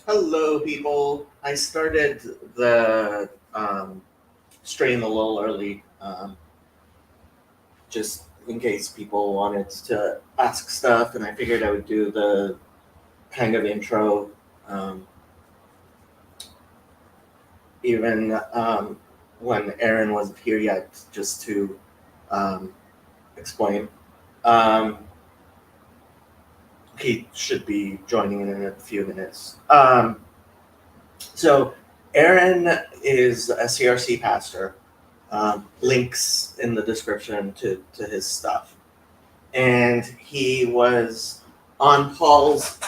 Hello, people. I started the stream a little early, just in case people wanted to ask stuff, and I figured I would do the kind of intro, um, even when Aaron wasn't here yet, just to um, explain. Um, he should be joining in a few minutes. So, Aaron is a CRC pastor. Links in the description to his stuff. And he was on Paul's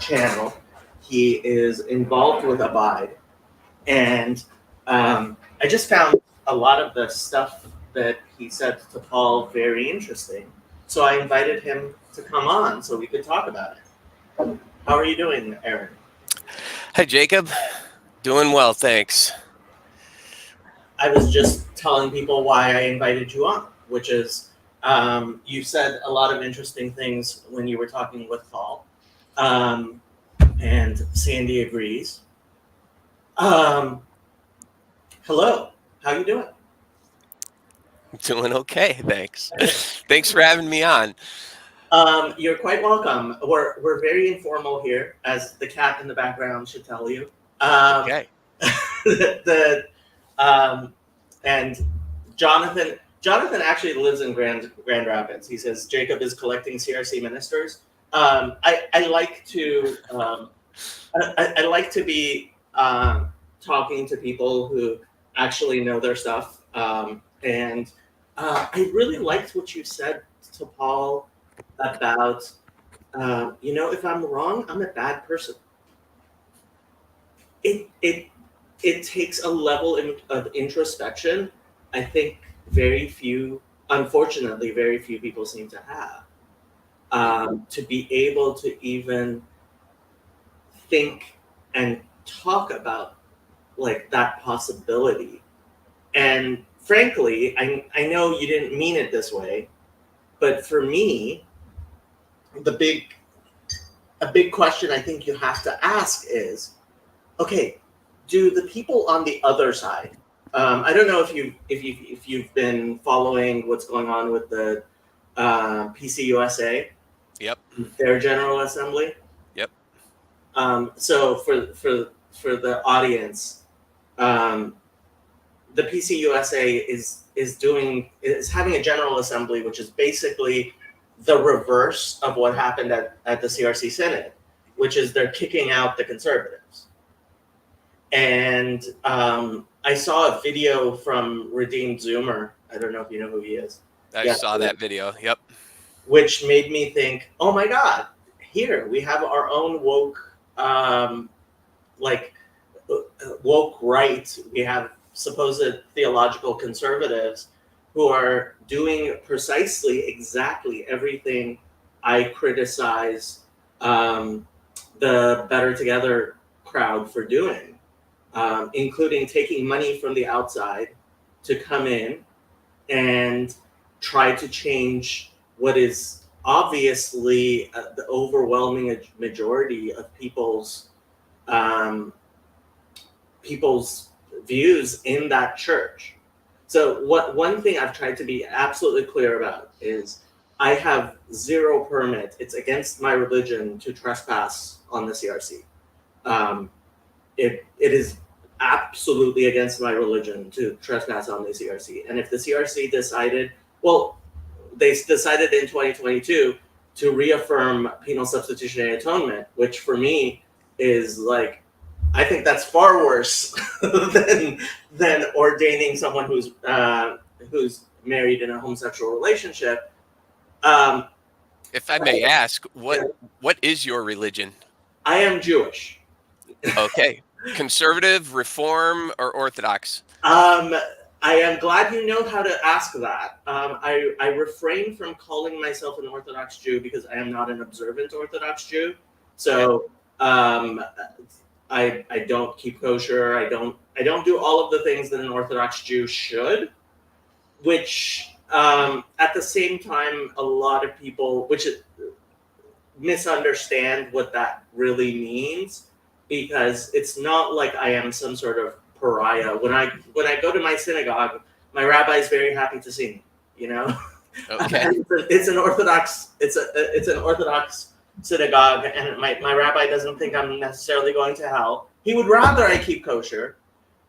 channel. He is involved with Abide. And I just found a lot of the stuff that he said to Paul very interesting. So I invited him to come on so we could talk about it. How are you doing, Aaron? Hi, Jacob. Doing well, thanks. I was just telling people why I invited you on, which is you said a lot of interesting things when you were talking with Paul, and Sandy agrees. Hello, how you doing? Doing okay, thanks. Thanks for having me on. You're quite welcome. We're very informal here, as the cat in the background should tell you. Okay. the and Jonathan actually lives in Grand Rapids. He says Jacob is collecting CRC ministers. I like to I like to be talking to people who actually know their stuff. And I really liked what you said to Paul about if I'm wrong, I'm a bad person. It takes a level of introspection. I think unfortunately, very few people seem to have to be able to even think and talk about like that possibility. And frankly, I know you didn't mean it this way, but for me, a big question I think you have to ask is, okay, do the people on the other side? I don't know if you've been following what's going on with the PCUSA. Yep. Their General Assembly. Yep. So for the audience, the PCUSA is having a General Assembly, which is basically the reverse of what happened at the CRC Synod, which is they're kicking out the conservatives. And I saw a video from Redeemed Zoomer. I don't know if you know who he is. I saw that video. Yep. Which made me think, oh my God, here we have our own woke, woke right. We have supposed theological conservatives who are doing precisely exactly everything I criticize the Better Together crowd for doing, including taking money from the outside to come in and try to change what is obviously the overwhelming majority of people's views in that church. So one thing I've tried to be absolutely clear about is I have zero permit. It's against my religion to trespass on the CRC. It is absolutely against my religion to trespass on the CRC. And if the CRC decided, they decided in 2022 to reaffirm penal substitutionary atonement, which for me is like, I think that's far worse than ordaining someone who's married in a homosexual relationship. If I may ask, what is your religion? I am Jewish. Okay. Conservative, Reform, or Orthodox? I am glad you know how to ask that. I refrain from calling myself an Orthodox Jew because I am not an observant Orthodox Jew. So I don't keep kosher. I don't do all of the things that an Orthodox Jew should, which at the same time, a lot of people misunderstand what that really means. because it's not like I am some sort of pariah. When I go to my synagogue, my rabbi is very happy to see me. You know, Okay. it's an Orthodox synagogue, and my rabbi doesn't think I'm necessarily going to hell. He would rather I keep kosher,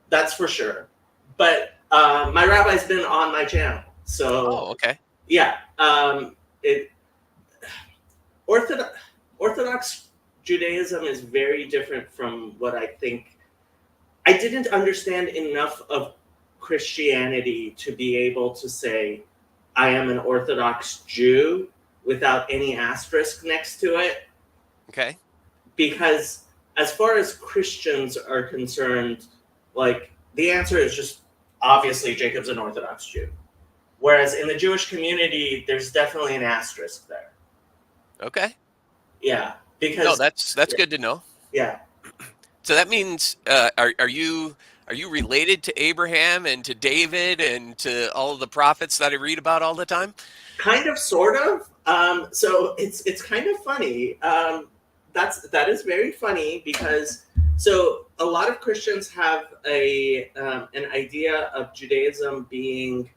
that's for sure. But my rabbi's been on my channel, so Oh, okay. yeah. It Orthodox Judaism is very different from what I think. I didn't understand enough of Christianity to be able to say I am an Orthodox Jew without any asterisk next to it. Okay. Because as far as Christians are concerned, like the answer is just obviously Jacob's an Orthodox Jew. Whereas in the Jewish community, there's definitely an asterisk there. Okay. Yeah, because No, that's good to know. yeah. So that means, are you related to Abraham and to David and to all of the prophets that I read about all the time? Kind of, sort of. So it's kind of funny. That is very funny because so a lot of Christians have an idea of Judaism being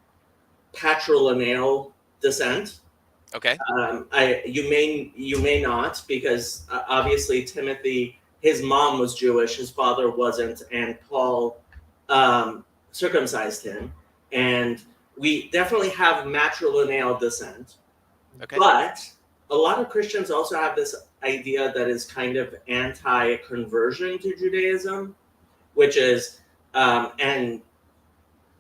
patrilineal descent. Okay. You may not, because obviously Timothy, his mom was Jewish, his father wasn't, and Paul circumcised him, and we definitely have matrilineal descent. Okay. But a lot of Christians also have this idea that is kind of anti-conversion to Judaism, which is and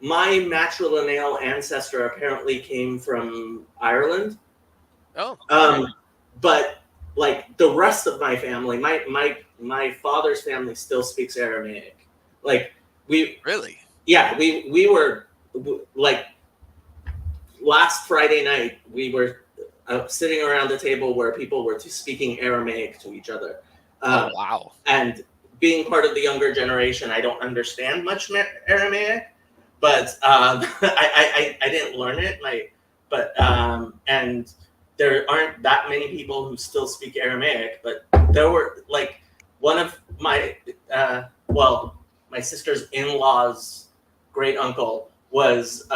my matrilineal ancestor apparently came from Ireland. Oh. But like the rest of my family, my father's family still speaks Aramaic. Like we Really? we were like last Friday night we were sitting around a table where people were speaking Aramaic to each other. Oh, wow. And being part of the younger generation, I don't understand much Aramaic, but I didn't learn it. And there aren't that many people who still speak Aramaic, but there were like one of my my sister's in-laws great uncle was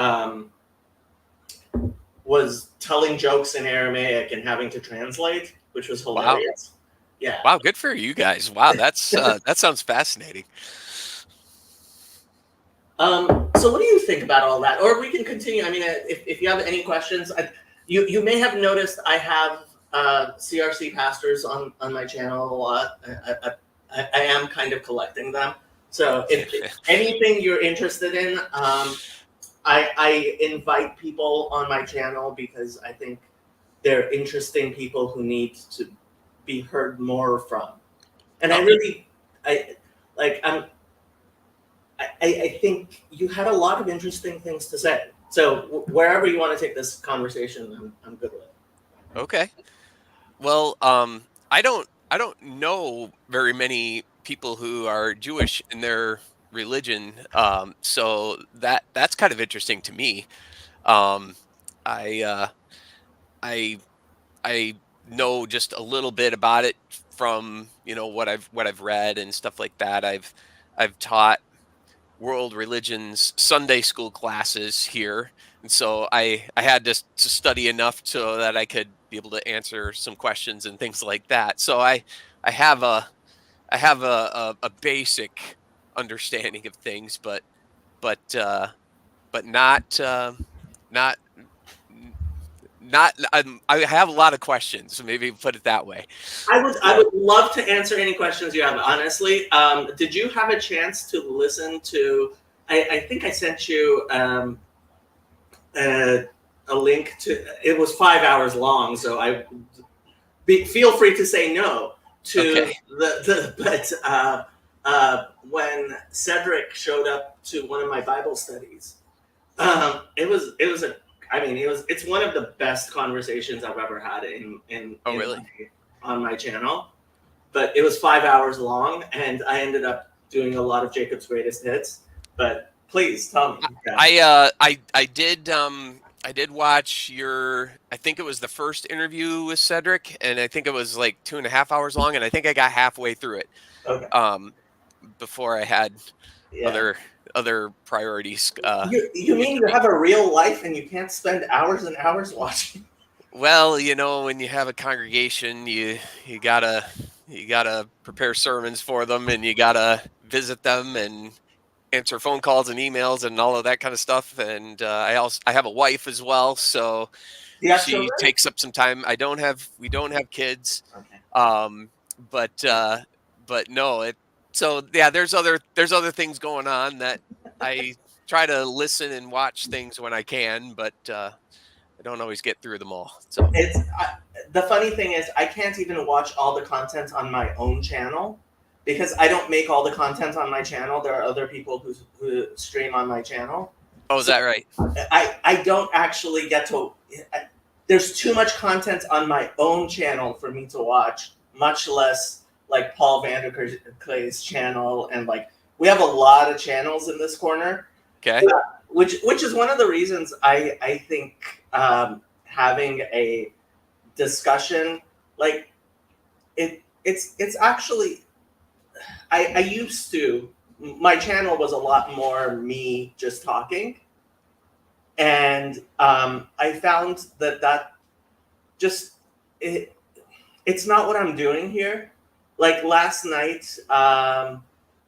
telling jokes in Aramaic and having to translate, which was hilarious. Wow. Yeah. Wow, good for you guys. Wow, that's that sounds fascinating. So what do you think about all that? Or we can continue. I mean, if you have any questions, you may have noticed I have CRC pastors on my channel a lot. I am kind of collecting them. So if anything you're interested in, I invite people on my channel because I think they're interesting people who need to be heard more from. And I think you had a lot of interesting things to say. So wherever you want to take this conversation, I'm good with it. Okay. Well, I don't know very many people who are Jewish in their religion. So that's kind of interesting to me. I I know just a little bit about it from what I've read and stuff like that. I've taught world religions Sunday school classes here, and so I had to study enough so that I could be able to answer some questions and things like that. So I have a basic understanding of things, but not not not I have a lot of questions, so maybe put it that way. I would love to answer any questions you have, honestly. Did you have a chance to listen to, I think I sent you a link to, it was 5 hours long, so feel free to say no to Okay. When Cedric showed up to one of my Bible studies, it's one of the best conversations I've ever had on my channel. But it was 5 hours long, and I ended up doing a lot of Jacob's greatest hits. But please tell me. I did I did watch I think it was the first interview with Cedric, and I think it was like 2.5 hours long, and I think I got halfway through it Okay. um, before I had Yeah. other other priorities You mean you intervene. have a real life and you can't spend hours and hours watching? Well, when you have a congregation, you gotta prepare sermons for them, and you gotta visit them and answer phone calls and emails and all of that kind of stuff. And I have a wife as well, so Do you have she children? takes up some time. We don't have kids, Okay. um, but no, so yeah. There's other things going on that I try to listen and watch things when I can, but I don't always get through them all. So The funny thing is I can't even watch all the content on my own channel because I don't make all the content on my channel. There are other people who stream on my channel. oh, is So that right? I don't actually get to. There's too much content on my own channel for me to watch, much less like Paul Vanderclay's channel, and like we have a lot of channels in this corner, Okay. which is one of the reasons I think having a discussion like it's actually I used to my channel was a lot more me just talking, and I found that just it's not what I'm doing here. Like last night,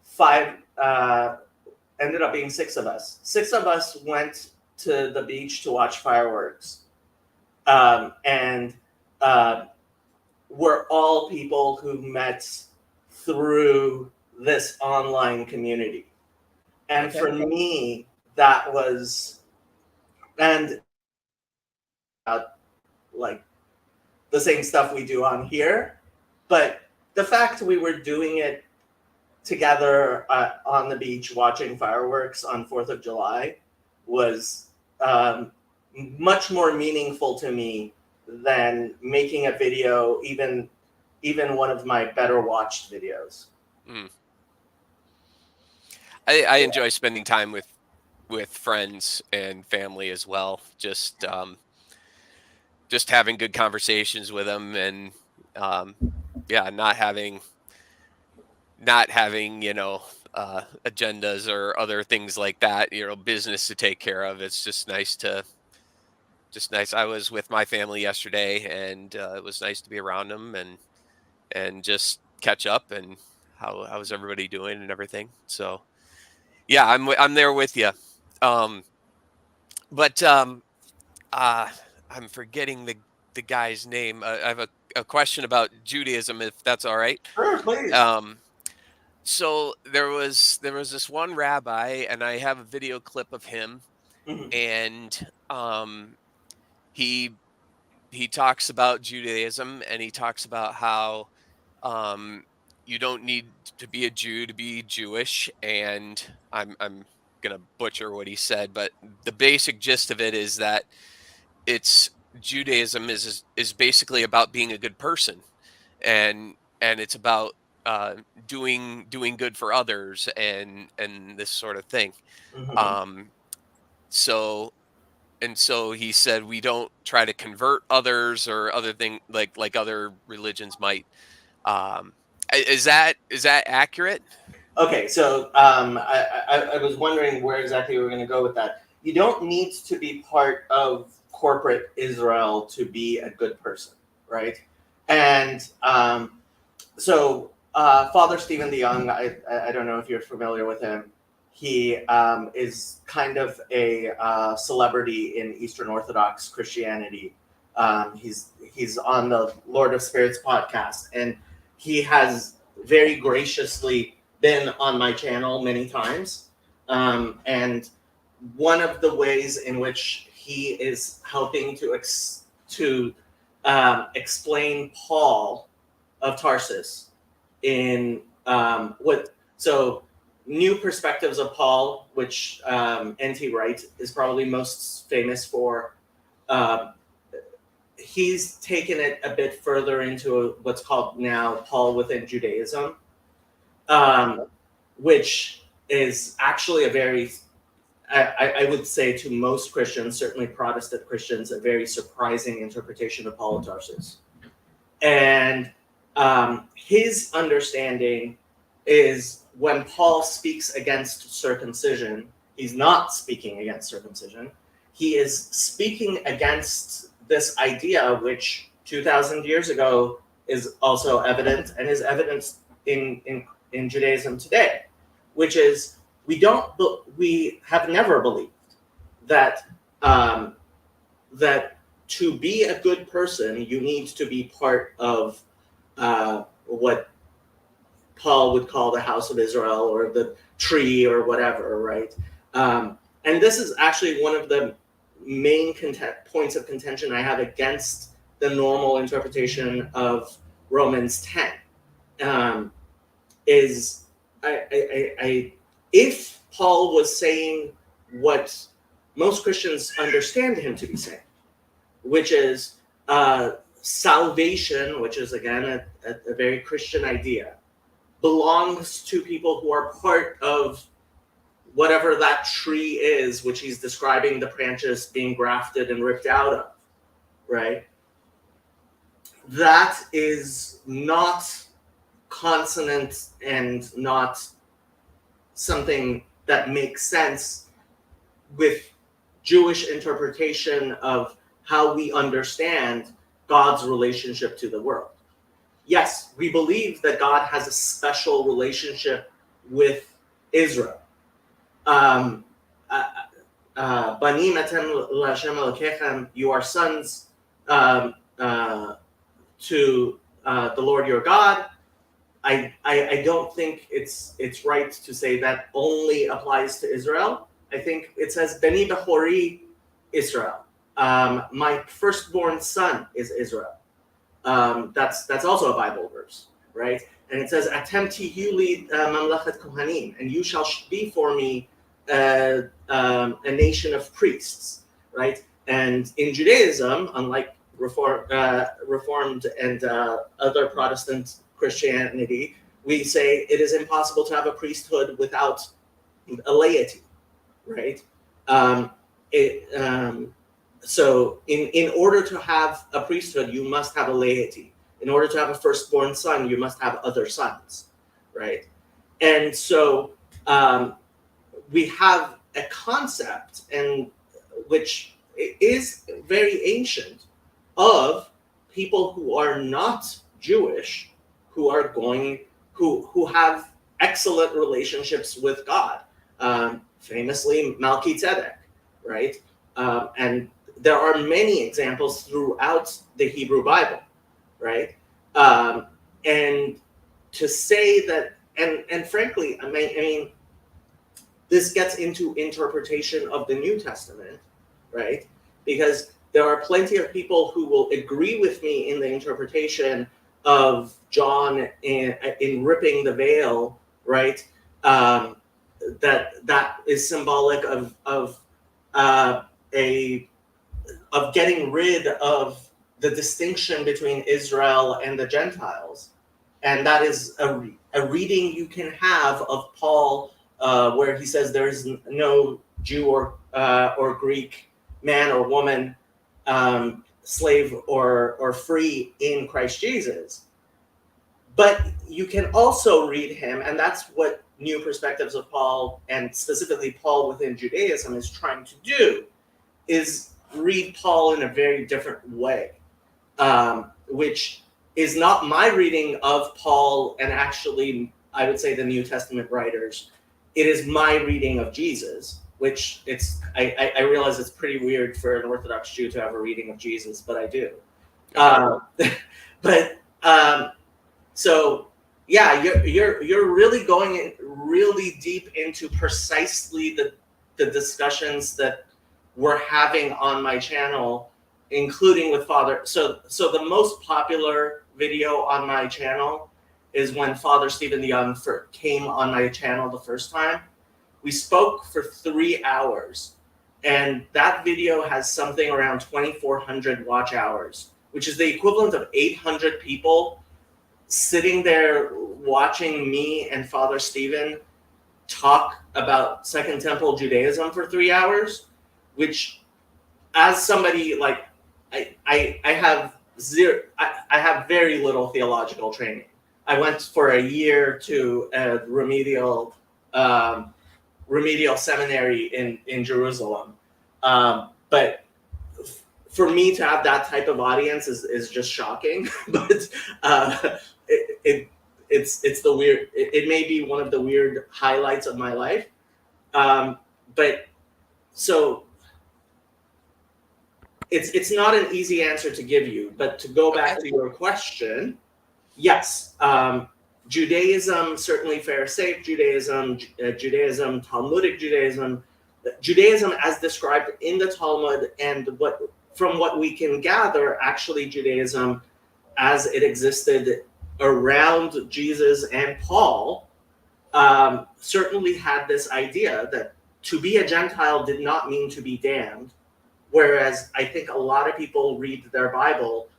five ended up being six of us. Six of us went to the beach to watch fireworks, and we're all people who met through this online community. And Okay. for me, that was and like the same stuff we do on here, but the fact we were doing it together on the beach watching fireworks on 4th of July was much more meaningful to me than making a video, even one of my better watched videos. Mm. I enjoy spending time with friends and family as well. Just having good conversations with them, and um, yeah, not having agendas or other things like that. Business to take care of. It's just nice. I was with my family yesterday, and it was nice to be around them and just catch up and how's everybody doing and everything. So yeah, I'm there with you. Um, but uh, I'm forgetting the guy's name. I have a question about Judaism, if that's all right. Sure, please. Um, so there was this one rabbi, and I have a video clip of him, Mhm. and um, he he talks about Judaism, and he talks about how um, you don't need to be a Jew to be Jewish, and I'm gonna butcher what he said, but the basic gist of it is that it's Judaism is basically about being a good person, and it's about uh, doing good for others and this sort of thing. Mhm. Um, so so he said we don't try to convert others or other thing like other religions might. Um, is that accurate? Okay, so I was wondering where exactly we were going to go with that. You don't need to be part of corporate Israel to be a good person, right? And Father Stephen DeYoung, I don't know if you're familiar with him. He is kind of a celebrity in Eastern Orthodox Christianity. He's on the Lord of Spirits podcast, and he has very graciously been on my channel many times. And one of the ways in which he is helping to explain Paul of Tarsus in what so new perspectives of Paul, which N.T. Wright is probably most famous for. Um, he's taken it a bit further into what's called now Paul within Judaism, um, which is actually a very I would say to most Christians, certainly Protestant Christians, a very surprising interpretation of Paul of Tarsus. And his understanding is when Paul speaks against circumcision, he's not speaking against circumcision. He is speaking against this idea, which 2,000 years ago is also evident and is evident in Judaism today, which is we have never believed that that to be a good person, you need to be part of what Paul would call the house of Israel or the tree or whatever, right? And this is actually one of the main points of contention I have against the normal interpretation of Romans 10. Is if Paul was saying what most Christians understand him to be saying, which is salvation, which is again a very Christian idea, belongs to people who are part of whatever that tree is, which he's describing the branches being grafted and ripped out of, right? That is not consonant and not something that makes sense with Jewish interpretation of how we understand God's relationship to the world. Yes, we believe that God has a special relationship with Israel. Banim etem l'Hashem Elokechem, you are sons to the Lord your God. I don't think it's right to say that only applies to Israel. I think it says Beni Bechori Israel. My firstborn son is Israel. That's also a Bible verse, right? And it says Atem tihu li mamlechet kohanim, and you shall be for me a nation of priests, right? And in Judaism, unlike Reformed and other Protestant Christianity, we say it is impossible to have a priesthood without a laity, right? So in order to have a priesthood, you must have a laity. In order to have a firstborn son, you must have other sons, right? And so we have a concept, and which is very ancient, of people who are not Jewish, who have excellent relationships with God. Famously, Melchizedek, right? And there are many examples throughout the Hebrew Bible, right? And to say that, and frankly, I mean, this gets into interpretation of the New Testament, right? Because there are plenty of people who will agree with me in the interpretation of John in ripping the veil, right? That is symbolic of getting rid of the distinction between Israel and the Gentiles, and that is a reading you can have of Paul, where he says there is no Jew or Greek, man or woman, slave or free in Christ Jesus. But you can also read him, and that's what New Perspectives of Paul, and specifically Paul within Judaism, is trying to do, is read Paul in a very different way, which is not my reading of Paul and actually, I would say, the New Testament writers. It is my reading of Jesus, which I realize it's pretty weird for an Orthodox Jew to have a reading of Jesus, but I do. So yeah, you're really going in really deep into precisely the discussions that we're having on my channel, including with Father. So the most popular video on my channel is when Father Stephen Young came on my channel the first time. We spoke for 3 hours, and that video has something around 2,400 watch hours, which is the equivalent of 800 people sitting there watching me and Father Stephen talk about Second Temple Judaism for 3 hours, which, as somebody like I have I have very little theological training. I went for a year to a remedial seminary in Jerusalem, but for me to have that type of audience is just shocking. But it's the weird. It may be one of the weird highlights of my life. But so it's not an easy answer to give you. But to go back to your question, yes, Judaism, certainly Pharisaic Judaism, Judaism, Talmudic Judaism, Judaism as described in the Talmud, and from what we can gather, actually Judaism as it existed around Jesus and Paul, certainly had this idea that to be a Gentile did not mean to be damned, whereas I think a lot of people read their Bible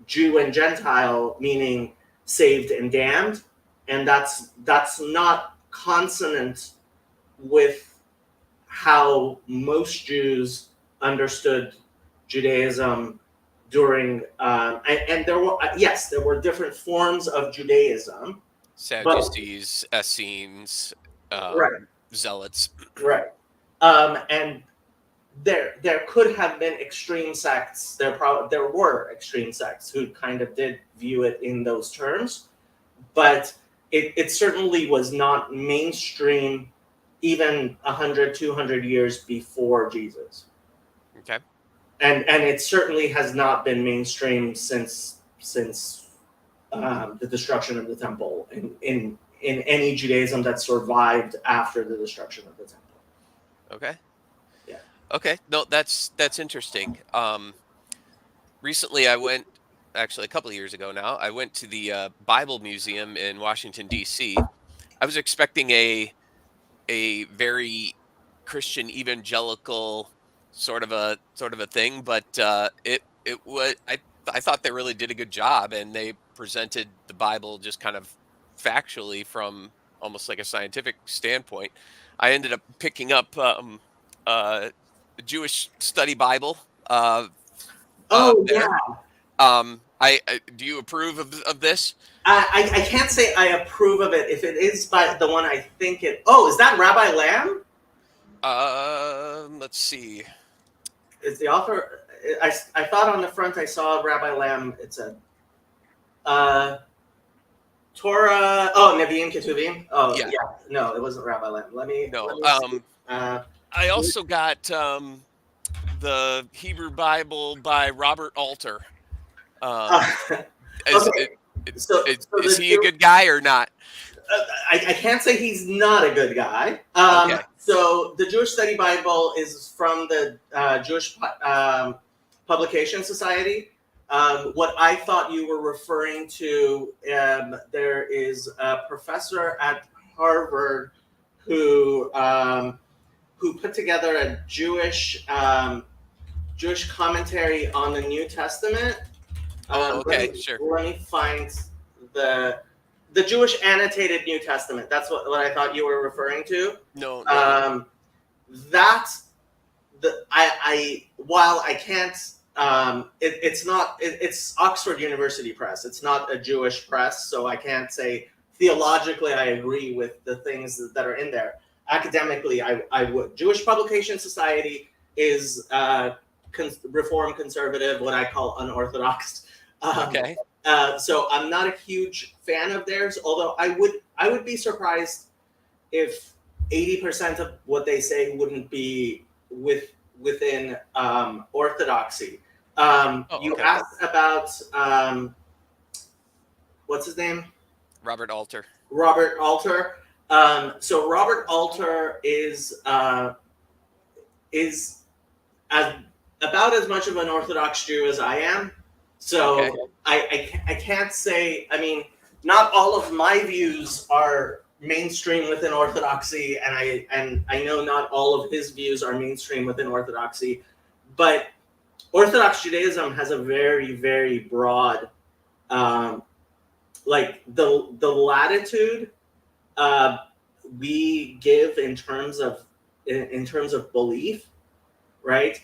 Jew and Gentile, meaning saved and damned, and that's not consonant with how most Jews understood Judaism during and there were different forms of Judaism. Sadducees, Essenes, Right. Zealots. Right. And there could have been extreme sects. There were extreme sects who kind of did view it in those terms, but it certainly was not mainstream even 100, 200 years before Jesus. Okay. And it certainly has not been mainstream since the destruction of the temple in any Judaism that survived after the destruction of the temple. Okay. Yeah. Okay. No, that's interesting. Recently, actually a couple of years ago now, I went to the Bible Museum in Washington D.C. I was expecting a very Christian evangelical sort of a thing, but it was I thought they really did a good job, and they presented the Bible just kind of factually from almost like a scientific standpoint. I ended up picking up uh, the Jewish Study Bible Oh yeah. there. I do you approve of this? I can't say I approve of it if it is by the one I think it. Oh, is that Rabbi Lamb? Let's see. Is the author? I thought on the front I saw Rabbi Lamb. It said Torah. Oh, Nevi'im Ketuvim. Oh Yeah. yeah. No, it wasn't Rabbi Lamb. Let me No. see. I also got the Hebrew Bible by Robert Alter. Is, Okay. is, So is he a good guy or not? I can't say he's not a good guy. Okay. So the Jewish Study Bible is from the Jewish Publication Society. What I thought you were referring to, there is a professor at Harvard who put together a Jewish commentary on the New Testament. Okay, sure. Let me find the Jewish annotated New Testament. That's what I thought you were referring to. No. That's I while I can't. It's not. It's Oxford University Press. It's not a Jewish press, so I can't say theologically I agree with the things that are in there. Academically, I would. Jewish Publication Society is Reform conservative, what I call unorthodox. Okay. So I'm not a huge fan of theirs, although I would be surprised if 80% of what they say wouldn't be within orthodoxy. You asked about what's his name? Robert Alter. Robert Alter. So Robert Alter is about as much of an Orthodox Jew as I am. So okay. I can't say, I mean, not all of my views are mainstream within Orthodoxy, and I know not all of his views are mainstream within Orthodoxy, but Orthodox Judaism has a very, very broad, like the latitude uh, we give in terms of belief, right,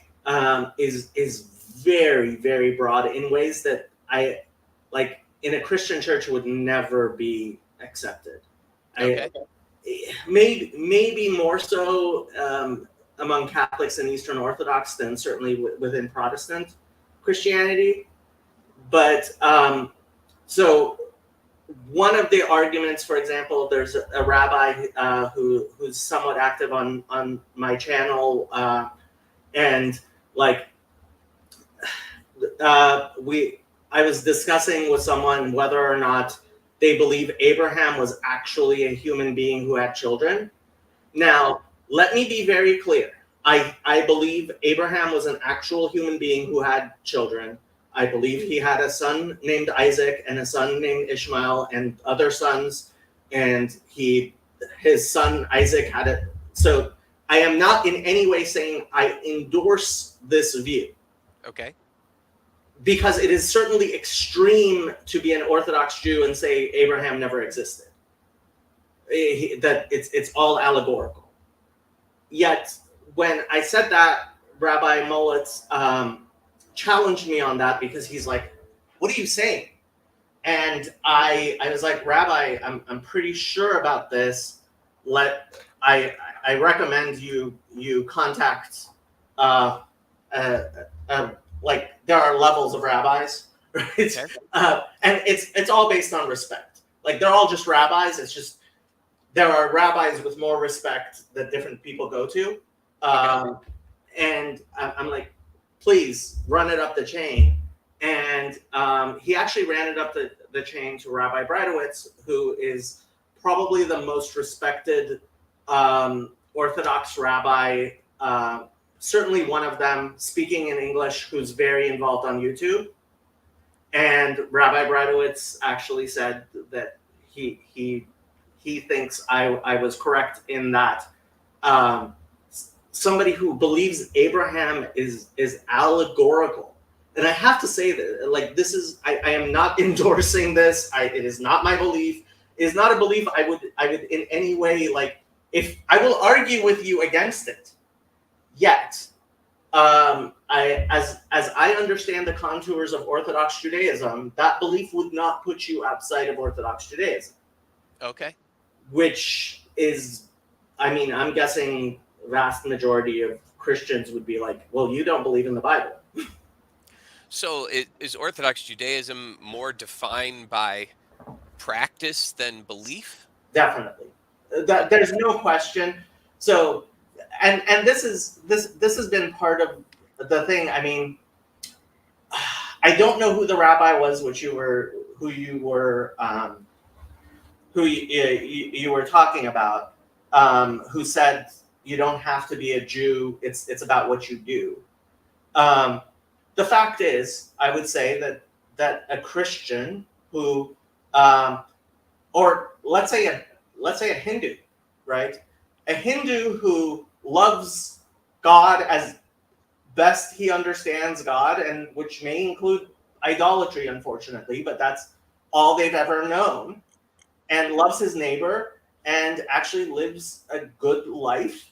is very, very broad in ways that I like in a Christian church would never be accepted. I Okay. maybe more so among Catholics and Eastern Orthodox than certainly within Protestant Christianity. But so one of the arguments, for example, there's a rabbi who's somewhat active on my channel, and like I was discussing with someone whether or not they believe Abraham was actually a human being who had children. Now, let me be very clear. I believe Abraham was an actual human being who had children. I believe he had a son named Isaac and a son named Ishmael and other sons, and his son Isaac had it. So I am not in any way saying I endorse this view, Okay. because it is certainly extreme to be an Orthodox Jew and say Abraham never existed. That it's all allegorical. Yet, when I said that, Rabbi Molitz challenged me on that because he's like, "What are you saying?" And I was like, "Rabbi, I'm pretty sure about this. I recommend you contact uh, uh, like there are levels of rabbis, right? Okay. And it's all based on respect. Like they're all just rabbis. It's just there are rabbis with more respect that different people go to. And I'm like, please run it up the chain. And he actually ran it up the chain to Rabbi Breitowitz, who is probably the most respected Orthodox rabbi, certainly one of them speaking in English, who's very involved on YouTube. And Rabbi Breitowitz actually said that he thinks I was correct in that somebody who believes Abraham is allegorical. And I have to say that, like, this is I am not endorsing this. It is not my belief. It is not a belief I would in any way, like, if I will argue with you against it. Yet, as I understand the contours of Orthodox Judaism, that belief would not put you outside of Orthodox Judaism. Okay. Which is, I mean, I'm guessing vast majority of Christians would be like, well, you don't believe in the Bible. So is Orthodox Judaism more defined by practice than belief? Definitely. There's no question. So, and this has been part of the thing. I mean, I don't know who the rabbi was, who you were talking about, who said you don't have to be a Jew. It's about what you do. The fact is, I would say that a Christian who, or let's say a Hindu, right? A Hindu who loves God as best he understands God, and which may include idolatry, unfortunately, but that's all they've ever known, and loves his neighbor and actually lives a good life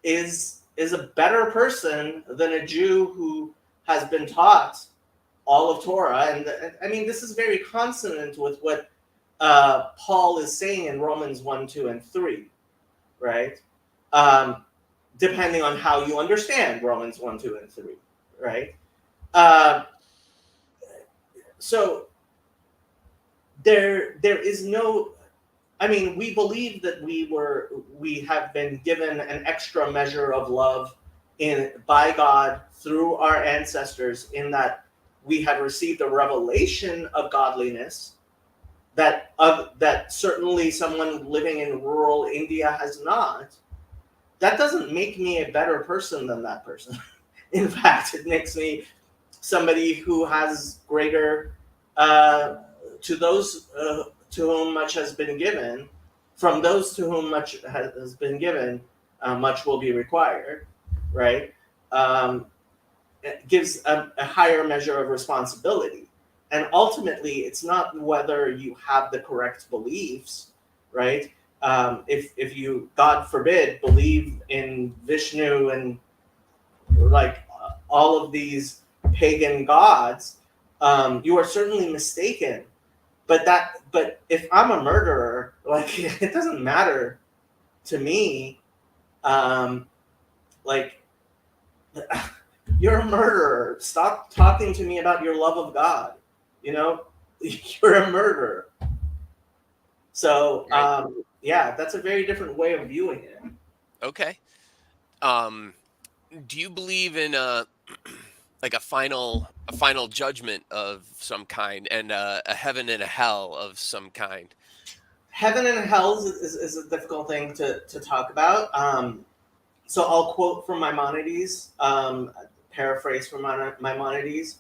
is a better person than a Jew who has been taught all of Torah. And I mean, this is very consonant with what Paul is saying in Romans 1, 2, and 3, right? Depending on how you understand Romans 1, 2, and 3, right? So there is no, I mean, we believe that we have been given an extra measure of love by God through our ancestors, in that we have received a revelation of godliness that certainly someone living in rural India has not. That doesn't make me a better person than that person. In fact, it makes me somebody who has greater to those to whom much has been given. From those to whom much has been given, much will be required, right? It gives a higher measure of responsibility. And ultimately, it's not whether you have the correct beliefs, right? if you, God forbid, believe in Vishnu and like all of these pagan gods, you are certainly mistaken. But if I'm a murderer, like it doesn't matter to me. Like you're a murderer. Stop talking to me about your love of God. You know, you're a murderer. So Right. yeah, that's a very different way of viewing it. Okay. Do you believe in a like a final judgment of some kind and a heaven and a hell of some kind? Heaven and hell is a difficult thing to talk about. So I'll quote from Maimonides, paraphrase from Maimonides,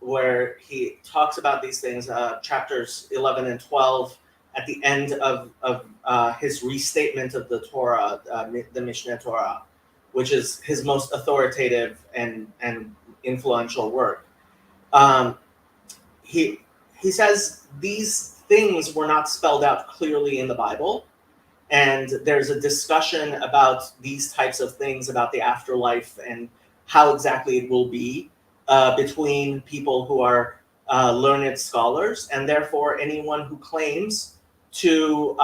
where he talks about these things, chapters 11 and 12, at the end of his restatement of the Torah, the Mishneh Torah, which is his most authoritative and influential work. Um, he he says these things were not spelled out clearly in the Bible, and there's a discussion about these types of things, about the afterlife and how exactly it will be, between people who are learned scholars, and therefore anyone who claims to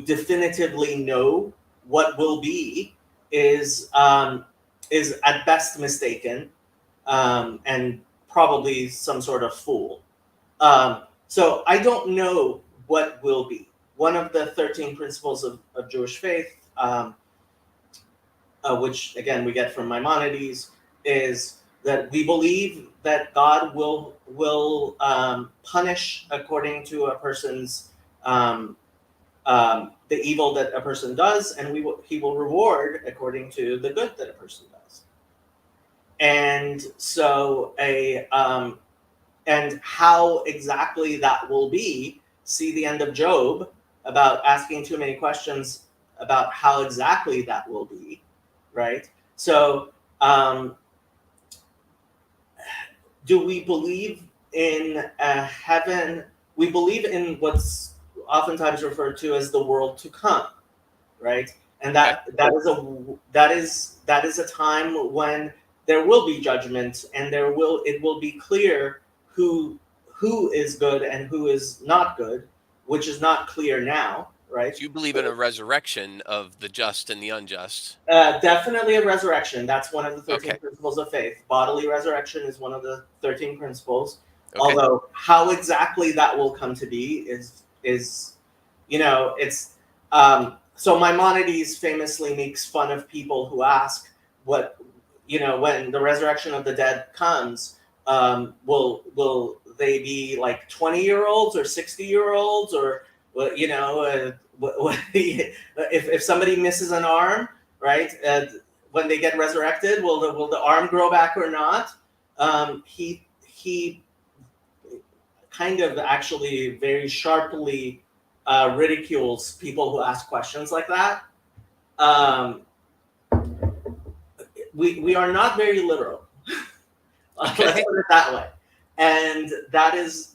definitively know what will be is at best mistaken, and probably some sort of fool. So I don't know what will be. One of the 13 principles of Jewish faith, which again we get from Maimonides, is that we believe that God will punish according to a person's the evil that a person does, and he will reward according to the good that a person does. And so and how exactly that will be, see the end of Job, about asking too many questions about how exactly that will be, right? So do we believe in a heaven? We believe in what's oftentimes referred to as the world to come, right? And Okay. that is a time when there will be judgment, and it will be clear who is good and who is not good, which is not clear now, right? So you believe in a resurrection of the just and the unjust. Definitely a resurrection. That's one of the 13 Okay. principles of faith. Bodily resurrection is one of the 13 principles. Okay. Although how exactly that will come to be is it's so Maimonides famously makes fun of people who ask what when the resurrection of the dead comes, will they be like 20-year-olds or 60-year-olds, or if somebody misses an arm, right? When they get resurrected, will the arm grow back or not? He kind of actually very sharply ridicules people who ask questions like that. Um, we are not very literal. Let's put Okay. it that way. And that is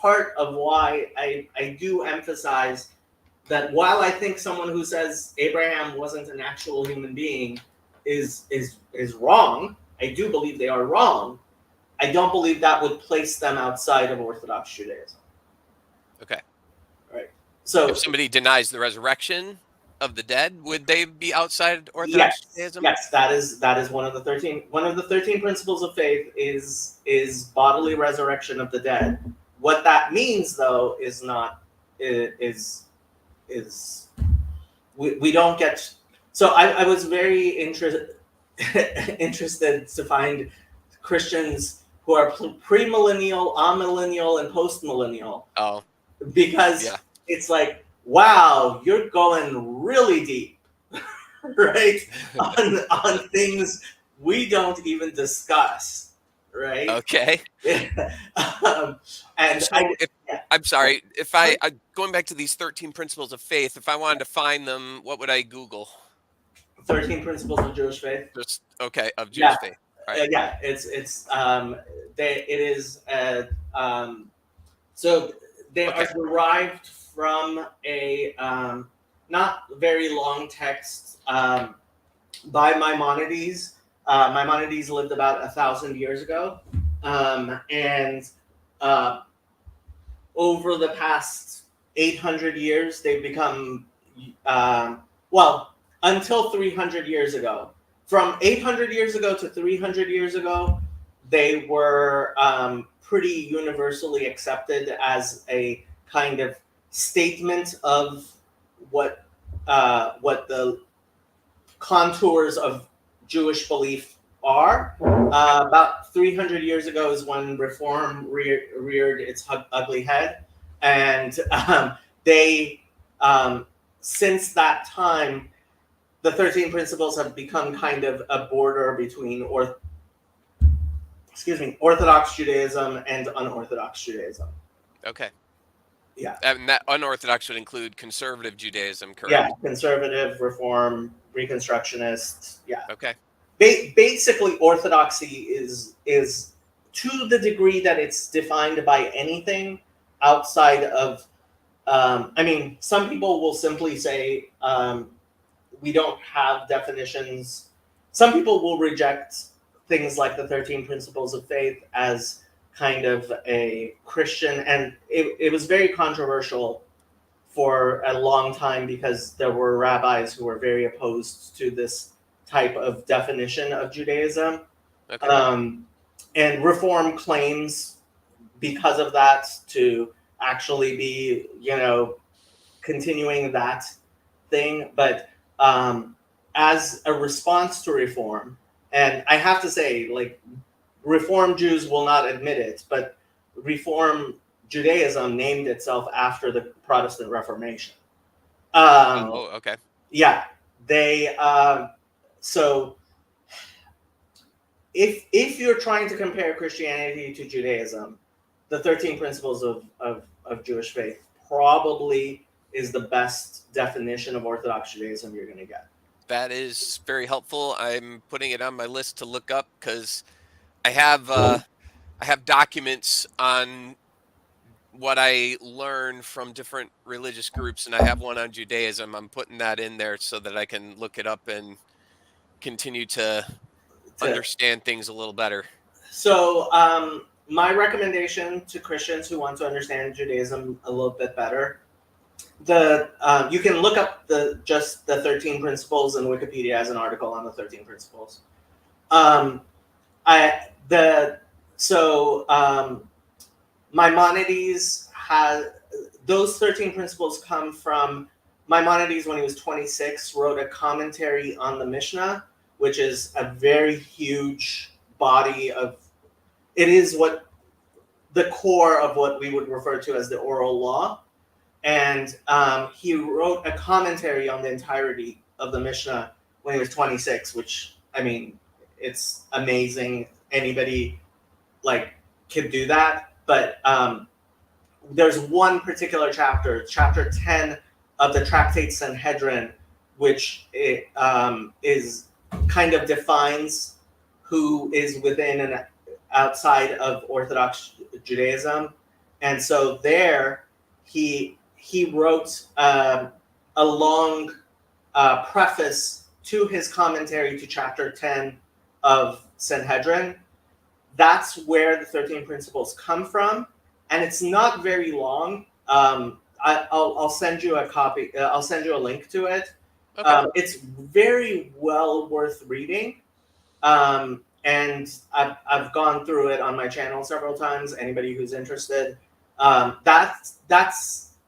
part of why I do emphasize that while I think someone who says Abraham wasn't an actual human being is wrong, I do believe they are wrong. I don't believe that would place them outside of Orthodox Judaism. Okay. Right. If So somebody denies the resurrection of the dead, would they be outside Orthodox yes, Judaism? yes, that is one of the 13. One of the 13 principles of faith is bodily resurrection of the dead. What that means, though, is not is we don't get. So I was very interested to find Christians who are premillennial, amillennial, and postmillennial, Oh, because yeah. it's like, wow, you're going really deep, right? On things we don't even discuss, right? Okay. um, and So if yeah, I'm yeah. sorry, if I going back to these 13 principles of faith, if I wanted to find them, what would I Google? 13 principles of Jewish faith. Just okay, of Yeah, Jewish faith. All right. yeah. It is so they are Okay. derived from a not very long text by Maimonides. Maimonides lived about 1,000 years ago, and over the past 800 years, they've become, well, until 300 years ago. From 800 years ago to 300 years ago, they were pretty universally accepted as a kind of statement of what the contours of Jewish belief are. About 300 years ago is when Reform reared its ugly head, and they since that time, the 13 principles have become kind of a border between Orthodox Judaism and unorthodox Judaism. Okay. Yeah. And that unorthodox would include conservative Judaism, correct? Yeah, conservative, Reform, Reconstructionist. Yeah. Okay. Basically, orthodoxy is to the degree that it's defined by anything outside of. I mean, some people will simply say we don't have definitions. Some people will reject things like the 13 Principles of Faith as kind of a Christian, and it was very controversial for a long time because there were rabbis who were very opposed to this type of definition of Judaism. Okay. And Reform claims, because of that, to actually be, continuing that thing. But as a response to Reform, and I have to say, like, Reform Jews will not admit it, but Reform Judaism named itself after the Protestant Reformation. Okay. Yeah, they. So if you're trying to compare Christianity to Judaism, the 13 Principles of Jewish faith probably is the best definition of Orthodox Judaism you're going to get. That is very helpful. I'm putting it on my list to look up because I have documents on what I learn from different religious groups, and I have one on Judaism. I'm putting that in there so that I can look it up and continue to understand things a little better. So, my recommendation to Christians who want to understand Judaism a little bit better, you can look up just the 13 Principles in Wikipedia as an article on the 13 Principles. Maimonides had those 13 principles come from Maimonides when he was 26, wrote a commentary on the Mishnah, which is a very huge body of. It is what the core of what we would refer to as the oral law, and he wrote a commentary on the entirety of the Mishnah when he was 26, which, I mean, it's amazing. Anybody could do that, but there's one particular chapter 10 of the Tractate Sanhedrin, which is kind of defines who is within and outside of Orthodox Judaism, and so there he wrote a long preface to his commentary to chapter 10 of Sanhedrin. That's where the 13 principles come from, and it's not very long. I'll send you a copy. I'll send you a link to it. Okay. It's very well worth reading, and I've gone through it on my channel several times. Anybody who's interested, that's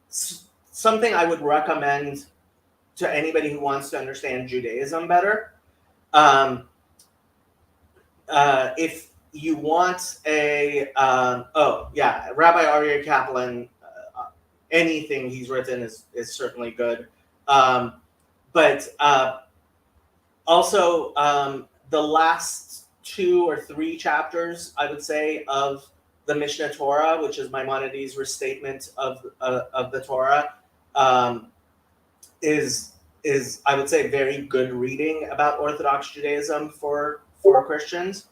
something I would recommend to anybody who wants to understand Judaism better. If you want Rabbi Aryeh Kaplan, anything he's written is certainly good. But also the last 2 or 3 chapters, I would say, of the Mishnah Torah, which is Maimonides' restatement of the Torah, is I would say very good reading about Orthodox Judaism for Christians.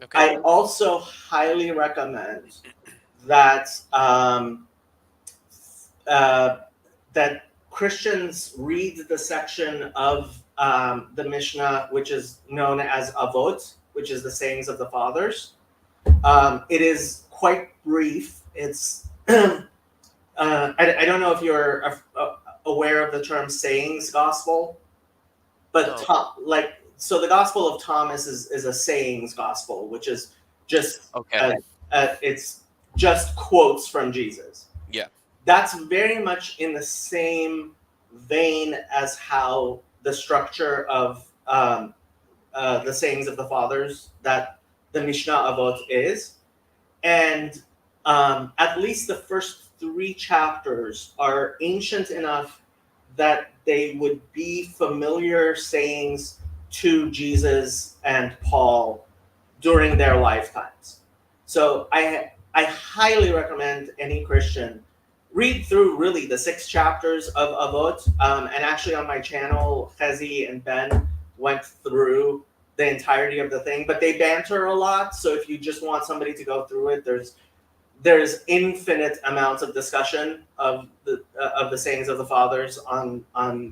Okay. I also highly recommend that that Christians read the section of the Mishnah, which is known as Avot, which is the sayings of the fathers. It is quite brief. It's I don't know if you're aware of the term sayings gospel, but No. so the Gospel of Thomas is a sayings gospel, which is just Okay. it's just quotes from Jesus. Yeah. That's very much in the same vein as how the structure of the sayings of the fathers that the Mishnah Avot is. And at least the first 3 chapters are ancient enough that they would be familiar sayings to Jesus and Paul during their lifetimes. So I highly recommend any Christian read through really the 6 chapters of Avot. And actually on my channel, Chezi and Ben went through the entirety of the thing, but they banter a lot. So if you just want somebody to go through it, there's infinite amounts of discussion of the sayings of the fathers on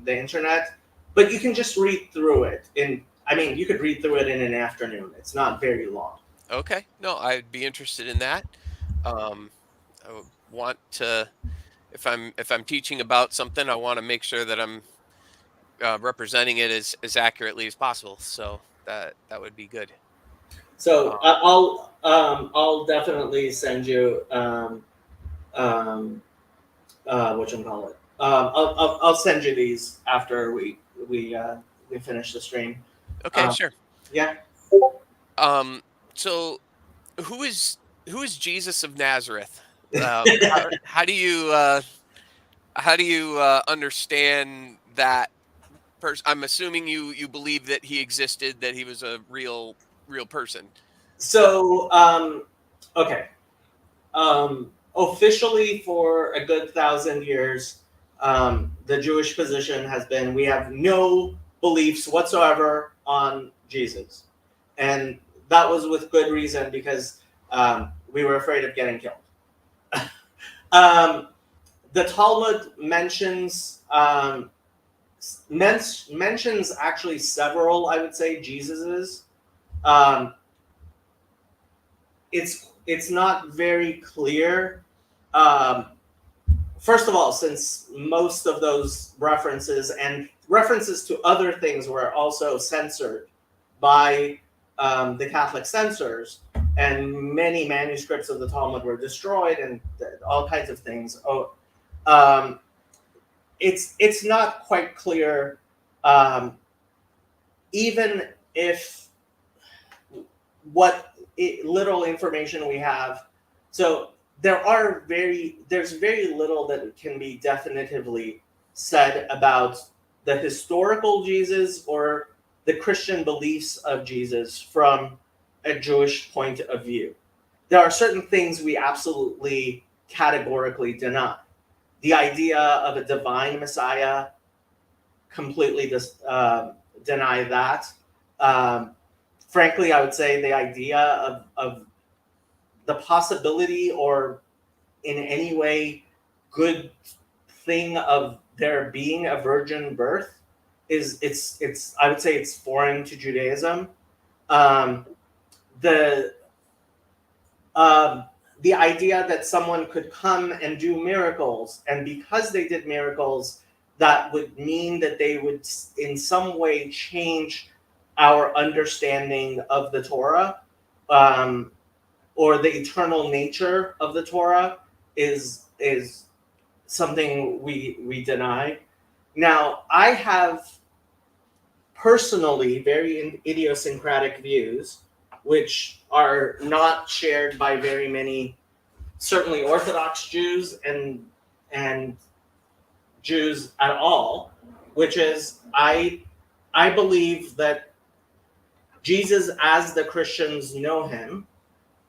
the internet. But you can just read through it you could read through it in an afternoon. It's not very long. Okay. No, I'd be interested in that. Um, I would want to, if I'm teaching about something, I want to make sure that I'm representing it as accurately as possible. So that would be good. So Um, I'll definitely send you what you call it. I'll send you these after we finish the stream. okay, Um, sure. yeah. Um, so who is who is Jesus of Nazareth? How do you understand that person? I'm assuming you believe that he existed, that he was a real person. So okay. Officially, for a good 1,000 years, the Jewish position has been we have no beliefs whatsoever on Jesus. And that was with good reason because we were afraid of getting killed. um, the Talmud mentions actually several, I would say, Jesuses. Um, it's not very clear. Um, First of all, since most of those references and references to other things were also censored by the Catholic censors, and many manuscripts of the Talmud were destroyed, and all kinds of things. Um, it's not quite clear, um, even if what little information we have. So there's very little that can be definitively said about the historical Jesus or the Christian beliefs of Jesus from a Jewish point of view. There are certain things we absolutely categorically deny. The idea of a divine Messiah, completely deny that. Um, Frankly, I would say the idea of the possibility or in any way good thing of there being a virgin birth it's I would say it's foreign to Judaism. Um, the um, the idea that someone could come and do miracles, and because they did miracles, that would mean that they would in some way change our understanding of the Torah, um, or the eternal nature of the Torah, is something we deny. Now, I have personally very idiosyncratic views, which are not shared by very many, certainly Orthodox Jews and Jews at all, which is I believe that Jesus, as the Christians know him,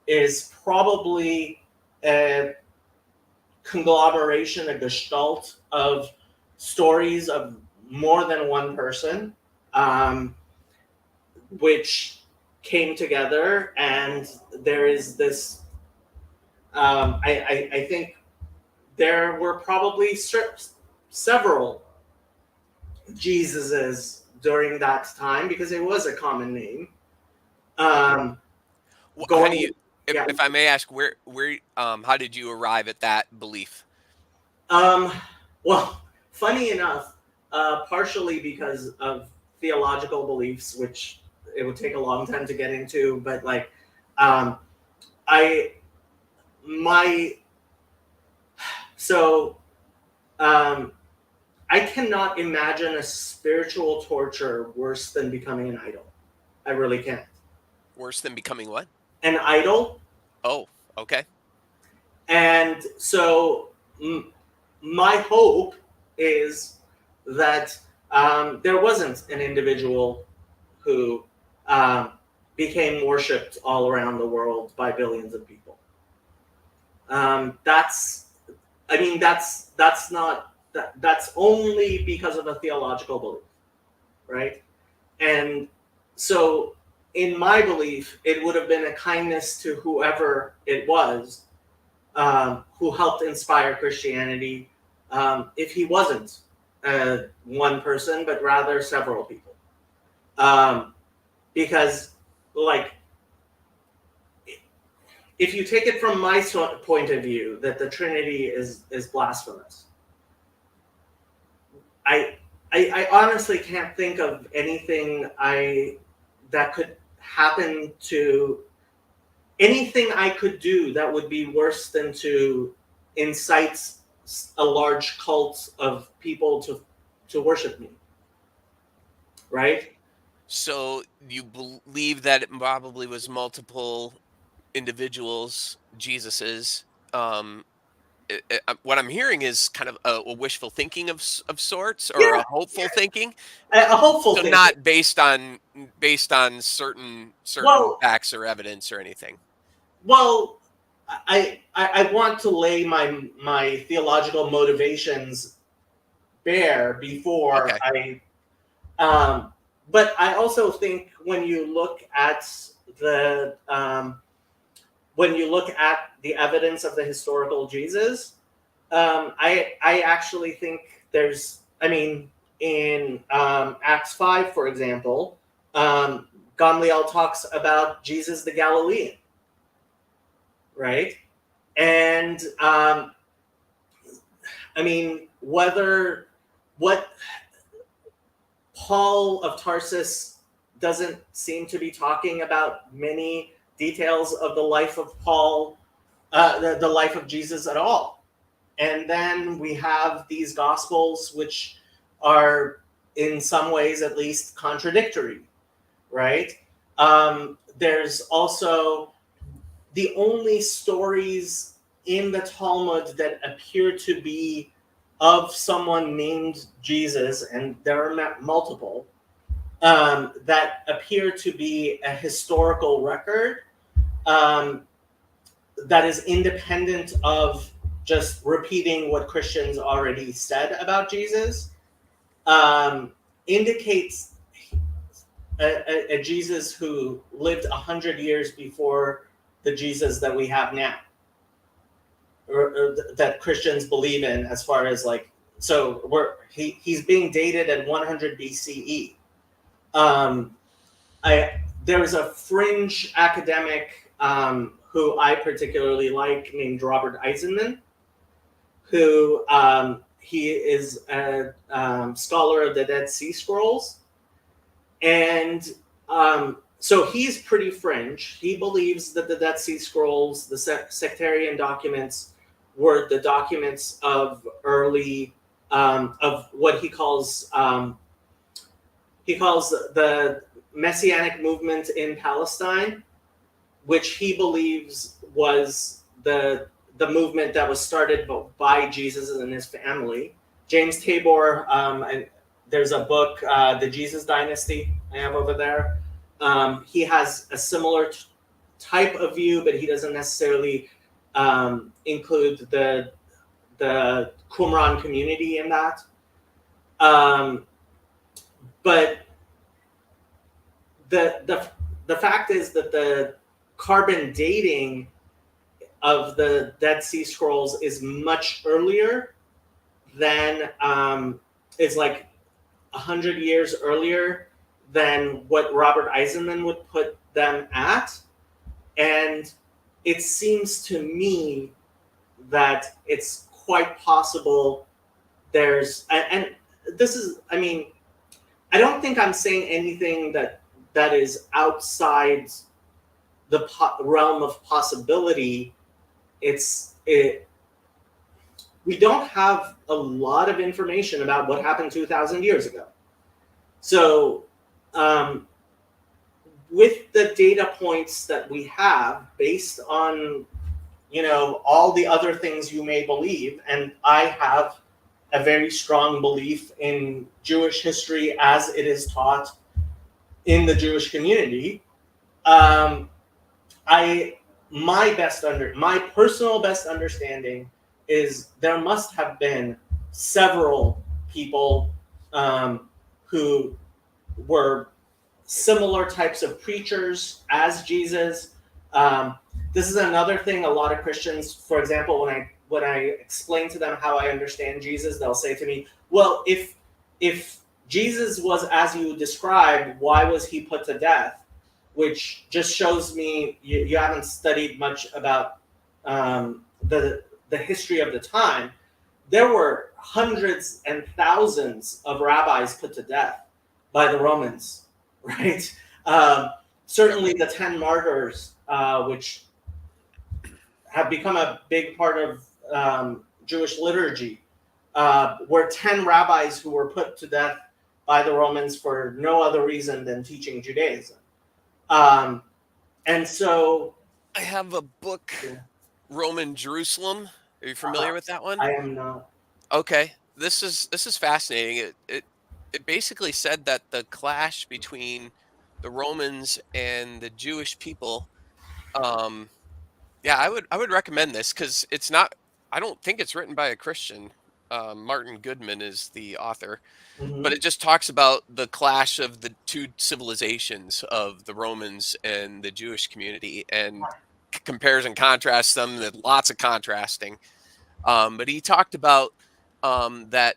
is probably a conglomeration, a gestalt of stories of more than one person, um, which came together, and there is this. I think there were probably several Jesuses during that time because it was a common name. How do you, Going, yeah. if I may ask, how did you arrive at that belief? Well, funny enough, partially because of theological beliefs, which it would take a long time to get into, but like, I, my, so, I cannot imagine a spiritual torture worse than becoming an idol. I really can't. Worse than becoming what? An idol. Oh, okay. And so my hope is that there wasn't an individual who became worshipped all around the world by billions of people. That's that's only because of a theological belief, right? And so in my belief, it would have been a kindness to whoever it was who helped inspire Christianity if he wasn't one person, but rather several people. Because, like, if you take it from my point of view, that the Trinity is blasphemous, I honestly can't think of anything that could happen to anything I could do that would be worse than to incite a large cult of people to worship me, right? So you believe that it probably was multiple individuals, Jesuses. Um, what I'm hearing is kind of a wishful thinking of sorts, or Yeah, a hopeful thinking. a hopeful So thinking. not based on certain Well, facts or evidence or anything. well, I want to lay my theological motivations bare before Okay. but I also think when you look at the evidence of the historical Jesus, I actually think there's, I mean, in Acts 5, for example, Gamliel talks about Jesus the Galilean, right? And I mean, what Paul of Tarsus doesn't seem to be talking about many details of the life of Paul, the life of Jesus at all. And then we have these gospels, which are in some ways at least contradictory, right? There's also the only stories in the Talmud that appear to be of someone named Jesus, and there are multiple, that appear to be a historical record that is independent of just repeating what Christians already said about Jesus, indicates a Jesus who lived 100 years before the Jesus that we have now, or that Christians believe in, as far as like, so he's being dated at 100 BCE. There's a fringe academic who I particularly like named Robert Eisenman, who he is a scholar of the Dead Sea Scrolls. And so he's pretty fringe. He believes that the Dead Sea Scrolls, the sectarian documents, were the documents of early, of what he calls the Messianic movement in Palestine, which he believes was the movement that was started by Jesus and his family. James Tabor, there's a book, The Jesus Dynasty, I have over there. He has a similar type of view, but he doesn't necessarily include the Qumran community in that. But the fact is that the carbon dating of the Dead Sea Scrolls is much earlier than is like 100 years earlier than what Robert Eisenman would put them at. And it seems to me that it's quite possible and this is, I mean, I don't think I'm saying anything that is outside the realm of possibility. We don't have a lot of information about what happened 2,000 years ago. So with the data points that we have, based on, all the other things you may believe, and I have a very strong belief in Jewish history as it is taught in the Jewish community. My personal best understanding is there must have been several people who were similar types of preachers as Jesus. This is another thing a lot of Christians, for example, when I explain to them how I understand Jesus, they'll say to me, well, if Jesus was as you described, why was he put to death? Which just shows me you haven't studied much about the history of the time. There were hundreds and thousands of rabbis put to death by the Romans, right? Certainly the 10 martyrs, which have become a big part of Jewish liturgy, were 10 rabbis who were put to death by the Romans for no other reason than teaching Judaism. And so I have a book, Roman Jerusalem. Are you familiar with that one? I am not. Okay, this is fascinating. It basically said that the clash between the Romans and the Jewish people. Yeah, I would recommend this because it's not. I don't think it's written by a Christian. Martin Goodman is the author, but it just talks about the clash of the two civilizations of the Romans and the Jewish community, and compares and contrasts them. There's lots of contrasting. But he talked about that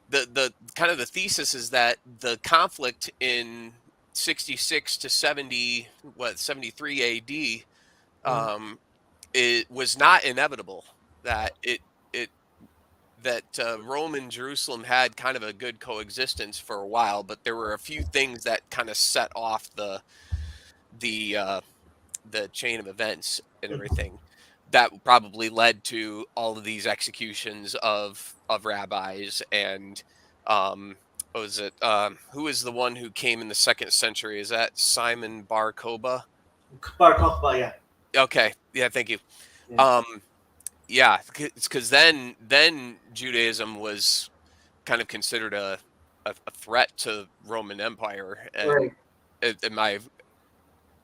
the kind of the thesis is that the conflict in 66 to 73 AD, it was not inevitable, that Rome and Jerusalem had kind of a good coexistence for a while, but there were a few things that kind of set off the chain of events and everything that probably led to all of these executions of rabbis. And what was it? Who is the one who came in the 2nd century? Is that Simon Bar Kokhba? Bar Kokhba, yeah. Okay, yeah, thank you. Yeah. Yeah, it's because then Judaism was kind of considered a threat to Roman Empire, and Right.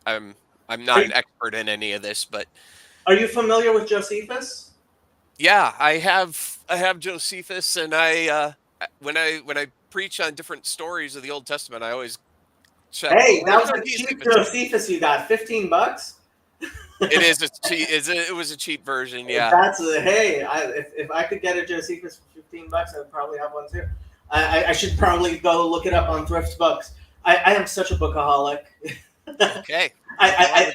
I'm not an expert in any of this, but Are you familiar with Josephus? yeah, I have Josephus, and when I preach on different stories of the Old Testament, I always check. Hey, Where that did was our a cheap Josephus? Josephus you got, $15. It is a cheap. It was a cheap version, yeah. Hey, if I could get a Josephus for $15, I would probably have one too. I should probably go look it up on Thrift Books. I am such a bookaholic. Okay, I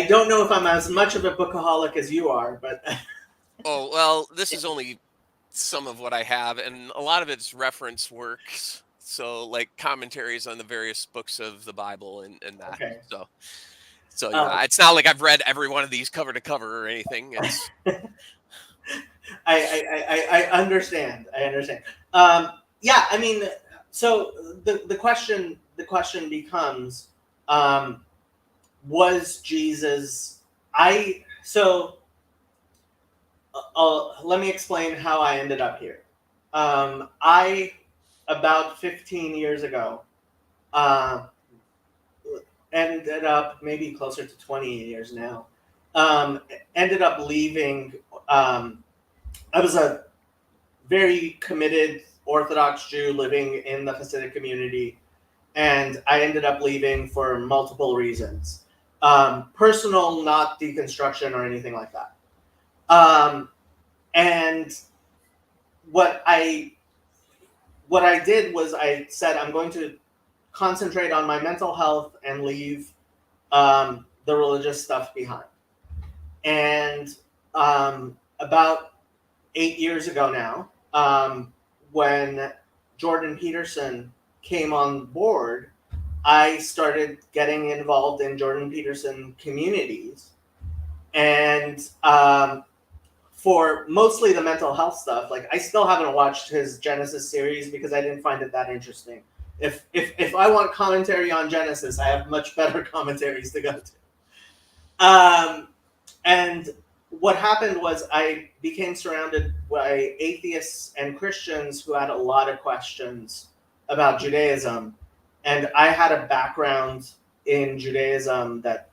don't know if I'm as much of a bookaholic as you are, but oh well, this is only some of what I have, and a lot of it's reference works, so like commentaries on the various books of the Bible and that. okay. So yeah, it's not like I've read every one of these cover to cover or anything. It's I understand. Yeah, I mean, so the question becomes, was Jesus? Let me explain how I ended up here. I about 15 years ago ended up, maybe closer to 20 years now, ended up leaving. I was a very committed Orthodox Jew living in the Hasidic community, and I ended up leaving for multiple reasons. Personal, not deconstruction or anything like that. And what I did was I said I'm going to concentrate on my mental health and leave the religious stuff behind. And about 8 years ago now, when Jordan Peterson came on board, I started getting involved in Jordan Peterson communities. And for mostly the mental health stuff, like I still haven't watched his Genesis series because I didn't find it that interesting. If I want commentary on Genesis, I have much better commentaries to go to. And what happened was I became surrounded by atheists and Christians who had a lot of questions about Judaism. And I had a background in Judaism that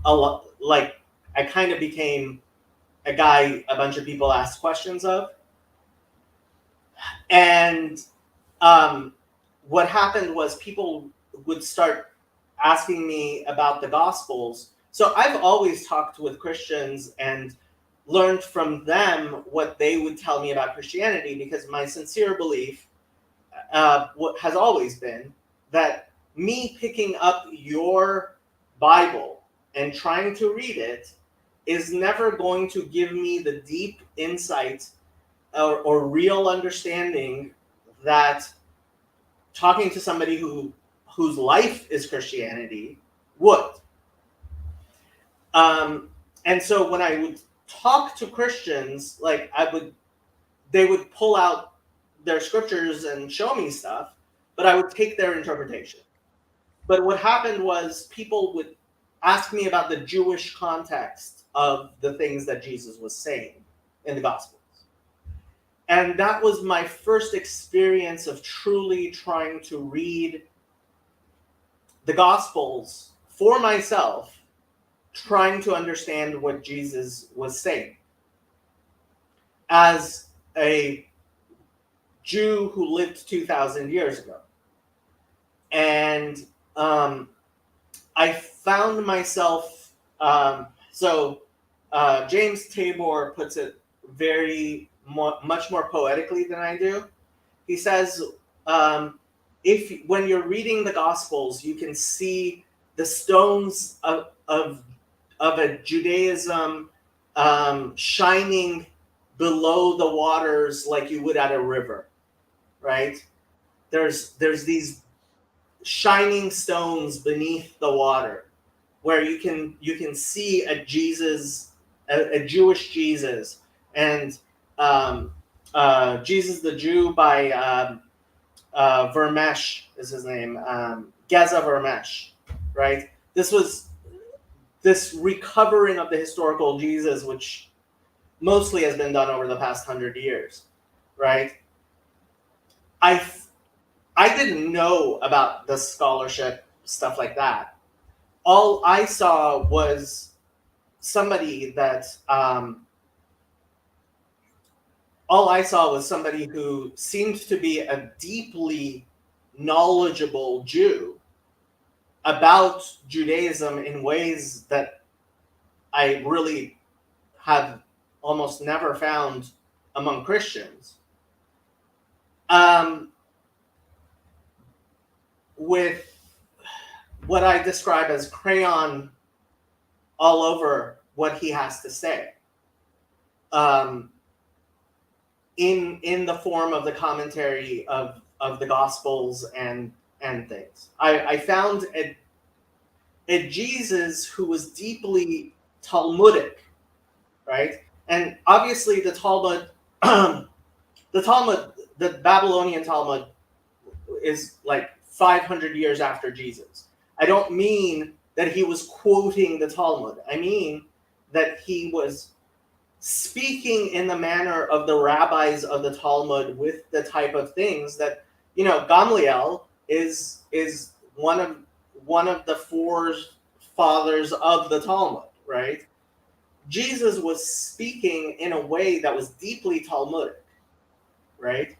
I kind of became a guy a bunch of people asked questions of. And what happened was people would start asking me about the Gospels. So I've always talked with Christians and learned from them what they would tell me about Christianity, because my sincere belief has always been that me picking up your Bible and trying to read it is never going to give me the deep insight or real understanding that talking to somebody whose life is Christianity would. And so when I would talk to Christians, like they would pull out their scriptures and show me stuff, but I would take their interpretation. But what happened was people would ask me about the Jewish context of the things that Jesus was saying in the Gospels. And that was my first experience of truly trying to read the Gospels for myself, trying to understand what Jesus was saying. As a Jew who lived 2,000 years ago. And I found myself, James Tabor puts it much more poetically than I do. He says, when you're reading the Gospels, you can see the stones of a Judaism shining below the waters like you would at a river, right? There's these shining stones beneath the water where you can see a Jesus, a Jewish Jesus, and Jesus the Jew by Vermesh is his name, Geza Vermesh, right? This was this recovering of the historical Jesus, which mostly has been done over the past 100 years, right? I didn't know about the scholarship, stuff like that. All I saw was somebody who seemed to be a deeply knowledgeable Jew about Judaism in ways that I really have almost never found among Christians. With what I describe as crayon all over what he has to say, in the form of the commentary of the Gospels and things. I found a Jesus who was deeply Talmudic, right? And obviously the Talmud, the Babylonian Talmud is like 500 years after Jesus. I don't mean that he was quoting the Talmud. I mean that he was speaking in the manner of the rabbis of the Talmud with the type of things that, Gamliel is one of the four fathers of the Talmud, right? Jesus was speaking in a way that was deeply Talmudic, right?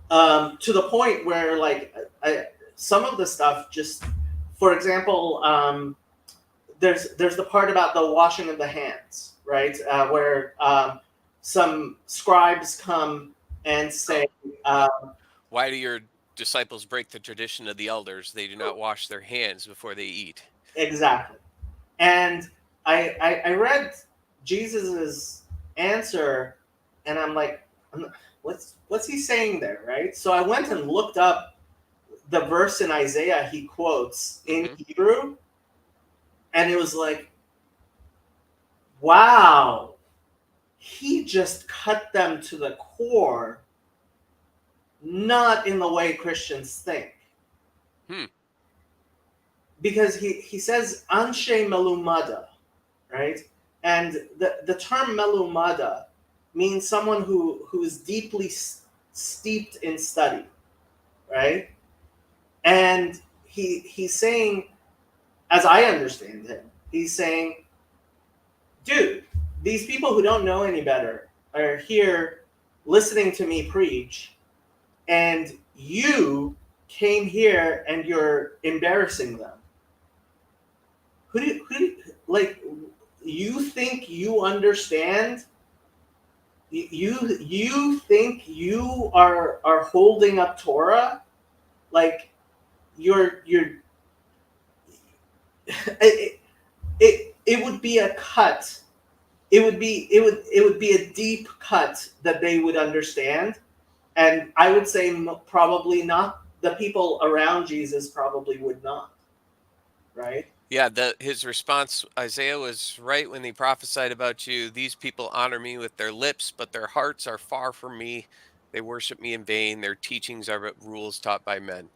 To the point where, some of the stuff just, for example, there's the part about the washing of the hands, right? Where some scribes come and say, Why do your disciples break the tradition of the elders? They do not wash their hands before they eat. exactly. And I read Jesus's answer, and I'm like, what's he saying there, right? So I went and looked up the verse in Isaiah he quotes in Hebrew, and it was like, wow, he just cut them to the core, not in the way Christians think. Because he says anshe melumada, right? And the term melumada means someone who is deeply steeped in study, right? And he's saying, as I understand him, he's saying, dude, these people who don't know any better are here listening to me preach, and you came here and you're embarrassing them. Like, you think you understand? You think you are holding up Torah? Like, you're it would be a cut. It would be a deep cut that they would understand, and I would say probably not. The people around Jesus probably would not, right? Yeah, his response, Isaiah was right when he prophesied about you. These people honor me with their lips, but their hearts are far from me. They worship me in vain. Their teachings are but rules taught by men.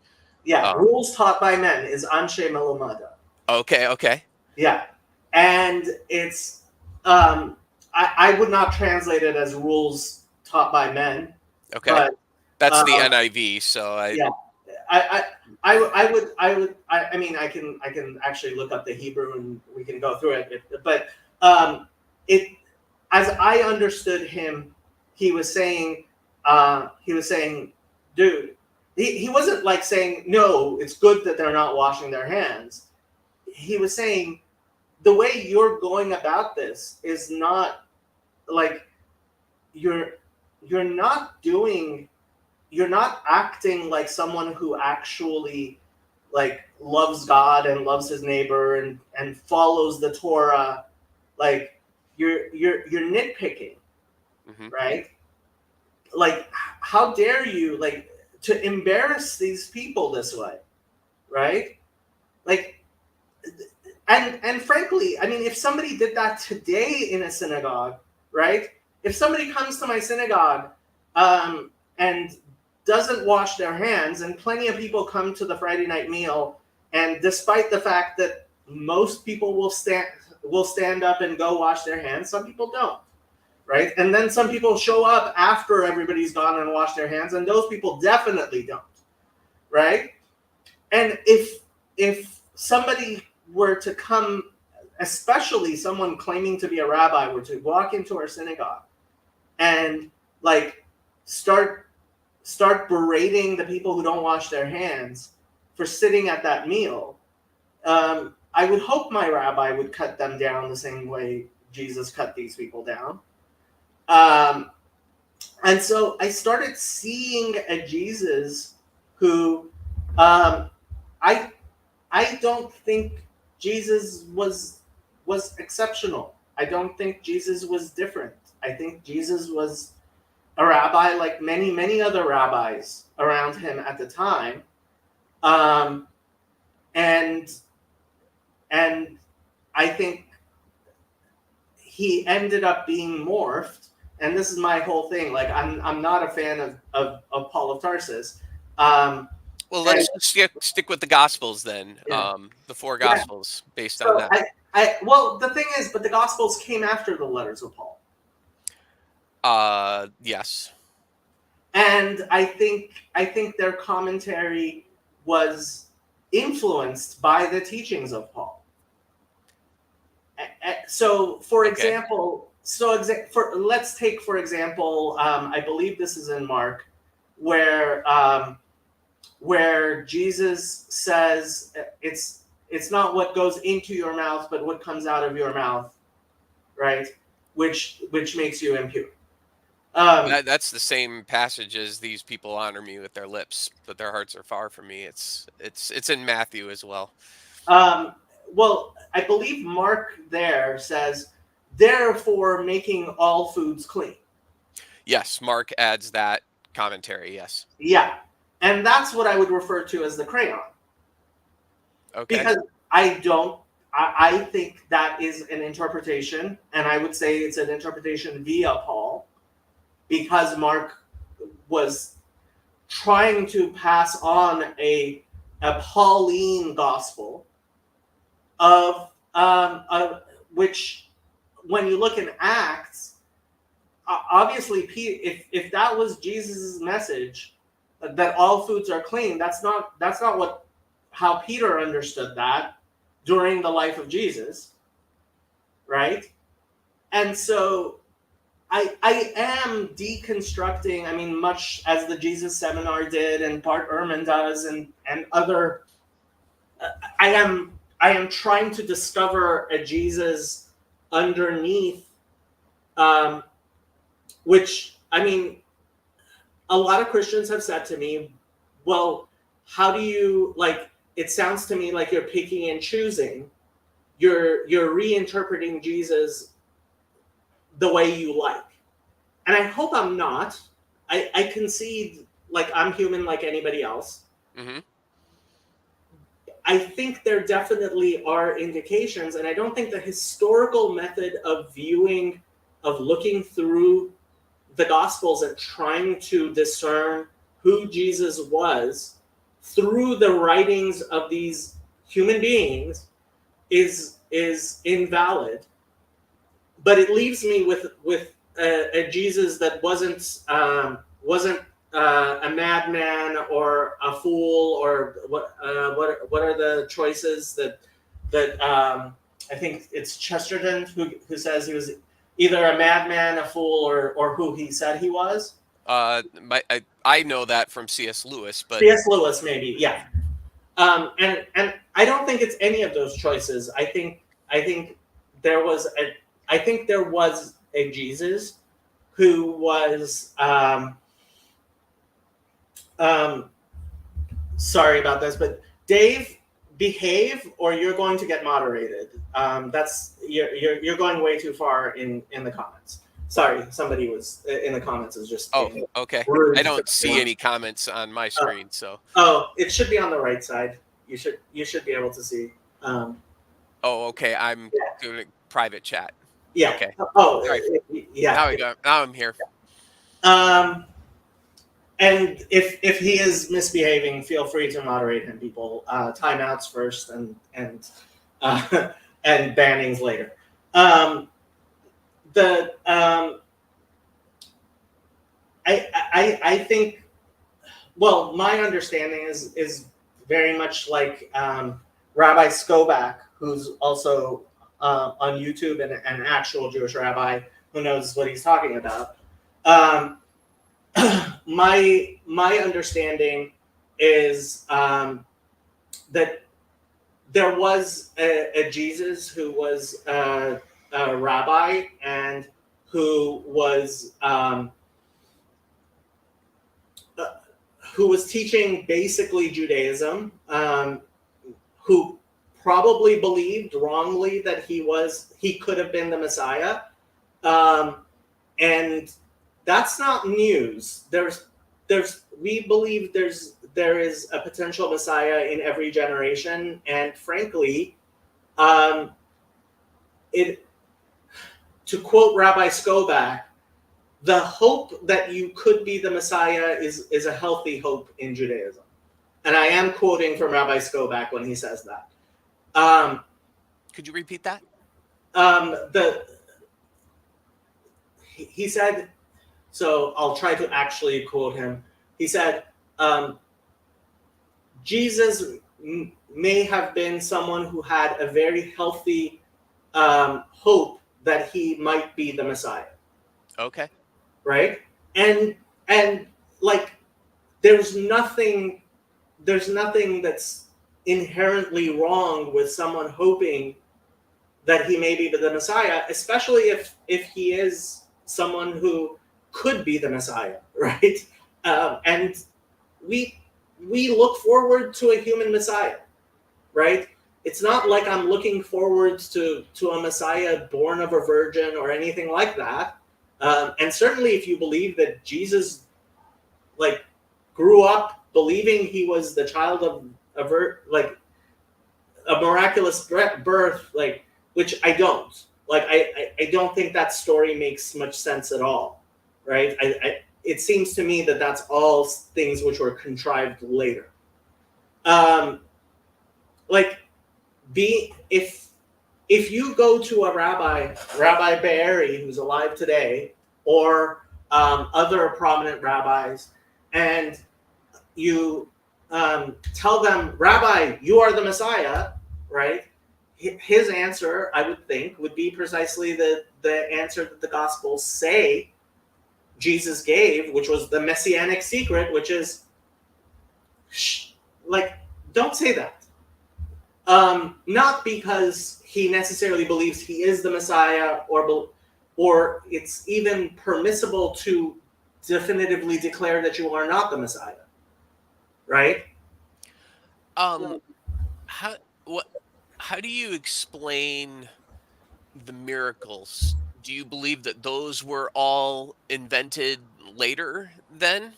Yeah, Um, rules taught by men is anshe melomada. okay. Yeah, and it's I would not translate it as rules taught by men, Okay. but That's the um, NIV, so yeah, I mean, I can actually look up the Hebrew and we can go through it, but it as I understood him, he was saying, dude, he wasn't like saying, no, it's good that they're not washing their hands. He was saying, the way you're going about this is not like you're not doing, you're not acting like someone who actually like loves God and loves his neighbor and follows the Torah. Like, you're nitpicking, right? Like, how dare you, like, to embarrass these people this way, right? Like, and frankly, I mean, if somebody did that today in a synagogue, right? If somebody comes to my synagogue and doesn't wash their hands, and plenty of people come to the Friday night meal, and despite the fact that most people will stand up and go wash their hands, some people don't, right? And then some people show up after everybody's gone and washed their hands, and those people definitely don't, right? And if somebody were to come, especially someone claiming to be a rabbi, were to walk into our synagogue and like start berating the people who don't wash their hands for sitting at that meal, I would hope my rabbi would cut them down the same way Jesus cut these people down. And so I started seeing a Jesus who I don't think Jesus was exceptional. I don't think Jesus was different. I think Jesus was a rabbi like many other rabbis around him at the time, and I think he ended up being morphed. And this is my whole thing. Like, I'm not a fan of Paul of Tarsus. Well, let's stick with the Gospels then. Yeah. The four Gospels based on So that. well, the thing is, but the Gospels came after the letters of Paul. Yes. And I think their commentary was influenced by the teachings of Paul. So, for example, let's take for example, I believe this is in Mark, where Jesus says it's It's not what goes into your mouth, but what comes out of your mouth, right? Which makes you impure. That's the same passage as these people honor me with their lips, but their hearts are far from me. It's in Matthew as well. Um, well, I believe Mark there says, therefore making all foods clean. Yes, Mark adds that commentary. Yes. Yeah. And that's what I would refer to as the crayon. Okay. Because I think that is an interpretation, and I would say it's an interpretation via Paul, because Mark was trying to pass on a Pauline gospel of which, when you look in Acts, obviously, if that was Jesus' message, that all foods are clean, that's not how Peter understood that during the life of Jesus, right? And so I am deconstructing, I mean, much as the Jesus Seminar did and Bart Ehrman does and other, I am trying to discover a Jesus underneath, which, I mean, a lot of Christians have said to me, well, how do you, like, it sounds to me like you're picking and choosing. You're reinterpreting Jesus the way you like. And I hope I'm not. I concede, like, I'm human like anybody else. Mm-hmm. I think there definitely are indications, and I don't think the historical method of viewing, of looking through the Gospels and trying to discern who Jesus was through the writings of these human beings is invalid. But it leaves me with a Jesus that wasn't a madman or a fool, or what are the choices that I think it's Chesterton who says he was either a madman, a fool, or who he said he was. I know that from C.S. Lewis, but C.S. Lewis, maybe, yeah. And I don't think it's any of those choices. I think there was a Jesus who was sorry about this, but Dave, behave or you're going to get moderated. That's you're going way too far in the comments. Sorry, somebody was in the comments is just okay. rude. I don't see any comments on my screen, so. Oh, it should be on the right side. You should be able to see. Okay. I'm doing private chat. Yeah. Okay. Oh, All right. yeah. Now we go. Now I'm here. And if he is misbehaving, feel free to moderate him, people. Timeouts first, and and bannings later. I think. Well, my understanding is very much like Rabbi Skobach, who's also on YouTube and an actual Jewish rabbi who knows what he's talking about. My understanding is that there was a Jesus who was a rabbi and who was teaching basically Judaism, who probably believed wrongly that he could have been the Messiah, and that's not news. We believe there is a potential Messiah in every generation, and frankly, to quote Rabbi Skobach, the hope that you could be the Messiah is a healthy hope in Judaism. And I am quoting from Rabbi Skobach when he says that. Could you repeat that? He said, so I'll try to actually quote him. He said, Jesus may have been someone who had a very healthy hope that he might be the Messiah. Okay. Right? And like there's nothing that's inherently wrong with someone hoping that he may be the Messiah, especially if he is someone who could be the Messiah, right? And we we look forward to a human Messiah, right? It's not like I'm looking forward to a Messiah born of a virgin or anything like that. And certainly, if you believe that Jesus like grew up believing he was the child of like a miraculous birth, like, which I don't. Like, I don't think that story makes much sense at all, right? It seems to me that that's all things which were contrived later. Um, like, if you go to a Rabbi Be'eri, who's alive today, or other prominent rabbis, and you tell them, Rabbi, you are the Messiah, right? His answer, I would think, would be precisely the answer that the Gospels say Jesus gave, which was the messianic secret, which is, like, don't say that. Not because he necessarily believes he is the Messiah, or it's even permissible to definitively declare that you are not the Messiah, right? Um, how what? How do you explain the miracles? Do you believe that those were all invented later then?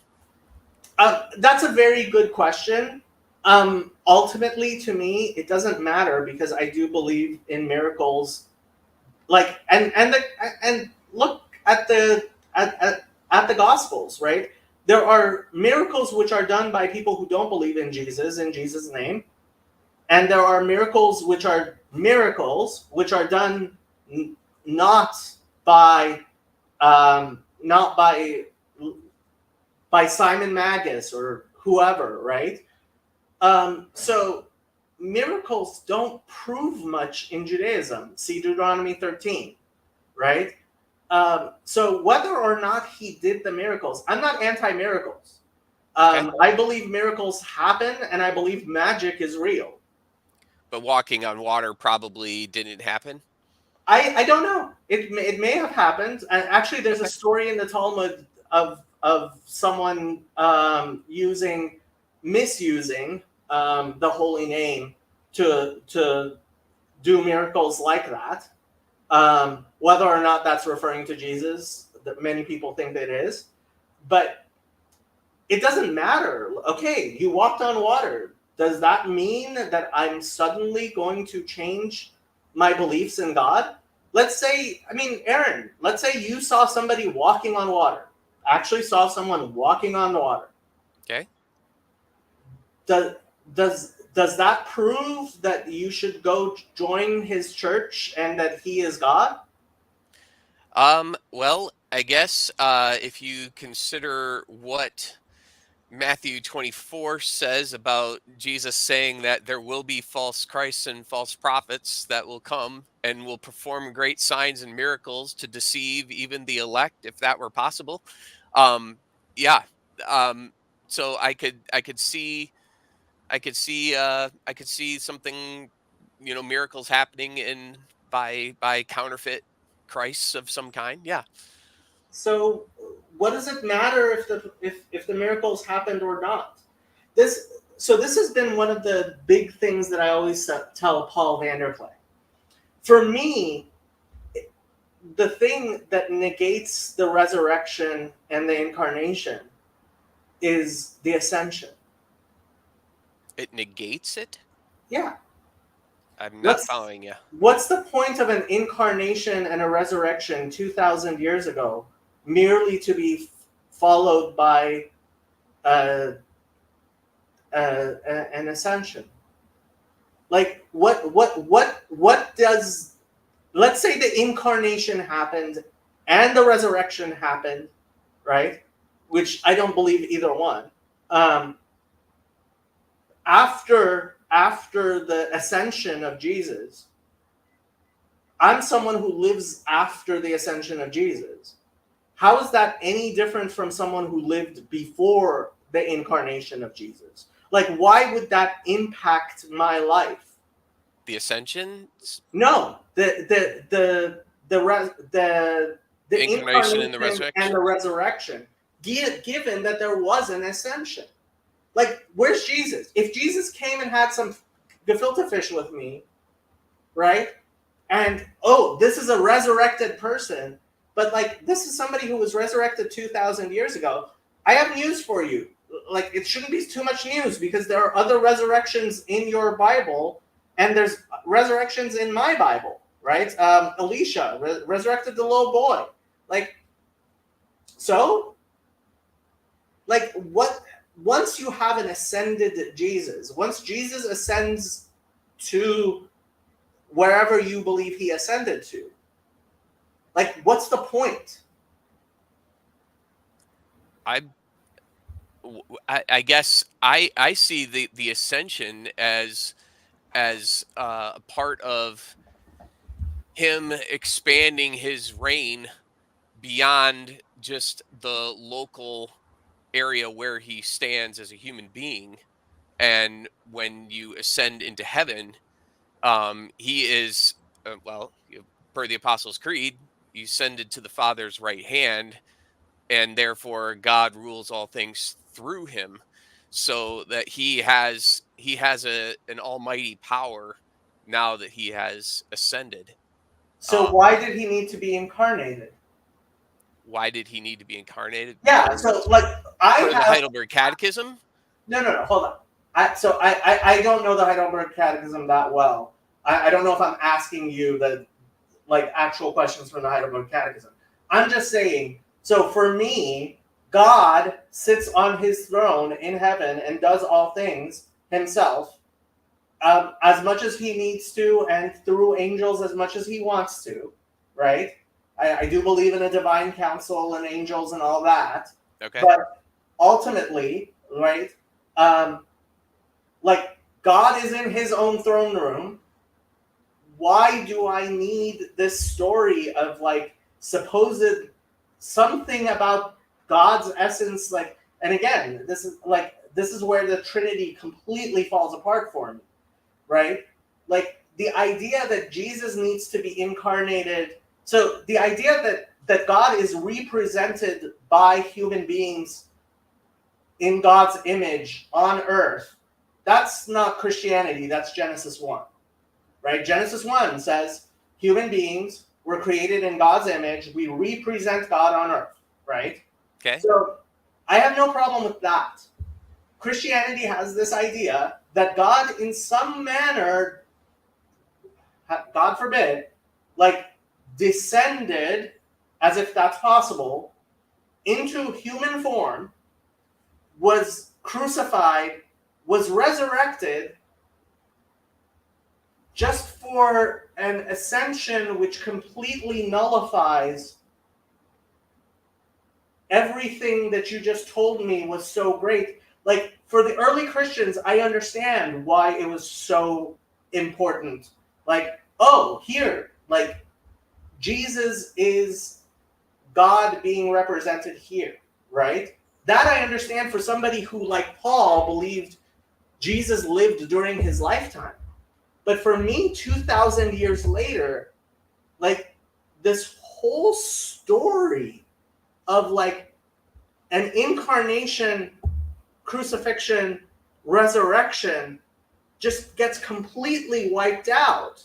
That's a very good question. Ultimately, to me, it doesn't matter because I do believe in miracles. Like, and look at at the Gospels, right? There are miracles which are done by people who don't believe in Jesus' name, and there are miracles which are done not by not by Simon Magus or whoever, right? So miracles don't prove much in Judaism. See Deuteronomy 13, right? So whether or not he did the miracles, I'm not anti-miracles. Okay. I believe miracles happen, and I believe magic is real. But walking on water probably didn't happen. I don't know. It may have happened. And actually, there's a Okay. story in the Talmud of someone misusing the holy name to do miracles like that. Whether or not that's referring to Jesus, that many people think that it is, but it doesn't matter. Okay, you walked on water. Does that mean that I'm suddenly going to change my beliefs in God? Let's say, I mean, Aaron, let's say you saw somebody walking on water, actually saw someone walking on water. Okay. Does does that prove that you should go join his church and that he is God? Well, I guess if you consider what Matthew 24 says about Jesus saying that there will be false Christs and false prophets that will come and will perform great signs and miracles to deceive even the elect, if that were possible. Um, yeah. Um, so I could see something, miracles happening in by counterfeit Christs of some kind. Yeah. So what does it matter if the miracles happened or not? This has been one of the big things that I always tell Paul Vanderklay. For me, the thing that negates the resurrection and the incarnation is the ascension. It negates it. Yeah. I'm not Let's following you. What's the point of an incarnation and a resurrection 2000 years ago merely to be followed by uh, an ascension? Like, what does, let's say the incarnation happened and the resurrection happened, right? Which I don't believe either one. Um, after the ascension of Jesus, I'm someone who lives after the ascension of Jesus. How is that any different from someone who lived before the incarnation of Jesus? Like, why would that impact my life? The ascension, No, the incarnation, and the incarnation and the resurrection. resurrection, given that there was an ascension. Like, where's Jesus? If Jesus came and had some gefilte fish with me, right? And this is a resurrected person, but like this is somebody who was resurrected 2,000 years ago. I have news for you. Like, it shouldn't be too much news because there are other resurrections in your Bible, and there's resurrections in my Bible, right? Elisha resurrected the little boy. Like, so, like, what? Once you have an ascended Jesus, once Jesus ascends to wherever you believe he ascended to, like, what's the point? I guess I see the ascension as a part of him expanding his reign beyond just the local area where he stands as a human being. And when you ascend into heaven, he is, per the Apostles' Creed, you ascended to the Father's right hand, and therefore God rules all things through him, so that he has an almighty power now that he has ascended. So Um, why did he need to be incarnated? why did he need to be incarnated? Yeah, so like I Per the have Heidelberg Catechism. no, hold on. I don't know the Heidelberg Catechism that well. I don't know if I'm asking you the like actual questions from the Heidelberg Catechism. I'm just saying, so for me, God sits on his throne in heaven and does all things himself, as much as he needs to, and through angels as much as he wants to, right? I do believe in a divine council and angels and all that. Okay. But ultimately, right, like, God is in his own throne room. Why do I need this story of like supposed something about God's essence? Like, and again, this is where the Trinity completely falls apart for me, right? Like, the idea that Jesus needs to be incarnated. So the idea that God is represented by human beings in God's image on earth, that's not Christianity, that's Genesis 1. Right? Genesis 1 says human beings were created in God's image. We represent God on earth, right? Okay. So I have no problem with that. Christianity has this idea that God, in some manner, God forbid, like, descended, as if that's possible, into human form, was crucified, was resurrected, just for an ascension which completely nullifies everything that you just told me was so great. Like, for the early Christians, I understand why it was so important. Like, here, like, Jesus is God being represented here, right? That I understand for somebody who, like Paul, believed Jesus lived during his lifetime. But for me, 2,000 years later, like, this whole story of like an incarnation, crucifixion, resurrection just gets completely wiped out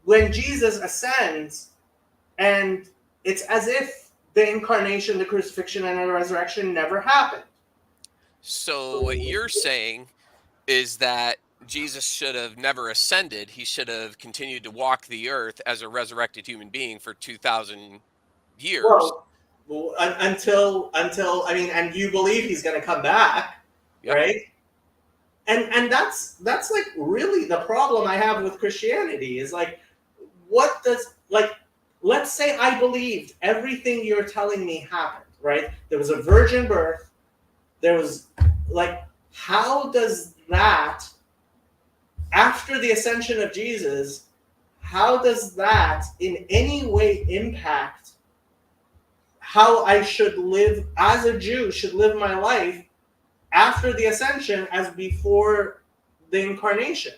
when Jesus ascends, and it's as if the incarnation, the crucifixion, and the resurrection never happened. So what you're saying is that Jesus should have never ascended. He should have continued to walk the earth as a resurrected human being for 2,000 years. Well, until I mean, and you believe he's going to come back, Yep. right? And that's like really the problem I have with Christianity is like, what does, like, let's say I believed everything you're telling me happened, right? There was a virgin birth. There was, like, how does that, after the ascension of Jesus, how does that in any way impact how I should live as a Jew, should live my life after the ascension as before the incarnation.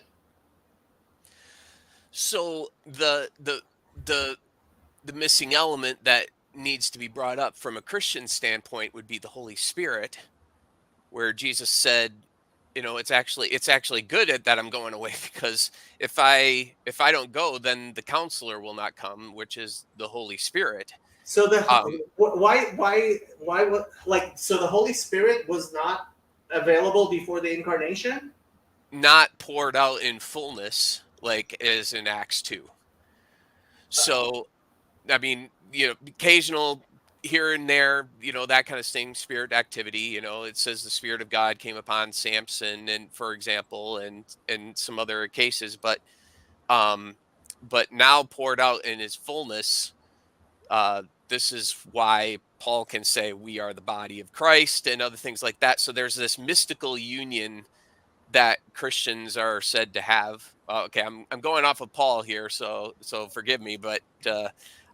So the missing element that needs to be brought up from a Christian standpoint would be the Holy Spirit, where Jesus said, it's actually good that I'm going away because if I don't go, then the counselor will not come, which is the Holy Spirit. So Um, so the Holy Spirit was not available before the incarnation? Not poured out in fullness like as in Acts 2. So I mean, occasional here and there, that kind of thing, spirit activity. It says the Spirit of God came upon Samson, and for example, and some other cases, um, but now poured out in his fullness. This is why Paul can say we are the body of Christ and other things like that. So there's this mystical union that Christians are said to have. Okay, I'm going off of Paul here, so forgive me, but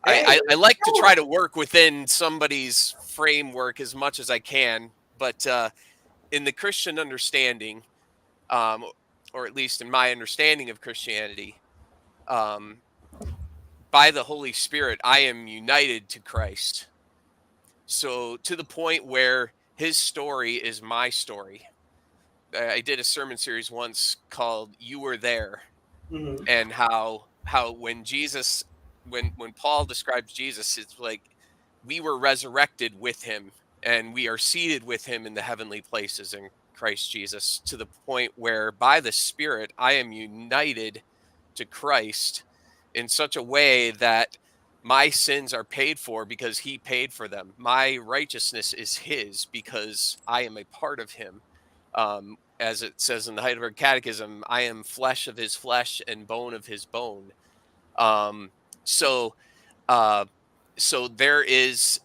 Hey, I like to no. try to work within somebody's framework as much as I can. But in the Christian understanding, um, or at least in my understanding of Christianity, um, by the Holy Spirit, I am united to Christ. So to the point where His story is my story. I did a sermon series once called "You Were There," Mhm. and how when Paul describes Jesus, it's like we were resurrected with him and we are seated with him in the heavenly places in Christ Jesus, to the point where by the Spirit I am united to Christ in such a way that my sins are paid for because he paid for them. My righteousness is his because I am a part of him. As it says in the Heidelberg Catechism, I am flesh of his flesh and bone of his bone. Um, so, uh, so there is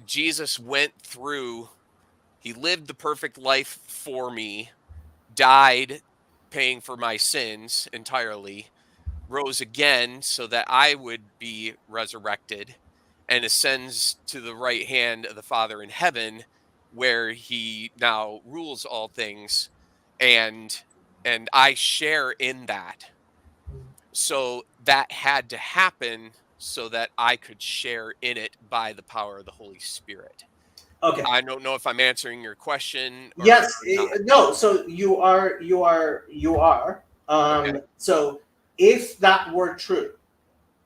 Jesus went through. He lived the perfect life for me, died, paying for my sins entirely, rose again so that I would be resurrected, and ascends to the right hand of the Father in heaven, where he now rules all things, and I share in that. So that had to happen so that I could share in it by the power of the Holy Spirit. Okay. I don't know if I'm answering your question Yes. or not. No. So you are. Okay. So if that were true,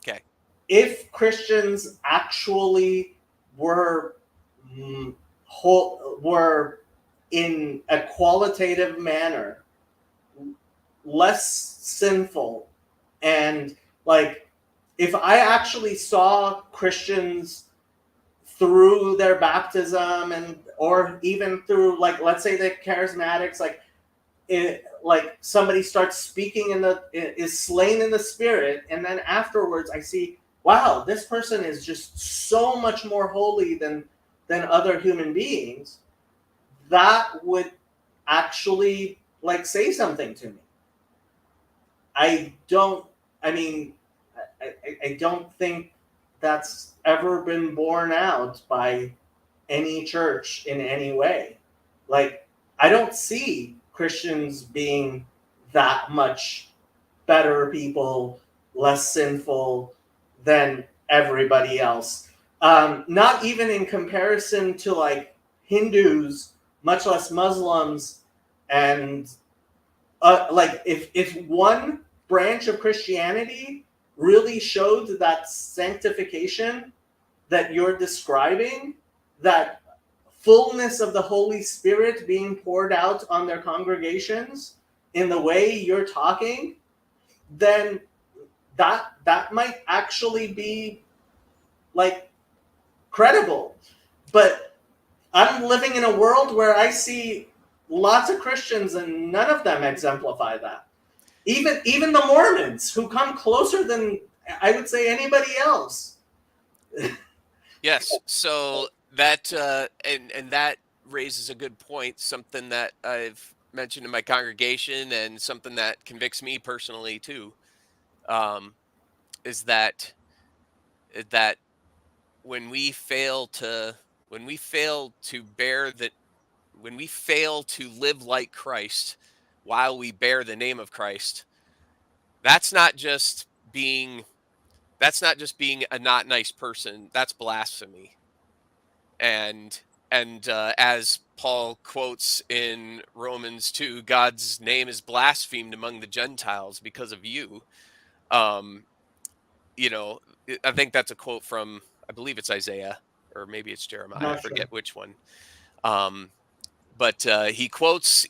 Okay. if Christians actually were were in a qualitative manner less sinful, and like if I actually saw Christians through their baptism, and or even through, like, let's say the charismatics, like somebody starts speaking is slain in the Spirit, and then afterwards I see, wow, this person is just so much more holy than other human beings, that would actually like say something to me. I don't. I mean, I don't think that's ever been borne out by any church in any way. Like, I don't see Christians being that much better people, less sinful than everybody else. Not even in comparison to like Hindus, much less Muslims, and like if one branch of Christianity really showed that sanctification that you're describing, that fullness of the Holy Spirit being poured out on their congregations in the way you're talking, then that might actually be like credible. But I'm living in a world where I see lots of Christians and none of them exemplify that. Even the Mormons, who come closer than I would say anybody else. Yes. So that and that raises a good point, something that I've mentioned in my congregation and something that convicts me personally too. Um, is that when we fail to bear when we fail to live like Christ while we bear the name of Christ, that's not just being that's not just being a not nice person. That's blasphemy. And as Paul quotes in Romans 2, God's name is blasphemed among the Gentiles because of you. Um, you know, I think that's a quote from, I believe it's Isaiah, or maybe it's Jeremiah. I Not forget sure. which one. Um, but he quotes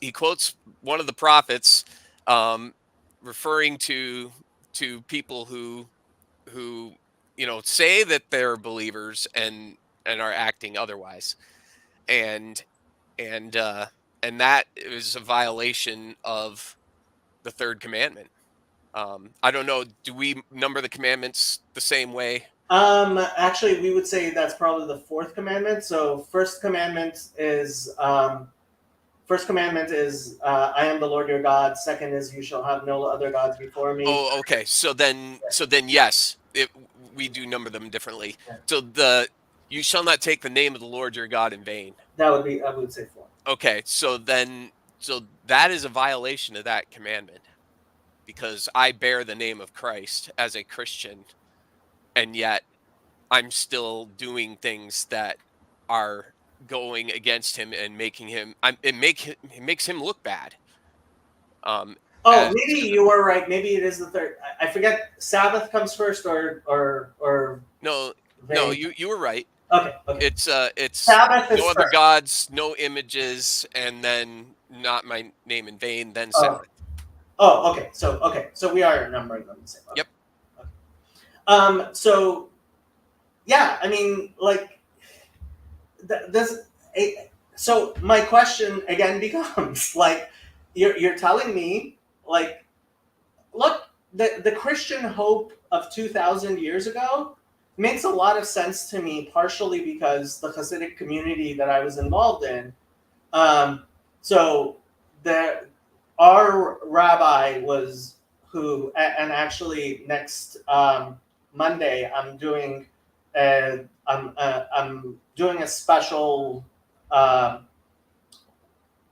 one of the prophets, um, referring to people who say that they're believers and are acting otherwise, and and uh, and that is a violation of the third commandment. I don't know. Do we number the commandments the same way? Actually, we would say that's probably the fourth commandment. So first commandment is I am the Lord your God. Second is you shall have no other gods before me. Oh, okay. So then, yes, we do number them differently. Yeah, So you shall not take the name of the Lord your God in vain. that would be, I would say, four. Okay, so that is a violation of that commandment, because I bear the name of Christ as a Christian, and yet I'm still doing things that are going against him and making him it makes him look bad. Oh, As maybe you were right. Maybe it is the third. I forget. Sabbath comes first, or no, no, vain. you were right. Okay, okay. It's Sabbath is no other first. gods, no images, and then not my name in vain, then Oh, Sabbath. oh, okay. So we are numbering them the same. Okay. Yep. Okay. So yeah, I mean, like this. So my question again becomes like, you're telling me like, look, the Christian hope of 2,000 years ago makes a lot of sense to me, partially because the Hasidic community that I was involved in. Um, so the our rabbi was and actually next Monday I'm doing a special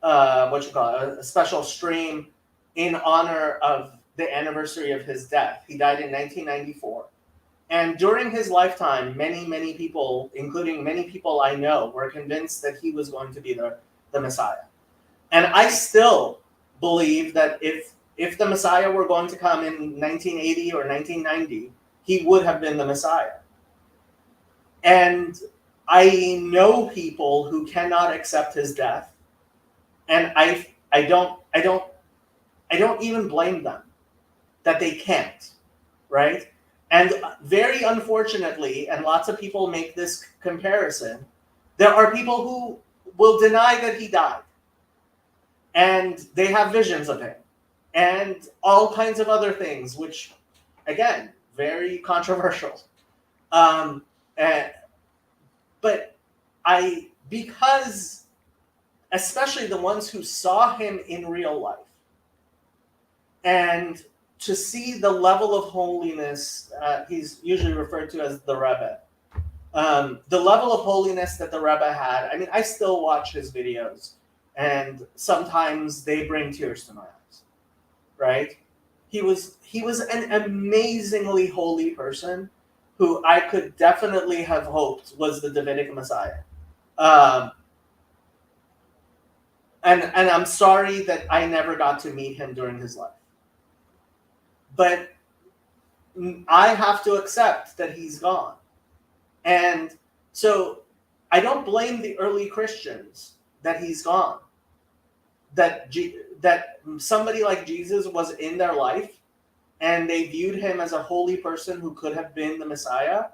uh, what you call it, a special stream in honor of the anniversary of his death. He died in 1994. And during his lifetime, many people, including many people I know, were convinced that he was going to be the Messiah. And I still believe that if the Messiah were going to come in 1980 or 1990, he would have been the Messiah. And I know people who cannot accept his death, and I don't even blame them that they can't, right? And very unfortunately, and lots of people make this comparison, there are people who will deny that he died, and they have visions of him, and all kinds of other things, which, again, very controversial. Um, and, but because especially the ones who saw him in real life, and to see the level of holiness, he's usually referred to as the Rebbe. The level of holiness that the Rebbe had, I mean, I still watch his videos, and sometimes they bring tears to my eyes, right? He was an amazingly holy person who I could definitely have hoped was the Davidic Messiah. Um, and I'm sorry that I never got to meet him during his life. But I have to accept that he's gone. And so I don't blame the early Christians that he's gone. That somebody like Jesus was in their life and they viewed him as a holy person who could have been the Messiah.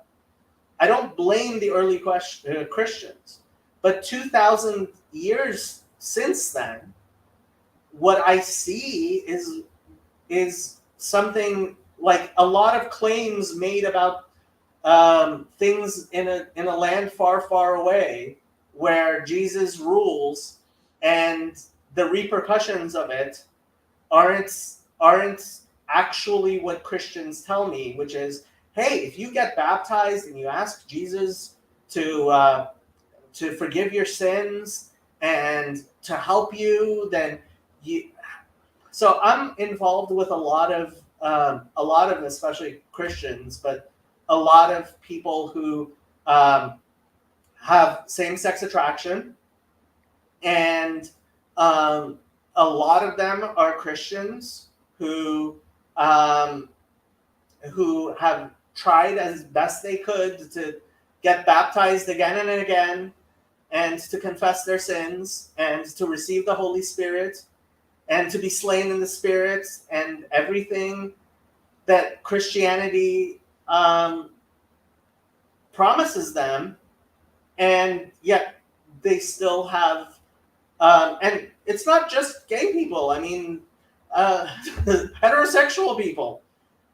I don't blame the early Christians. But 2,000 years since then, what I see is something like a lot of claims made about things in a land far away where Jesus rules, and the repercussions of it aren't actually what Christians tell me, which is, hey, if you get baptized and you ask Jesus to forgive your sins, and to help you, then you. So I'm involved with a lot of especially Christians, but a lot of people who have same-sex attraction, and um, a lot of them are Christians um, who have tried as best they could to get baptized again and again, and to confess their sins, and to receive the Holy Spirit, and to be slain in the Spirit, and everything that Christianity promises them, and yet they still have, and it's not just gay people. I mean, heterosexual people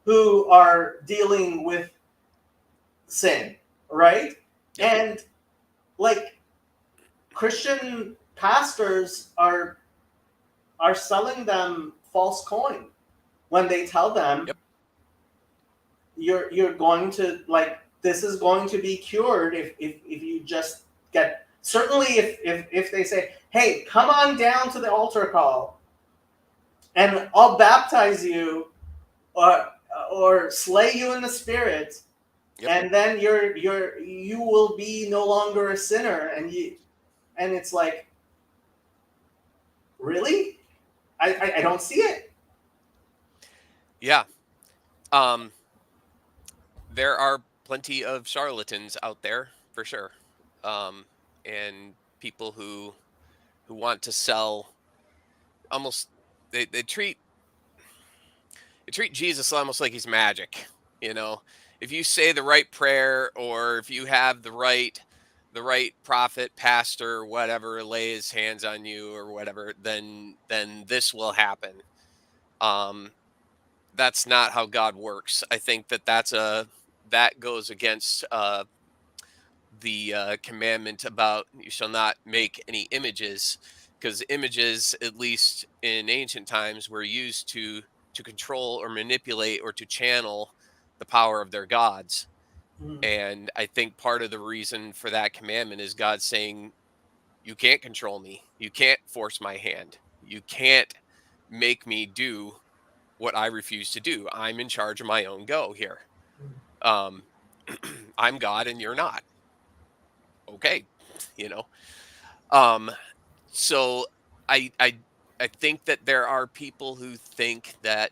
who are dealing with sin, right? Yep. And like Christian pastors are selling them false coin when they tell them, Yep. you're going to, like, this is going to be cured if you just get, certainly if they say, hey, come on down to the altar call and I'll baptize you, or slay you in the Spirit, Yep. and then you will be no longer a sinner, and it's like, really? I don't see it. Yeah. There are plenty of charlatans out there for sure. Um, and people who want to sell almost they treat Jesus almost like he's magic. You know, if you say the right prayer or if you have the right prophet, pastor, whatever, lay his hands on you or whatever, then this will happen. Um, that's not how God works. I think that goes against the commandment about you shall not make any images, because images, at least in ancient times, were used to control or manipulate or to channel the power of their gods. Mhm. And I think part of the reason for that commandment is God saying, you can't control me, you can't force my hand, you can't make me do what I refuse to do. I'm in charge of my own go here. um I'm God and you're not. Okay. you know um so I think that there are people who think that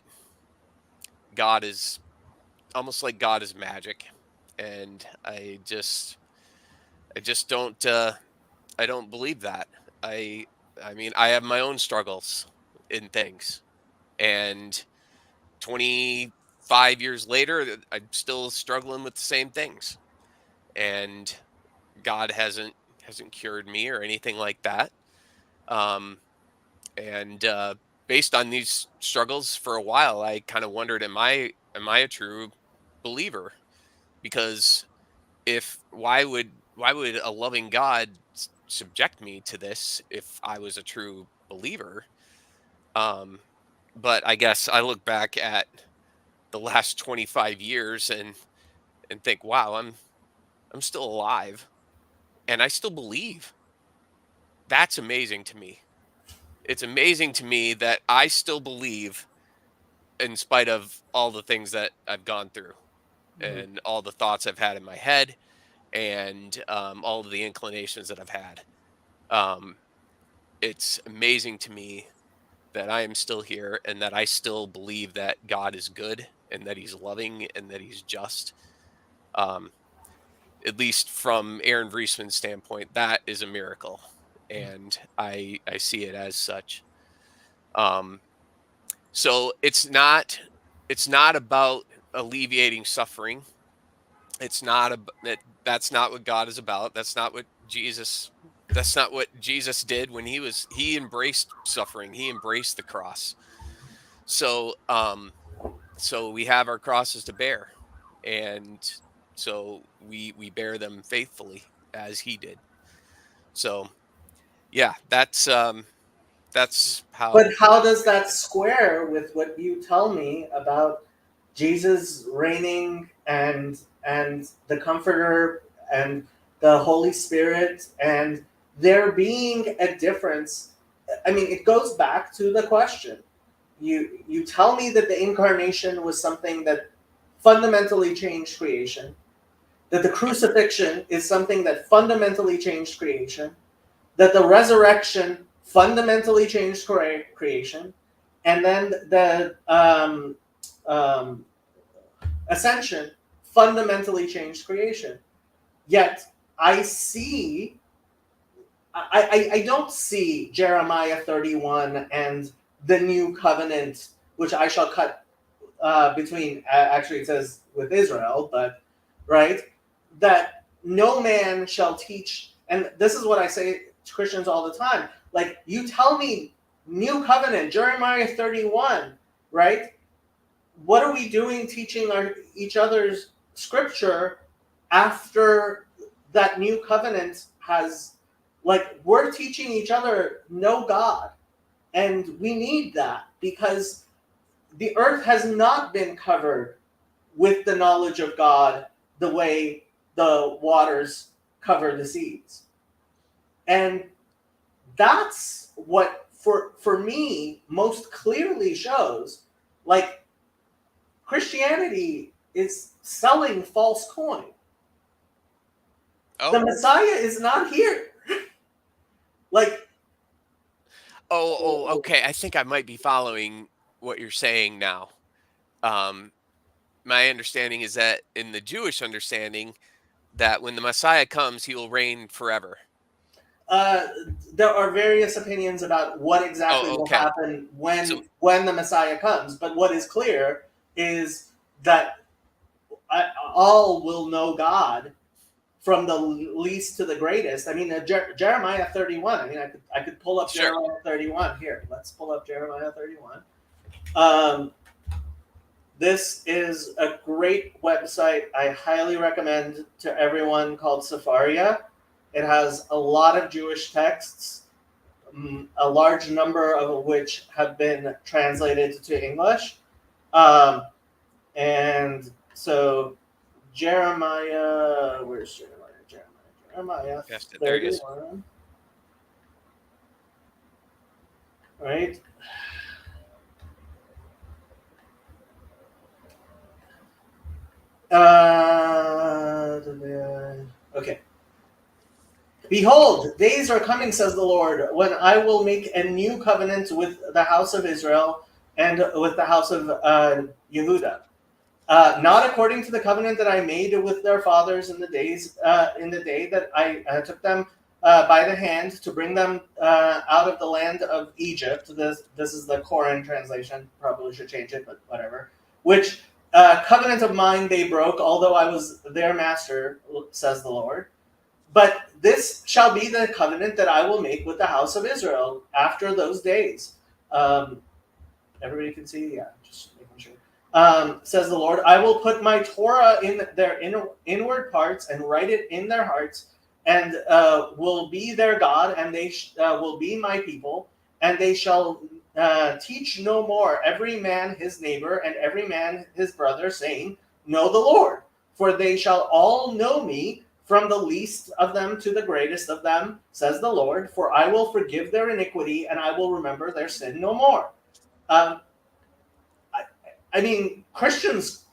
God is almost like God is magic, and I just don't believe that. I I mean, I have my own struggles in things, and 25 years later, I'm still struggling with the same things, and God hasn't cured me or anything like that. Um, and based on these struggles for a while, I kind of wondered, am I a true believer? Because if why would a loving God subject me to this if I was a true believer? Um, but I guess I look back at the last 25 years and think, wow, I'm still alive and I still believe. That's amazing to me. It's amazing to me that I still believe in spite of all the things that I've gone through Mhm. and all the thoughts I've had in my head and all of the inclinations that I've had. Um, it's amazing to me that I am still here and that I still believe that God is good and that He's loving and that He's just. Um, at least from Aaron Vriesman's standpoint, that is a miracle, and I see it as such. Um, so it's not about alleviating suffering. It's not that's not what God is about. That's not what Jesus did when he embraced suffering. He embraced the cross. So so we have our crosses to bear, and so we bear them faithfully as he did. So yeah, that's But how how I does pray that about it. square with what you tell me about Jesus reigning, and the Comforter and the Holy Spirit, and there being a difference, I mean, it goes back to the question. You tell me that the incarnation was something that fundamentally changed creation, that the crucifixion is something that fundamentally changed creation, that the resurrection fundamentally changed creation, and then the um, ascension fundamentally changed creation. Yet I see, I don't see Jeremiah 31 and the new covenant, which I shall cut between, actually it says with Israel, but right, that no man shall teach. And this is what I say to Christians all the time. Like, you tell me new covenant, Jeremiah 31, right? What are we doing teaching each other's scripture after that new covenant has, like, we're teaching each other no God. And we need that because the earth has not been covered with the knowledge of God the way the waters cover the seas. And that's what, for me, most clearly shows, like, Christianity is selling false coin. Oh. The Messiah is not here. Like, okay. I think I might be following what you're saying now. My understanding is that in the Jewish understanding, that when the Messiah comes, he will reign forever. uh, there are various opinions about what exactly Oh, will okay. happen So when the Messiah comes. But what is clear is that all will know God, from the least to the greatest. I mean, Jeremiah 31. I mean, I could pull up sure. Jeremiah 31 here. Let's pull up Jeremiah 31. Um, this is a great website. I highly recommend to everyone, called Safaria. It has a lot of Jewish texts, a large number of which have been translated to English. And so Jeremiah, where's Jeremiah? Jeremiah Yes, there he is. 31. Right? Okay. Behold, days are coming, says the Lord, when I will make a new covenant with the house of Israel and with the house of Yehuda. Not according to the covenant that I made with their fathers in the day that I took them by the hand to bring them out of the land of Egypt. This is the Koran translation. Probably should change it, but whatever. Which covenant of mine they broke, although I was their master, says the Lord. But this shall be the covenant that I will make with the house of Israel after those days. Everybody can see? Yeah, just making sure. Says the Lord, I will put my Torah in their inward parts and write it in their hearts, and will be their God, and they will be my people, and they shall teach no more every man his neighbor and every man his brother, saying, know the Lord. For they shall all know me, from the least of them to the greatest of them, says the Lord, for I will forgive their iniquity, and I will remember their sin no more. I mean, Christians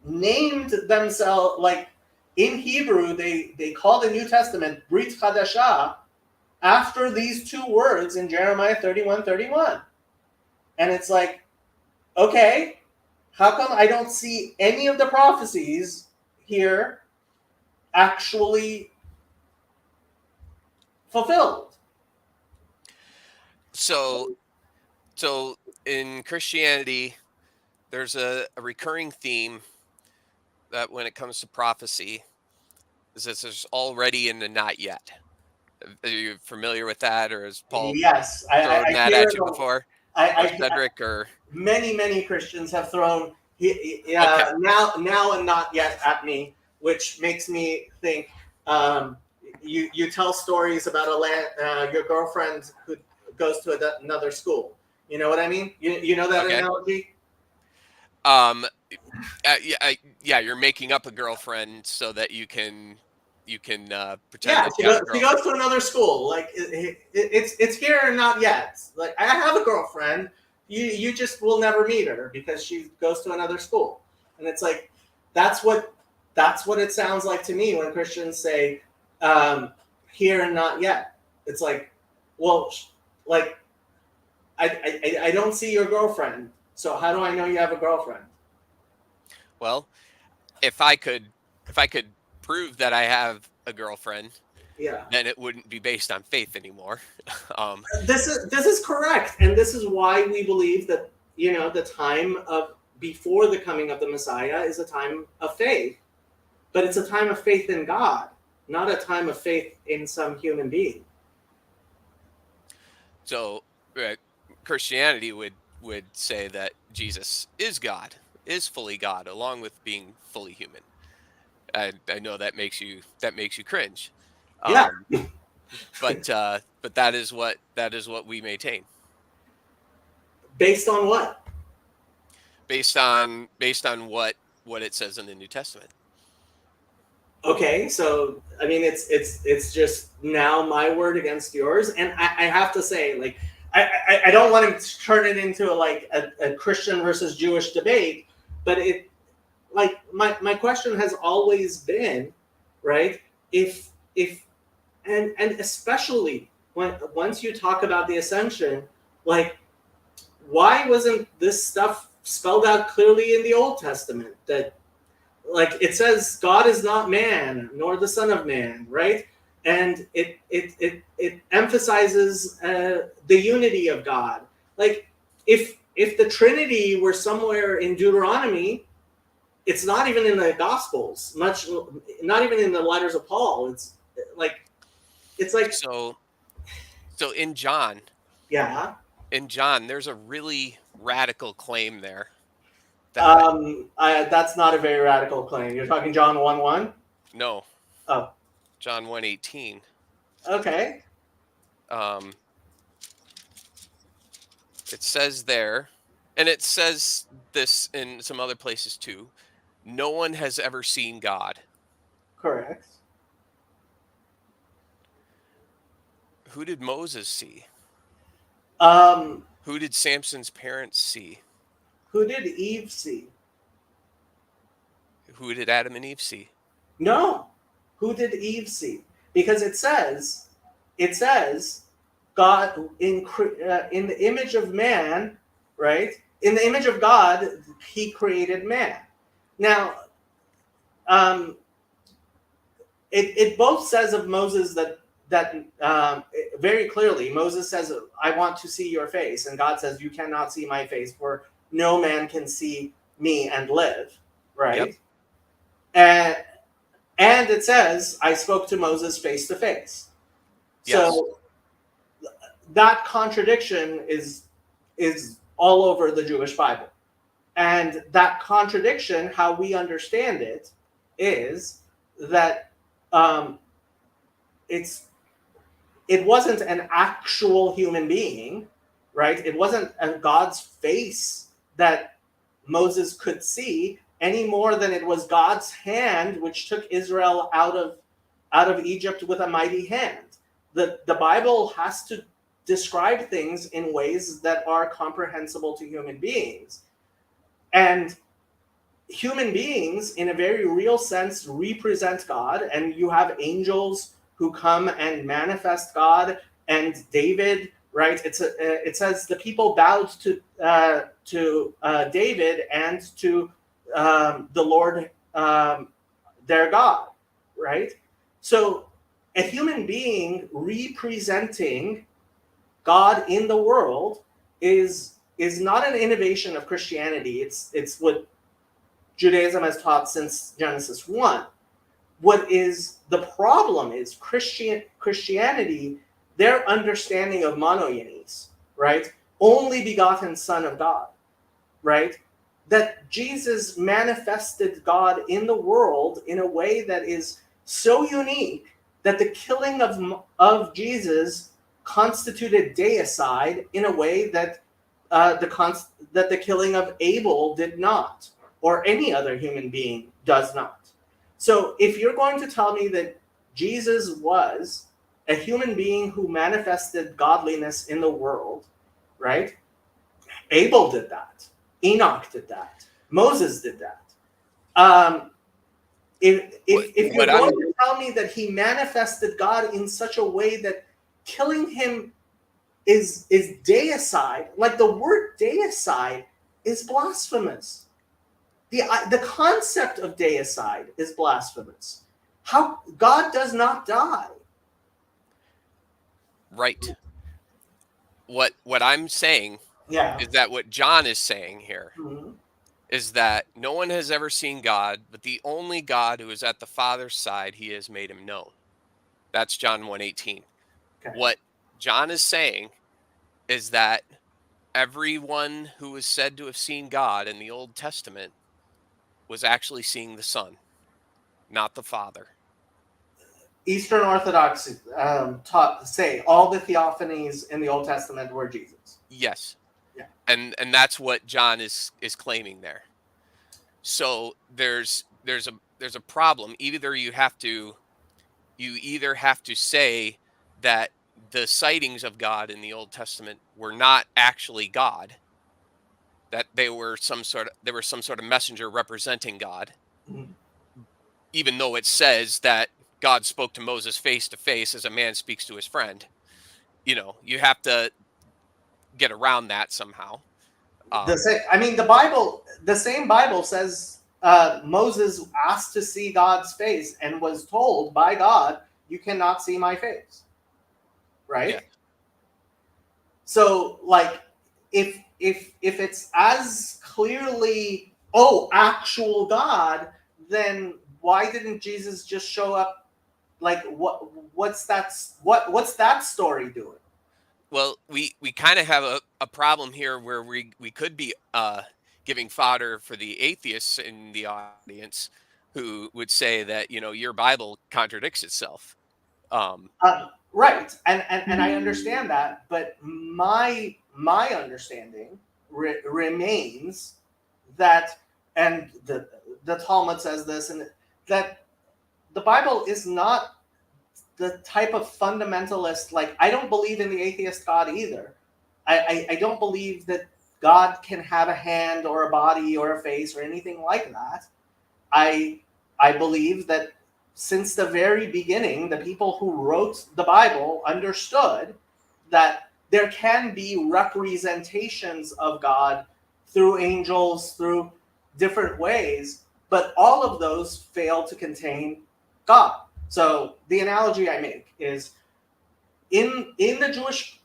named themselves, like, in Hebrew, they call the New Testament Brit Chadashah after these two words in Jeremiah 31:31. And it's like, okay, how come I don't see any of the prophecies here actually fulfilled? So in Christianity, there's a recurring theme that when it comes to prophecy is that there's already and the not yet. Are you familiar with that, or has Paul Yes, thrown I that hear at it. you before, or I Cedric, or many Christians have thrown okay, now and not yet at me, which makes me think. You tell stories about your girlfriend who goes to another school. You know what I mean? You know that okay. analogy? Um, yeah, yeah, you're making up a girlfriend so that you can, you can pretend Yeah, that you have a she girlfriend. goes to another school. Like it's here and not yet. Like I have a girlfriend. You just will never meet her because she goes to another school. And it's like that's what it sounds like to me when Christians say here and not yet. It's like, well, like I don't see your girlfriend. So how do I know you have a girlfriend? Well, if I could prove that I have a girlfriend, Yeah. then it wouldn't be based on faith anymore. um, This is correct, and this is why we believe that the time of before the coming of the Messiah is a time of faith, but it's a time of faith in God, not a time of faith in some human being. so Christianity would say that Jesus is God, is fully God, along with being fully human. I know that makes you cringe, Yeah, um, but that is what we maintain, based on what? based on what it says in the New Testament. Okay, so I mean, it's just now my word against yours, and I have to say, like, I don't want to turn it into a Christian versus Jewish debate, but like my question has always been, right, if and especially when once you talk about the ascension, like why wasn't this stuff spelled out clearly in the Old Testament? That like it says God is not man nor the son of man, right? And it emphasizes the unity of God. Like if the Trinity were somewhere in Deuteronomy, it's not even in the Gospels, not even in the letters of Paul. Like it's like So so yeah. in John, there's a really radical claim there that That's not a very radical claim. You're talking John 1:1. no, Oh, John 1:18. okay, Um, it says there, and it says this in some other places too. No one has ever seen God. correct. Who did Moses see? Um, Who did Samson's parents see? who did Eve see? Who did Adam and Eve see? No, who did Eve see? Because it says God in the image of man, right? In the image of God, He created man. Now, um, it both says of Moses that very clearly Moses says, "I want to see your face," and God says, "You cannot see my face, for no man can see me and live." Yep. Right? And and it says, "I spoke to Moses face to face." Yes. So that contradiction is all over the Jewish Bible, and that contradiction, how we understand it, is that um, it's it wasn't an actual human being, right? It wasn't a God's face that Moses could see any more than it was God's hand which took Israel out of Egypt with a mighty hand. The Bible has to describe things in ways that are comprehensible to human beings. And human beings, in a very real sense, represent God, and you have angels who come and manifest God. And David, right? It says the people bowed to David and to the Lord their God, right? So a human being representing God in the world is not an innovation of Christianity. It's what Judaism has taught since Genesis 1. What is the problem is Christianity, their understanding of monogenes, right? Only begotten Son of God, right? That Jesus manifested God in the world in a way that is so unique that the killing of Jesus constituted deicide in a way that that the killing of Abel did not, or any other human being does not. So if you're going to tell me that Jesus was a human being who manifested godliness in the world, right? Abel did that. Enoch did that. Moses did that. If you're What I'm going to tell me that he manifested God in such a way that killing him is deicide, like the word deicide is blasphemous. The concept of deicide is blasphemous. How God does not die. right. What I'm saying Yeah. is that what John is saying here Mhm. is that no one has ever seen God, but the only God who is at the Father's side, he has made him known. That's John 1:18. Okay. What John is saying is that everyone who is said to have seen God in the Old Testament was actually seeing the Son, not the Father. Eastern Orthodox say all the theophanies in the Old Testament were Jesus. Yes. Yeah. And that's what John is claiming there. So there's a problem. You either have to say that the sightings of God in the Old Testament were not actually God, that there was some sort of messenger representing God, Mhm. even though it says that God spoke to Moses face to face as a man speaks to his friend. You have to get around that somehow. The same Bible says Moses asked to see God's face and was told by God, "You cannot see my face." Yeah. Right. So, like, if it's as clearly, oh, actual God, then why didn't Jesus just show up? Like, what's that story doing? Well, we kind of have a problem here where we could be giving fodder for the atheists in the audience who would say that your Bible contradicts itself. Um, Right, and I understand that, but my understanding remains that, and the Talmud says this, and that the Bible is not the type of fundamentalist. Like, I don't believe in the atheist God either. I don't believe that God can have a hand or a body or a face or anything like that. I I believe that since the very beginning, the people who wrote the Bible understood that there can be representations of God through angels, through different ways, but all of those fail to contain God. So the analogy I make is in the Jewish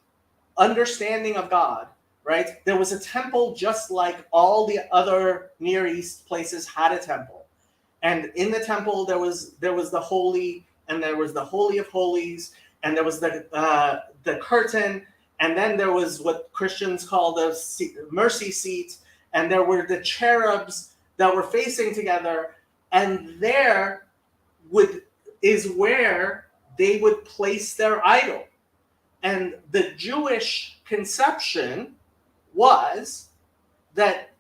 understanding of God, right? There was a temple just like all the other Near East places had a temple. And in the temple there was the holy, and there was the holy of holies, and there was the curtain, and then there was what Christians call the mercy seat, and there were the cherubs that were facing together, and there would is where they would place their idol. And the Jewish conception was that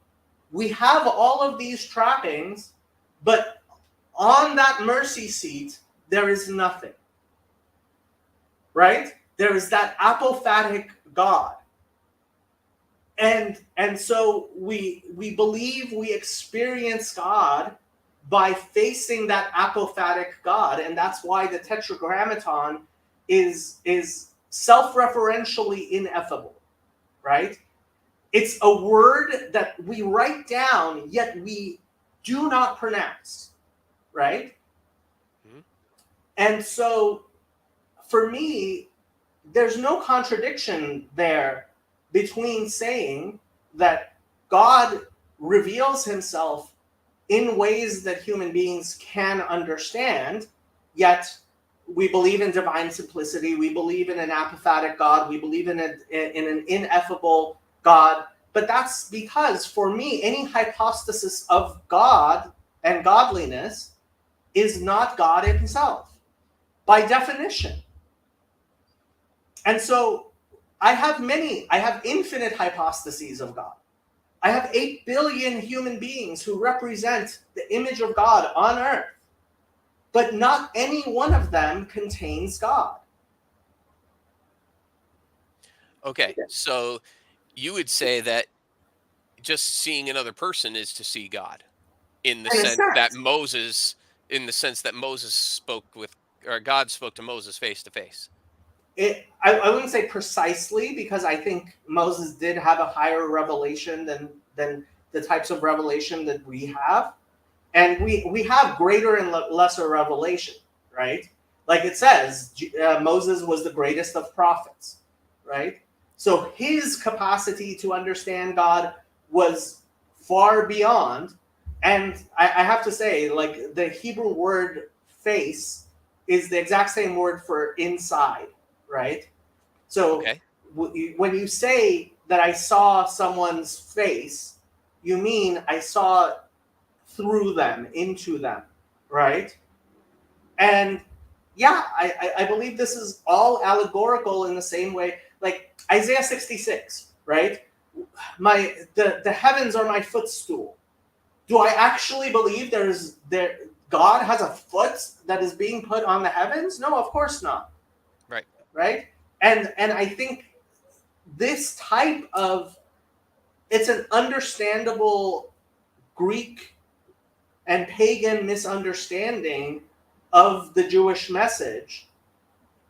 we have all of these trappings, but on that mercy seat, there is nothing. Right? There is that apophatic God. And so we believe we experience God by facing that apophatic God, and that's why the Tetragrammaton is self-referentially ineffable, right? It's a word that we write down, yet we do not pronounce, right? mhm. And so for me, there's no contradiction there between saying that God reveals himself in ways that human beings can understand, yet we believe in divine simplicity, we believe in an apophatic God, we believe in an ineffable God. But that's because, for me, any hypostasis of God and godliness is not God himself, by definition. And so I have infinite hypostases of God. I have 8 billion human beings who represent the image of God on earth. but not any one of them contains God. Okay, so you would say that just seeing another person is to see God in the In a sense that sense, Moses spoke with, or God spoke to Moses face to face. I wouldn't say precisely, because I think Moses did have a higher revelation than the types of revelation that we have. And we have greater and lesser revelation, right? Like it says, Moses was the greatest of prophets, right? So his capacity to understand God was far beyond. And I have to say, like, the Hebrew word face is the exact same word for inside, right? So Okay. when you say that I saw someone's face, you mean I saw through them, into them, right? And yeah, I believe this is all allegorical in the same way, like Isaiah 66, right? The heavens are my footstool. Do I actually believe God has a foot that is being put on the heavens? No, of course not. Right. Right? And I think this type of, it's an understandable Greek and pagan misunderstanding of the Jewish message,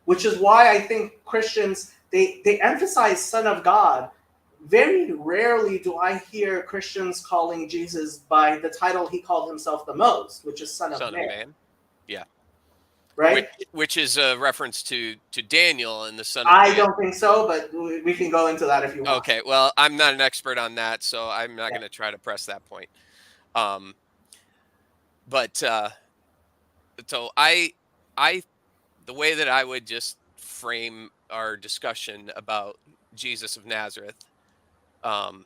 which is why I think Christians, they emphasize Son of God. Very rarely do I hear Christians calling Jesus by the title he called himself the most, which is Son of Son of Man, Man. Yeah. right? Which is a reference to Daniel and the Son of I Man. don't think so, but we can go into that if you want. Okay, well, I'm not an expert on that, so I'm not Yeah. going to try to press that point. Um, but so I, the way that I would just frame our discussion about Jesus of Nazareth, um,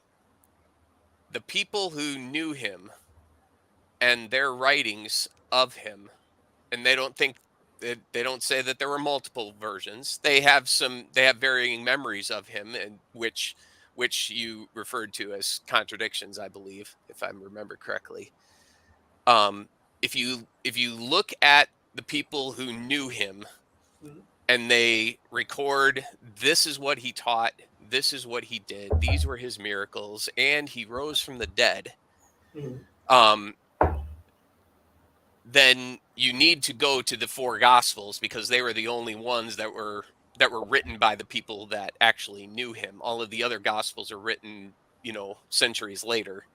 the people who knew him and their writings of him, and they don't think they don't say that there were multiple versions. They have varying memories of him, and which you referred to as contradictions, I believe, if I remember correctly. Um, if you look at the people who knew him Mhm. and they record, this is what he taught, this is what he did, these were his miracles, and he rose from the dead. Mhm. Um, then you need to go to the four gospels because they were the only ones that were written by the people that actually knew him. All of the other gospels are written, centuries later.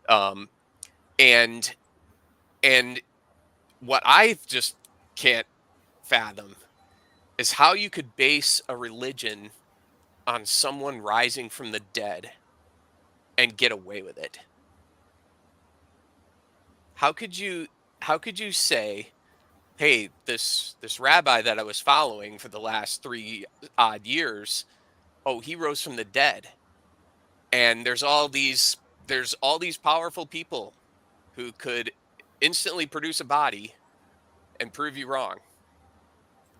Um, and and what I just can't fathom is how you could base a religion on someone rising from the dead and get away with it. How could you how could you say, hey, this rabbi that I was following for the last 3 odd years, oh, he rose from the dead. And there's all these powerful people who could instantly produce a body and prove you wrong.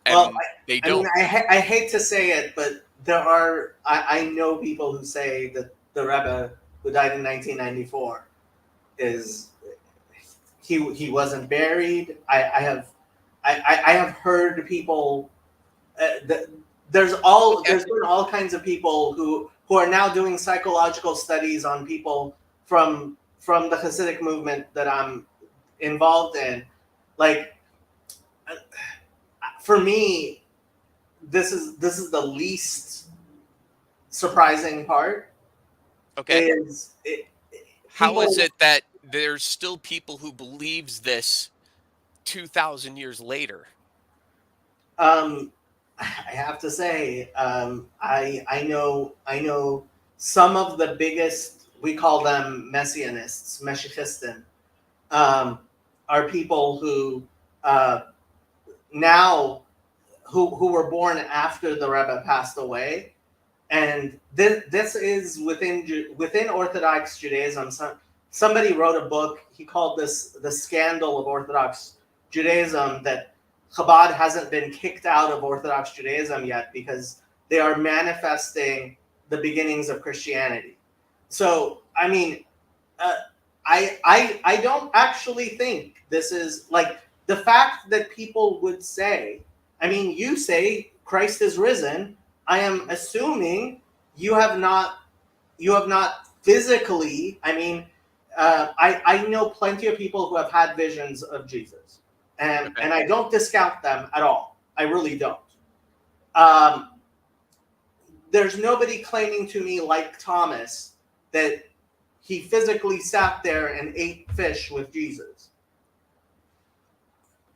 Well, And they I mean, don't. I hate to say it, but I know people who say that the Rebbe who died in 1994 is he wasn't buried. I have heard people. Okay. There's been all kinds of people who are now doing psychological studies on people from the Hasidic movement that I'm involved in. Like, for me, this is the least surprising part. Okay. Is How is people it that there's still people who believes this 2000 years later? I have to say, I know some of the biggest, we call them messianists, Meshichisten, um, are people who uh, now who were born after the Rebbe passed away, and this is within Orthodox Judaism. Somebody wrote a book. He called this the scandal of Orthodox Judaism, that Chabad hasn't been kicked out of Orthodox Judaism yet because they are manifesting the beginnings of Christianity. So I mean, uh, I don't actually think this is like the fact that people would say, I mean, you say Christ is risen. I am assuming you have not physically. I mean, I know plenty of people who have had visions of Jesus, and Okay. I don't discount them at all. I really don't. Um, there's nobody claiming to me like Thomas that he physically sat there and ate fish with Jesus.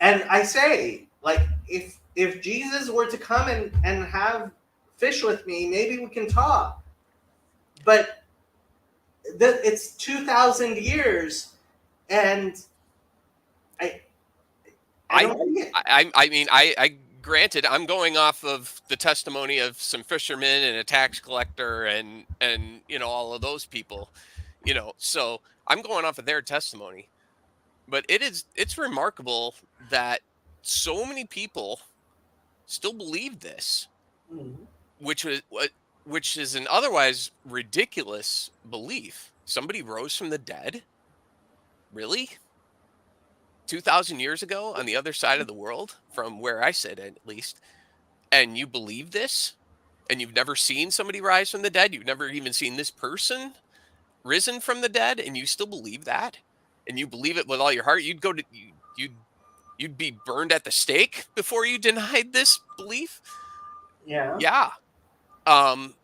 And I say, like, if Jesus were to come and have fish with me, maybe we can talk. But it's 2,000 years, and I don't see it. I mean, I granted, I'm going off of the testimony of some fishermen and a tax collector and all of those people, so I'm going off of their testimony. But it's remarkable that so many people still believe this, Mhm. which was what which is an otherwise ridiculous belief. Somebody rose from the dead? Really? 2,000 years ago on the other side of the world from where I sit at least, and you believe this? And you've never seen somebody rise from the dead? You've never even seen this person risen from the dead, and you still believe that? And you believe it with all your heart? You'd go to you'd be burned at the stake before you denied this belief? Yeah. Yeah. Um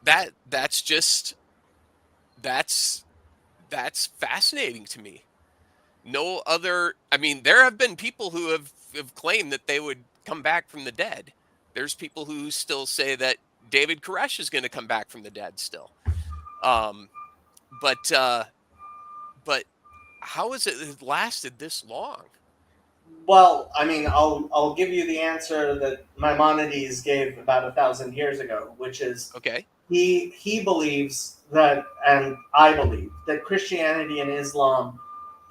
that's just that's that's fascinating to me. No other, I mean, there have been people who have claimed that they would come back from the dead. There's people who still say that David Koresh is going to come back from the dead still. Um but but how has it lasted this long? Well, I mean, I'll give you the answer that Maimonides gave about 1,000 years ago, which is Okay. he believes that, and I believe that Christianity and Islam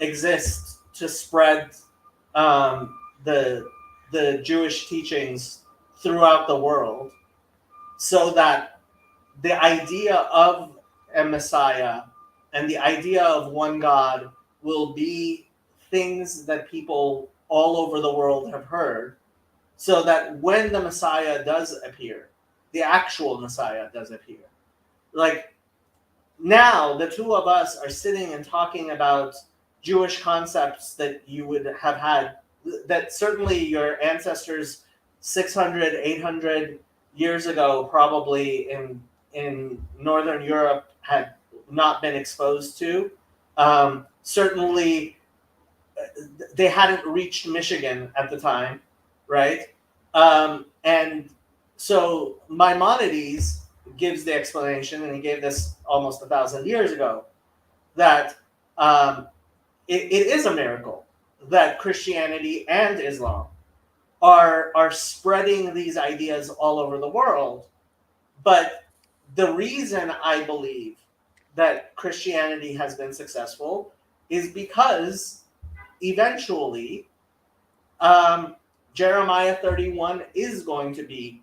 exist to spread um, the Jewish teachings throughout the world, so that the idea of a Messiah and the idea of one God will be things that people all over the world have heard, so that when the Messiah does appear, the actual Messiah does appear. Like, now, the two of us are sitting and talking about Jewish concepts that you would have had, that certainly your ancestors 600, 800 years ago, probably in Northern Europe, had not been exposed to. Certainly, they hadn't reached Michigan at the time, right? And so Maimonides gives the explanation, and he gave this almost 1,000 years ago, that it is a miracle that Christianity and Islam are spreading these ideas all over the world. But the reason I believe that Christianity has been successful is because eventually Jeremiah 31 is going to be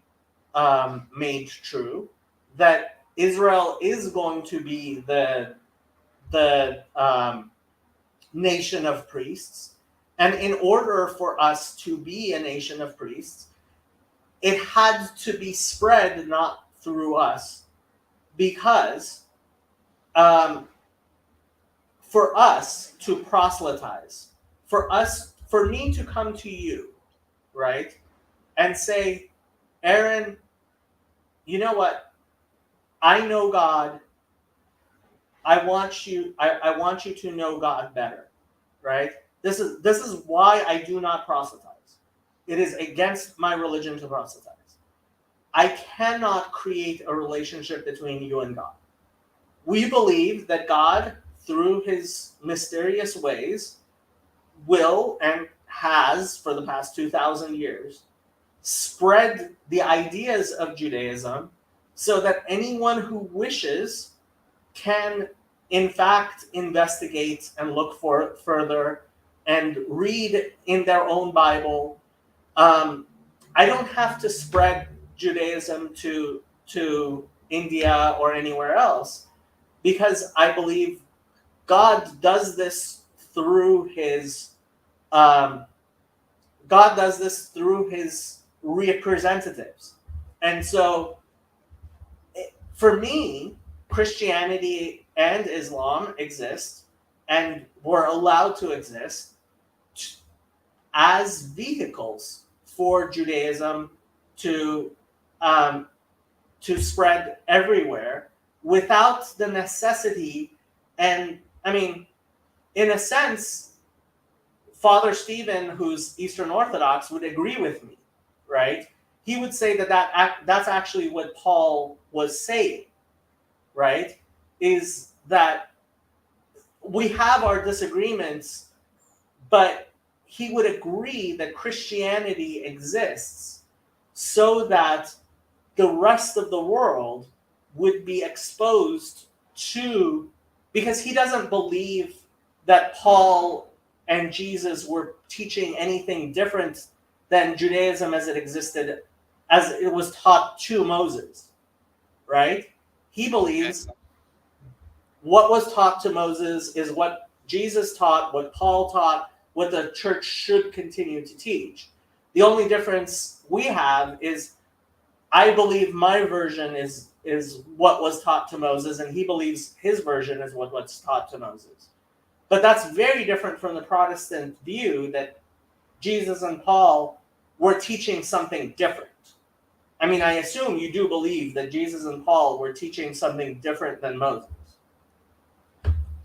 made true, that Israel is going to be the nation of priests. And in order for us to be a nation of priests, it had to be spread not through us, because um, for us to proselytize, for me to come to you, right, and say, Aaron, you know what? I know God. I want you to know God better, right? This is why I do not proselytize. It is against my religion to proselytize. I cannot create a relationship between you and God. We believe that God, through his mysterious ways, will and has for the past 2,000 years spread the ideas of Judaism, so that anyone who wishes can, in fact, investigate and look for further and read in their own Bible. I don't have to spread Judaism to India or anywhere else, because I believe God does this through his God does this through his representatives. And so for me, Christianity and Islam exist and were allowed to exist as vehicles for Judaism to um, to spread everywhere without the necessity. And I mean, in a sense, Father Stephen, who's Eastern Orthodox, would agree with me, right? He would say that's actually what Paul was saying, right? Is that we have our disagreements, but he would agree that Christianity exists so that the rest of the world would be exposed to, because he doesn't believe that Paul and Jesus were teaching anything different than Judaism as it existed, as it was taught to Moses, right? He Okay. believes what was taught to Moses is what Jesus taught, what Paul taught, what the church should continue to teach. The only difference we have is I believe my version is what was taught to Moses, and he believes his version is what was taught to Moses. But that's very different from the Protestant view that Jesus and Paul were teaching something different. I mean, I assume you do believe that Jesus and Paul were teaching something different than Moses.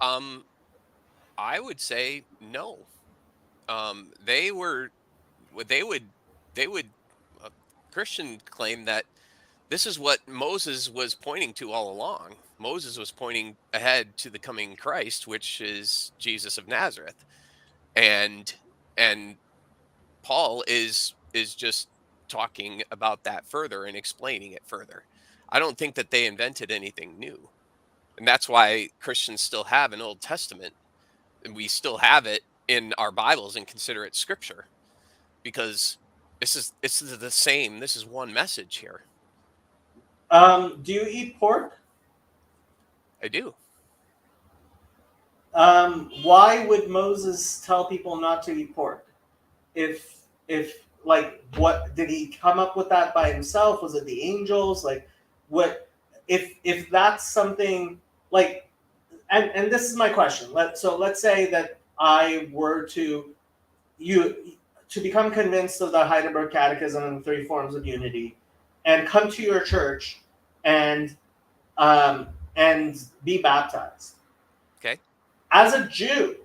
Um, I would say no. They were they would they would uh, Christian claim that this is what Moses was pointing to all along. Moses was pointing ahead to the coming Christ, which is Jesus of Nazareth. And and Paul is just talking about that further and explaining it further. I don't think that they invented anything new. And that's why Christians still have an Old Testament and we still have it in our Bibles and consider it scripture because this is the same. This is one message here. Do you eat pork? I do. Why would Moses tell people not to eat pork? If like, what did he come up with that by himself? Was it the angels? Like, what if that's something like, and this is my question. Let's say that I were you to become convinced of the Heidelberg Catechism and the three forms of unity, and come to your church and um, and be baptized. Okay. As a Jew,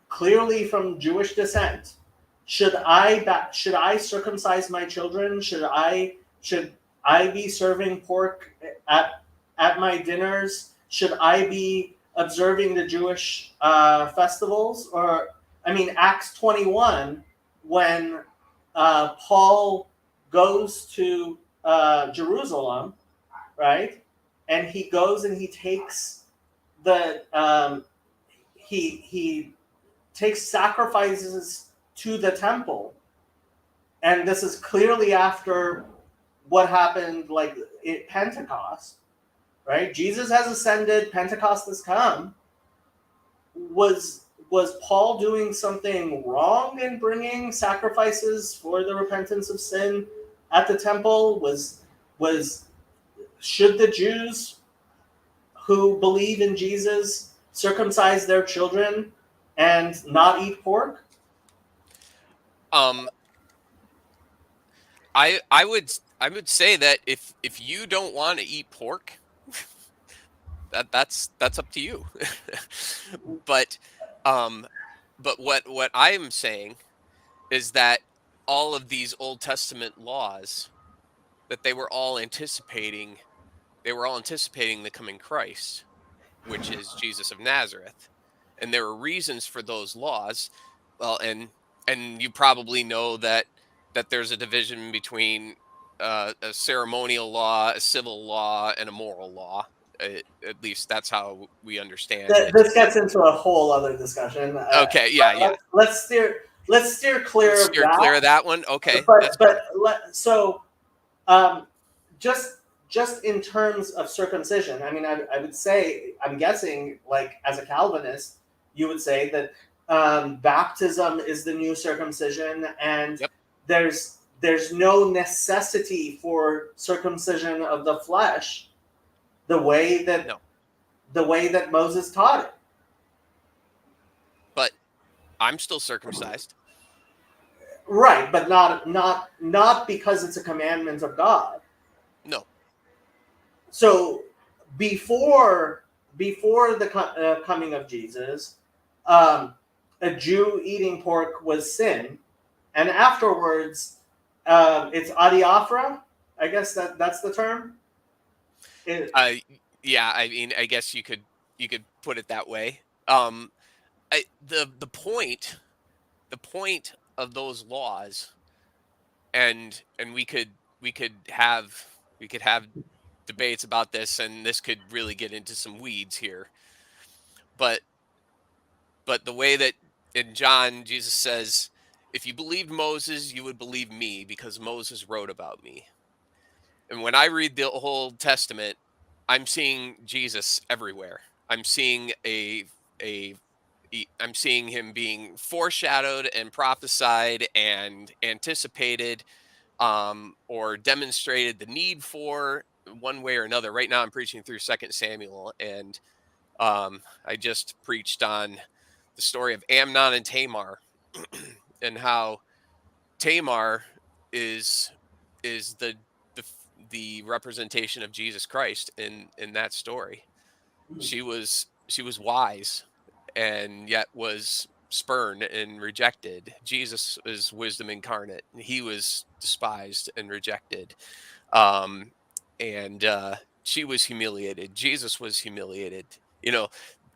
clearly from Jewish descent, should I circumcise my children? Should I be serving pork at my dinners? Should I be observing the Jewish festivals? Or I mean, Acts 21, when Paul goes to Jerusalem, right? And he goes and he takes the he takes sacrifices to the temple, and this is clearly after what happened, like at Pentecost, right? Jesus has ascended, Pentecost has come. Was Paul doing something wrong in bringing sacrifices for the repentance of sin at the temple? Was should the Jews who believe in Jesus circumcise their children and not eat pork? Um I would say that if you don't want to eat pork, that's up to you. but um but what I am saying is that all of these Old Testament laws that they were all anticipating the coming Christ, which is Jesus of Nazareth. And there are reasons for those laws. Well, and you probably know that there's a division between a ceremonial law, a civil law, and a moral law. At least that's how we understand it. This gets into a whole other discussion. Okay, yeah, yeah. Let's steer clear of Steer clear of that. that one. Okay, But that's fine. so um, just in terms of circumcision, I mean, I would say, I'm guessing, like as a Calvinist, you would say that baptism is the new circumcision, and Yep. there's no necessity for circumcision of the flesh the way that Moses taught it. But I'm still circumcised. Right, but not because it's a commandment of God. No. So before the coming of Jesus, a Jew eating pork was sin, and afterwards, it's adiaphora. I guess that's the term. Yeah, I mean, I guess you could put it that way. The point of those laws, and we could have debates about this, and this could really get into some weeds here. But the way that in John Jesus says, if you believed Moses, you would believe me because Moses wrote about me. And when I read the whole Testament, I'm seeing Jesus everywhere. I'm seeing I'm seeing him being foreshadowed and prophesied and anticipated, or demonstrated the need for, one way or another. Right now I'm preaching through 2 Samuel, and I just preached on the story of Amnon and Tamar, and how Tamar is the the representation of Jesus Christ in that story. She was wise, and yet was spurned and rejected. Jesus is wisdom incarnate, and he was despised and rejected. Um, and she was humiliated. Jesus was humiliated. You know,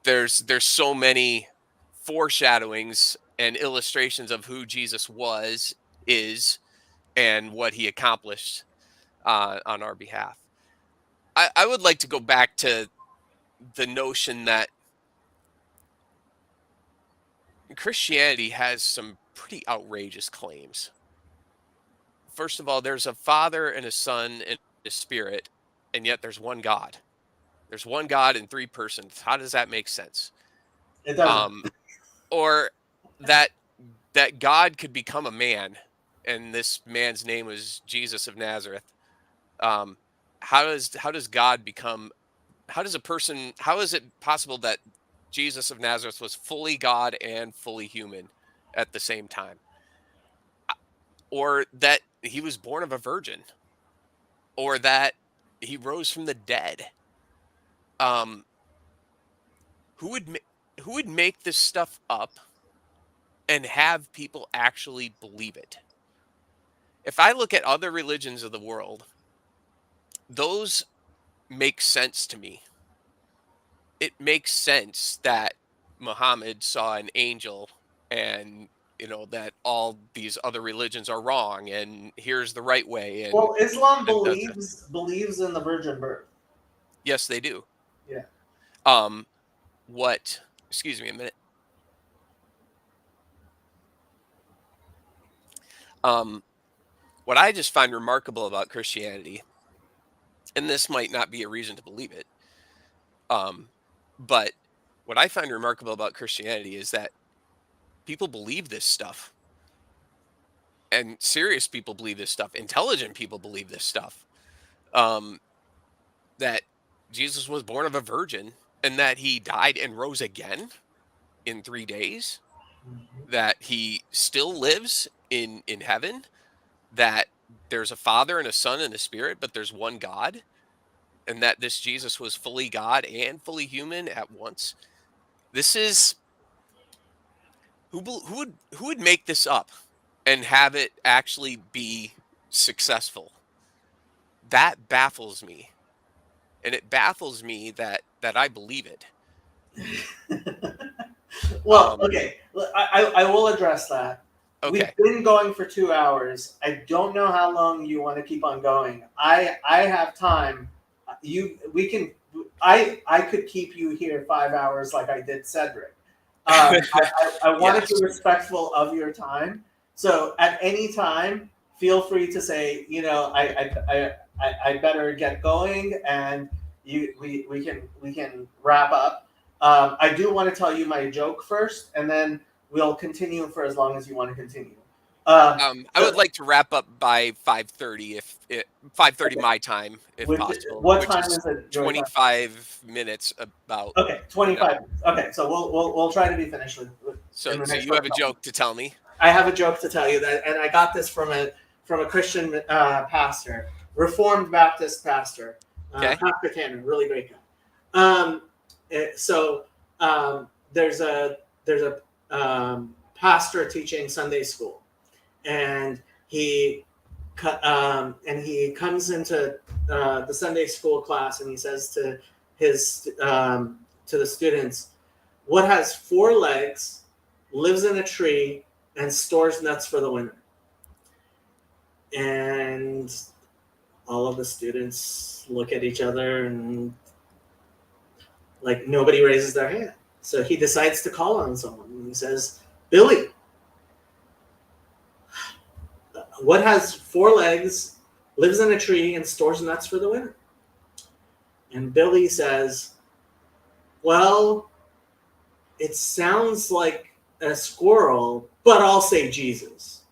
there's so many foreshadowings and illustrations of who Jesus is, and what he accomplished on our behalf. I would like to go back to the notion that Christianity has some pretty outrageous claims. First of all, there's a Father and a Son and a Spirit, and yet there's one God. There's one God in three persons. How does that make sense? It doesn't. Or that God could become a man, and this man's name was Jesus of Nazareth. Um, how does God become? How does a person? How is it possible that Jesus of Nazareth was fully God and fully human at the same time? Or that he was born of a virgin? Or that he rose from the dead? Um, who would make this stuff up and have people actually believe it? If I look at other religions of the world, those make sense to me. It makes sense that Muhammad saw an angel, and that all these other religions are wrong, and here's the right way, Well, Islam and does that. believes in the virgin birth. Yes, they do. Yeah. What Excuse me a minute. What I just find remarkable about Christianity, and this might not be a reason to believe it, but what I find remarkable about Christianity is that people believe this stuff, and serious people believe this stuff, intelligent people believe this stuff, um, that Jesus was born of a virgin, and that he died and rose again in 3 days, that he still lives in heaven, that there's a Father and a Son and a Spirit, but there's one God, and that this Jesus was fully God and fully human at once. This is who would make this up and have it actually be successful? That baffles me, and it baffles me that I believe it. Well, okay, I will address that. Okay. We've been going for 2 hours. I don't know how long you want to keep on going. I have time. I could keep you here 5 hours like I did Cedric. I want to be respectful of your time. So at any time, feel free to say, I better get going, and we can wrap up. I do want to tell you my joke first, and then we'll continue for as long as you want to continue. I So would like to wrap up by 5:30 5:30 my time, if which, possible, what which time is is it your time? 25 minutes about Okay, now. 25 minutes. Okay, so we'll try to be finished in the So next you have a 45 minutes. joke to tell me? I have a joke to tell you that, and I got this from a Christian pastor, Reformed Baptist pastor, Okay. Pastor Cannon, really great guy. Um, so there's a pastor teaching Sunday school, and he comes into the Sunday school class, and he says to the students, "What has four legs, lives in a tree, and stores nuts for the winter?" And all of the students look at each other, and like nobody raises their hand. So he decides to call on someone, and he says, "Billy, what has four legs, lives in a tree, and stores nuts for the winter?" And Billy says, "Well, it sounds like a squirrel, but I'll say Jesus."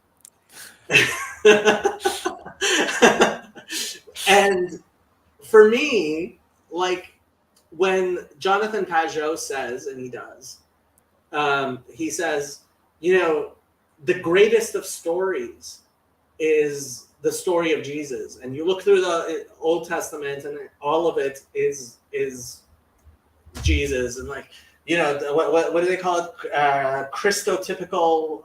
And for me, like when Jonathan Pajot says, and he does, he says, the greatest of stories is the story of Jesus. And you look through the Old Testament, and all of it is Jesus. And like, what do they call it? Christotypical,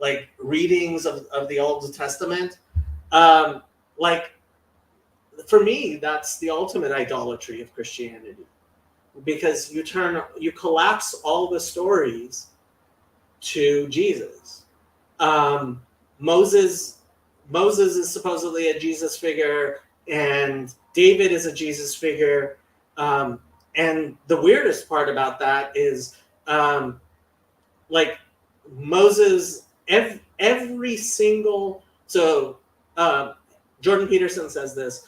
like readings of the Old Testament. Like for me, that's the ultimate idolatry of Christianity, because you collapse all the stories to Jesus. Um, Moses is supposedly a Jesus figure, and David is a Jesus figure. And the weirdest part about that is, like Moses, every single so Jordan Peterson says this: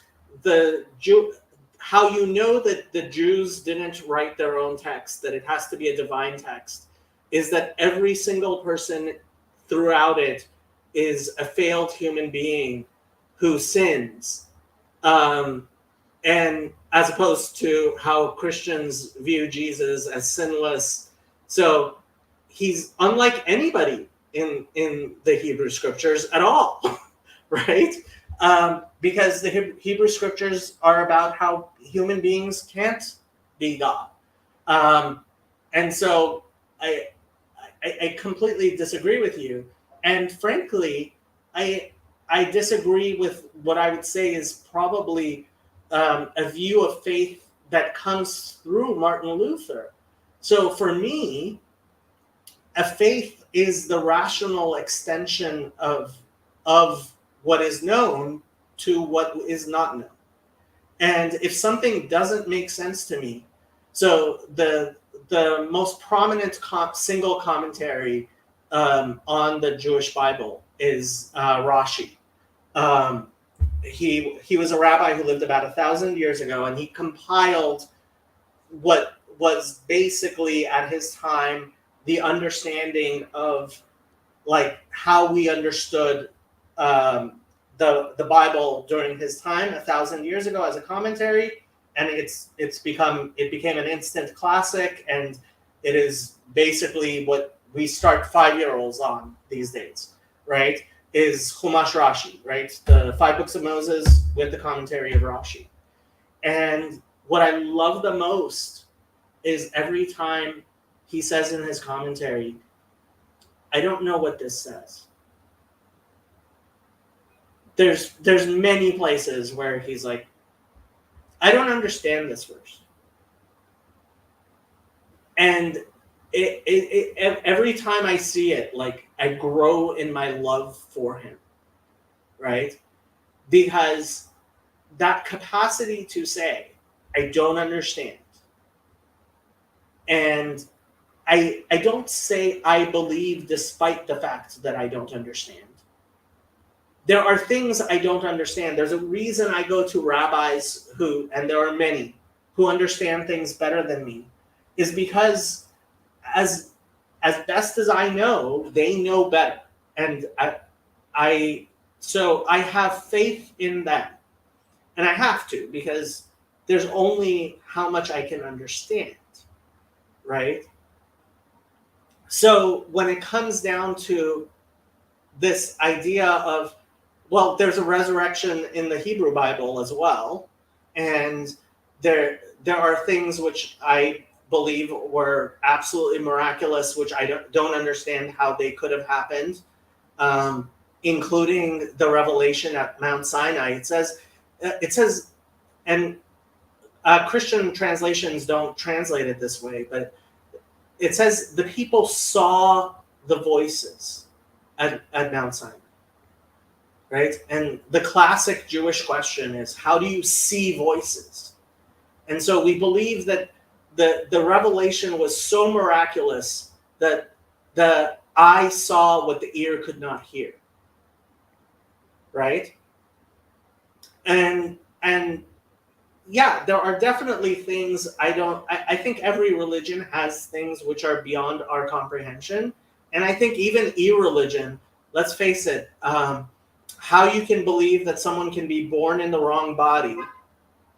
how you know that the Jews didn't write their own text, that it has to be a divine text, is that every single person throughout it is a failed human being who sins. And as opposed to how Christians view Jesus as sinless. So he's unlike anybody in the Hebrew scriptures at all, right? Because the Hebrew scriptures are about how human beings can't be God. And so I completely disagree with you. And frankly, I disagree with what I would say is probably a view of faith that comes through Martin Luther. So for me, a faith is the rational extension of what is known to what is not known. And if something doesn't make sense to me, so the most prominent single commentary on the Jewish Bible is Rashi. He was a rabbi who lived about 1,000 years ago, and he compiled what was basically at his time the understanding of like how we understood the Bible during his time 1,000 years ago as a commentary, and it became an instant classic, and it is basically what we start 5-year-olds on these days, right? Is Chumash Rashi, right? The 5 books of Moses with the commentary of Rashi. And what I love the most is every time he says in his commentary, "I don't know what this says." There's many places where he's like, "I don't understand this verse." And every time I see it, like I grow in my love for him, right? Because that capacity to say, "I don't understand," and I don't say I believe despite the fact that I don't understand. There are things I don't understand. There's a reason I go to rabbis who, and there are many, who understand things better than me, is because as best as I know, they know better. And so I have faith in that, and I have to, because there's only how much I can understand, right? So when it comes down to this idea of, well, there's a resurrection in the Hebrew Bible as well, and there are things which I believe were absolutely miraculous, which I don't understand how they could have happened, including the revelation at Mount Sinai. It says, and Christian translations don't translate it this way, but it says the people saw the voices at Mount Sinai, right? And the classic Jewish question is, how do you see voices? And so we believe that the revelation was so miraculous that the eye saw what the ear could not hear, right? And yeah, there are definitely things I think every religion has things which are beyond our comprehension. And I think even irreligion, let's face it, how you can believe that someone can be born in the wrong body,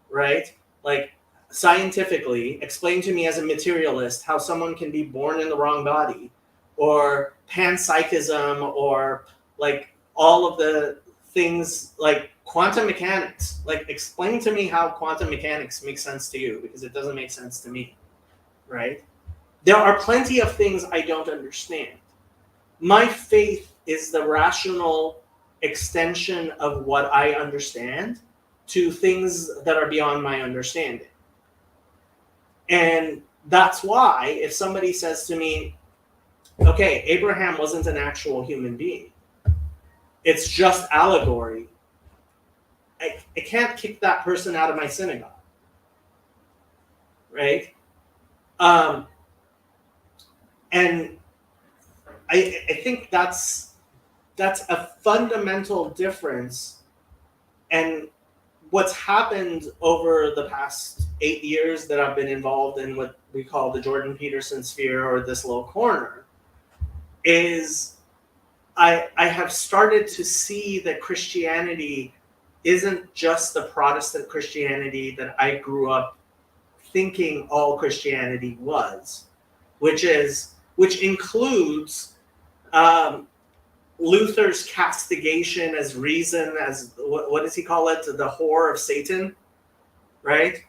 right? Like, scientifically, explain to me as a materialist how someone can be born in the wrong body, or panpsychism, or like all of the things like quantum mechanics. Like, explain to me how quantum mechanics makes sense to you, because it doesn't make sense to me, right? There are plenty of things I don't understand. My faith is the rational extension of what I understand to things that are beyond my understanding. And that's why if somebody says to me, okay, Abraham wasn't an actual human being, it's just allegory, I can't kick that person out of my synagogue, right? And I think that's a fundamental difference. And what's happened over the past 8 years that I've been involved in what we call the Jordan Peterson sphere, or this little corner, is I have started to see that Christianity isn't just the Protestant Christianity that I grew up thinking all Christianity was, which includes Luther's castigation as reason, as what does he call it? The whore of Satan, right?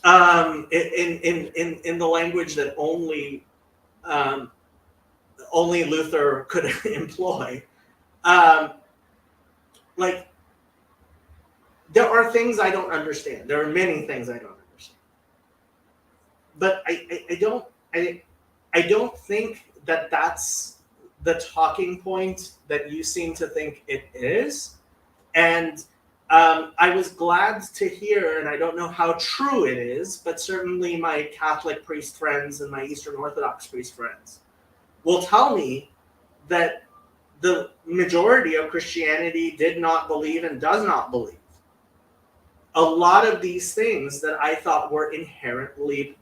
In the language that only Luther could employ. Like, there are things I don't understand. There are many things I don't understand. But I don't think that that's the talking point that you seem to think it is. And I was glad to hear, and I don't know how true it is, but certainly my Catholic priest friends and my Eastern Orthodox priest friends will tell me that the majority of Christianity did not believe and does not believe a lot of these things that I thought were inherently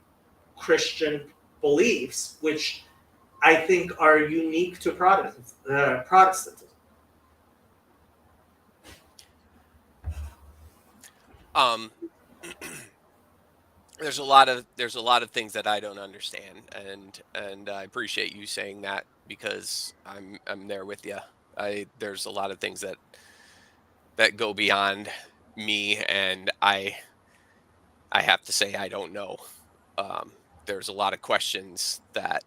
Christian beliefs, which I think are unique to Protestantism. Um, there's a lot of things that I don't understand, and I appreciate you saying that, because I'm there with you. There's a lot of things that go beyond me, and I have to say I don't know. Um, there's a lot of questions that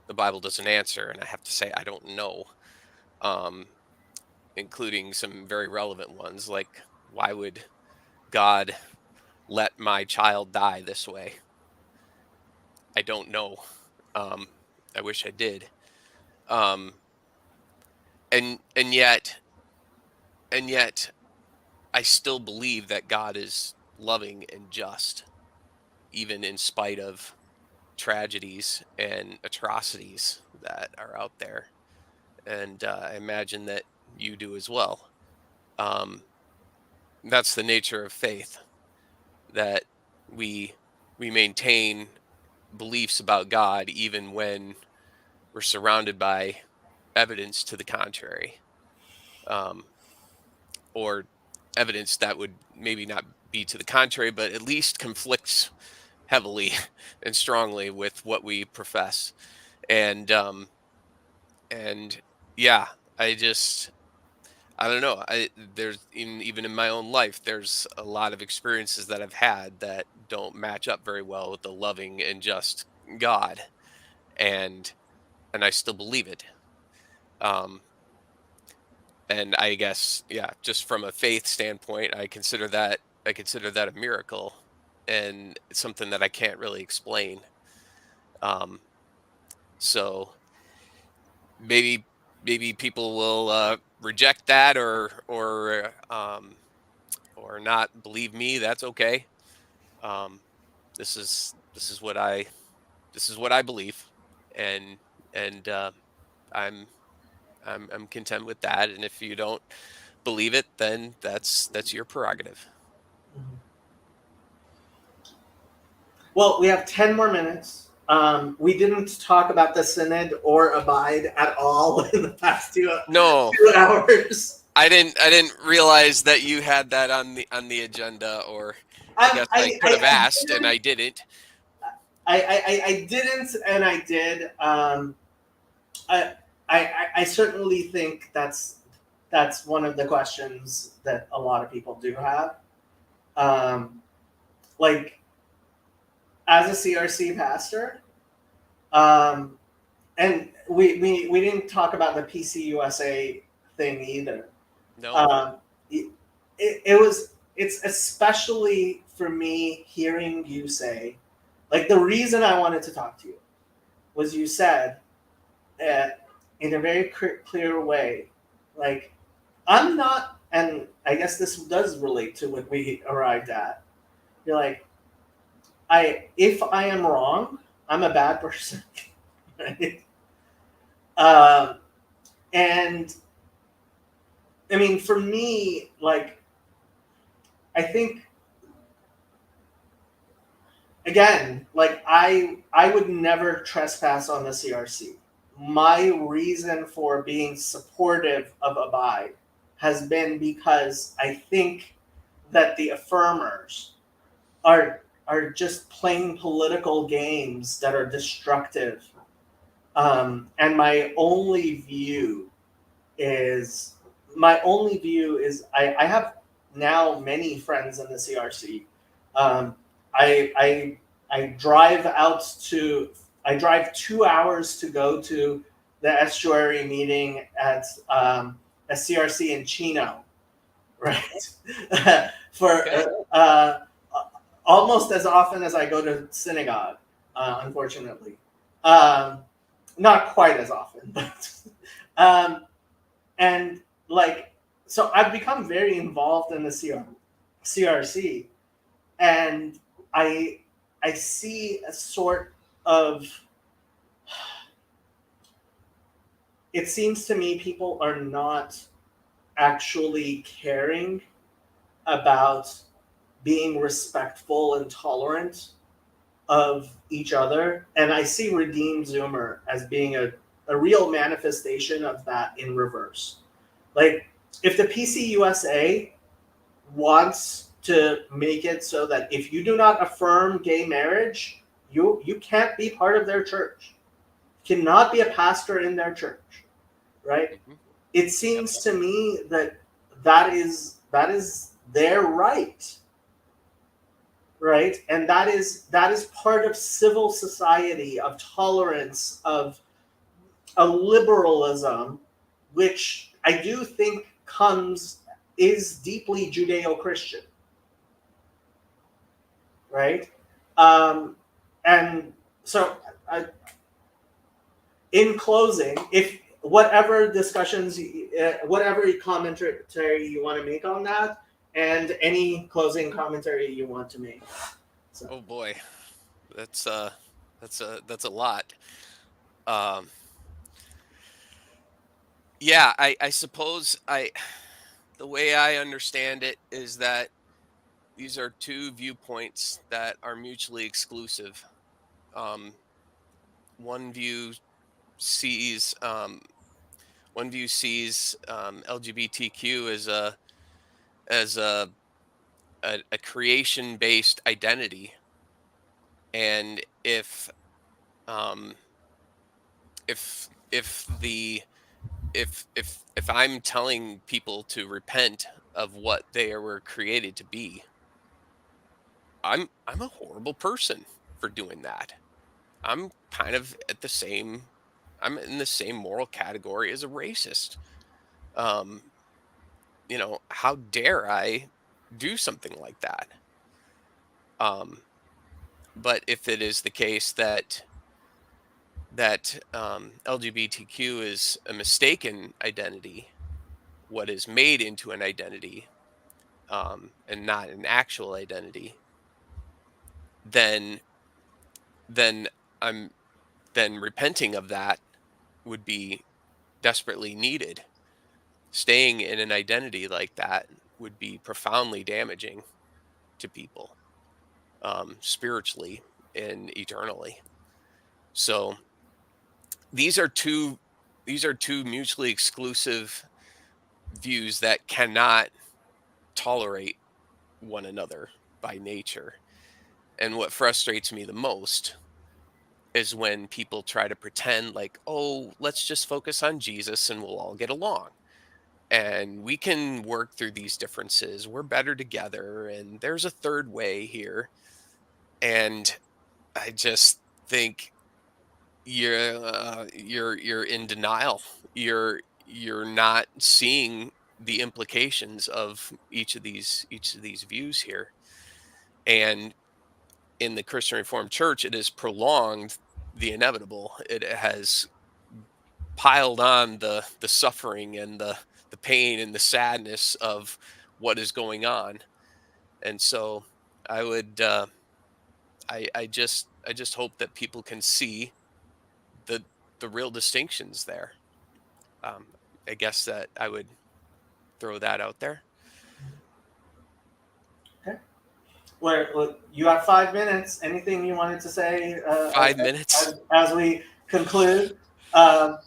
the Bible doesn't answer, and I have to say I don't know. Um, Including some very relevant ones, like, why would God let my child die this way? I don't know. Um, I wish I did. Um, and yet I still believe that God is loving and just, even in spite of tragedies and atrocities that are out there. And I imagine that you do as well. Um, that's the nature of faith, that we we maintain beliefs about God even when we're surrounded by evidence to the contrary, um, or evidence that would maybe not be to the contrary, but at least conflicts heavily and strongly with what we profess. And and yeah, I just I don't know. There's even in my own life, there's a lot of experiences that I've had that don't match up very well with the loving and just God, and I still believe it. Um, and I guess, yeah, just from a faith standpoint, I consider that a miracle and something that I can't really explain. Um, so maybe people will reject that, or not believe me. That's okay. Um, this is what I believe, and and I'm I'm content with that. And if you don't believe it, then that's your prerogative. Mhm. Well, we have 10 more minutes. We didn't talk about the synod or abide at all in the past No, 2 hours. I didn't realize that you had that on the agenda, or I guess I could have I asked and didn't. I didn't. I didn't, and I did. I, I certainly think that's one of the questions that a lot of people do have. Um, like as a CRC pastor, um, and we didn't talk about the PCUSA thing either. No. Um, it's especially for me hearing you say, like the reason I wanted to talk to you was you said uh, in a very clear way, like I'm not, and I guess this does relate to what we arrived at. You're like, if I am wrong, I'm a bad person, right? Um, and I mean, for me, like, I think again, like I would never trespass on the CRC. My reason for being supportive of Abide has been because I think that the affirmers are just playing political games that are destructive. And is my only view is I have now many friends in the CRC. Um, I, I I drive out to I drive 2 hours to go to the estuary meeting at a CRC in Chino, right? For Okay. almost as often as I go to synagogue, unfortunately. Um, Not quite as often, but um, and like so I've become very involved in the CRC, and I I see a sort of it seems to me people are not actually caring about being respectful and tolerant of each other. And I see Redeemed Zoomer as being a real manifestation of that in reverse. Like, if the PCUSA wants to make it so that if you do not affirm gay marriage, you can't be part of their church. You cannot be a pastor in their church, right? Hmm. It Yep. seems to me that that is their right, right? And that is part of civil society, of tolerance, of a liberalism, which I do think is deeply Judeo-Christian, right? Um, and so, I, in closing, if whatever discussions, whatever commentary you want to make on that, and any closing commentary you want to make. So, Oh boy, that's that's a lot. Um, yeah, I suppose the way I understand it is that these are two viewpoints that are mutually exclusive. Um, one view sees One view sees LGBTQ as a creation based identity, and um, if I'm telling people to repent of what they were created to be, I'm a horrible person for doing that. I'm kind of at the same I'm in the same moral category as a racist. Um, how dare I do something like that? Um, but if it is the case that LGBTQ is a mistaken identity, what is made into an identity, and not an actual identity, then then I'm then repenting of that would be desperately needed. Staying in an identity like that would be profoundly damaging to people, spiritually and eternally. So these are two these are two mutually exclusive views that cannot tolerate one another by nature. And what frustrates me the most is when people try to pretend like, oh, let's just focus on Jesus and we'll all get along. And we can work through these differences. We're better together. And there's a third way here. And I just think you're in denial. You're not seeing the implications of each of these views here. And in the Christian Reformed Church, it has prolonged the inevitable. It has piled on the suffering and the pain and the sadness of what is going on. And so I would I just hope that people can see the the real distinctions there. Um, I guess that I would throw that out there. Okay. Well, you have 5 minutes. Anything you wanted to say 5 minutes. as we conclude? Um,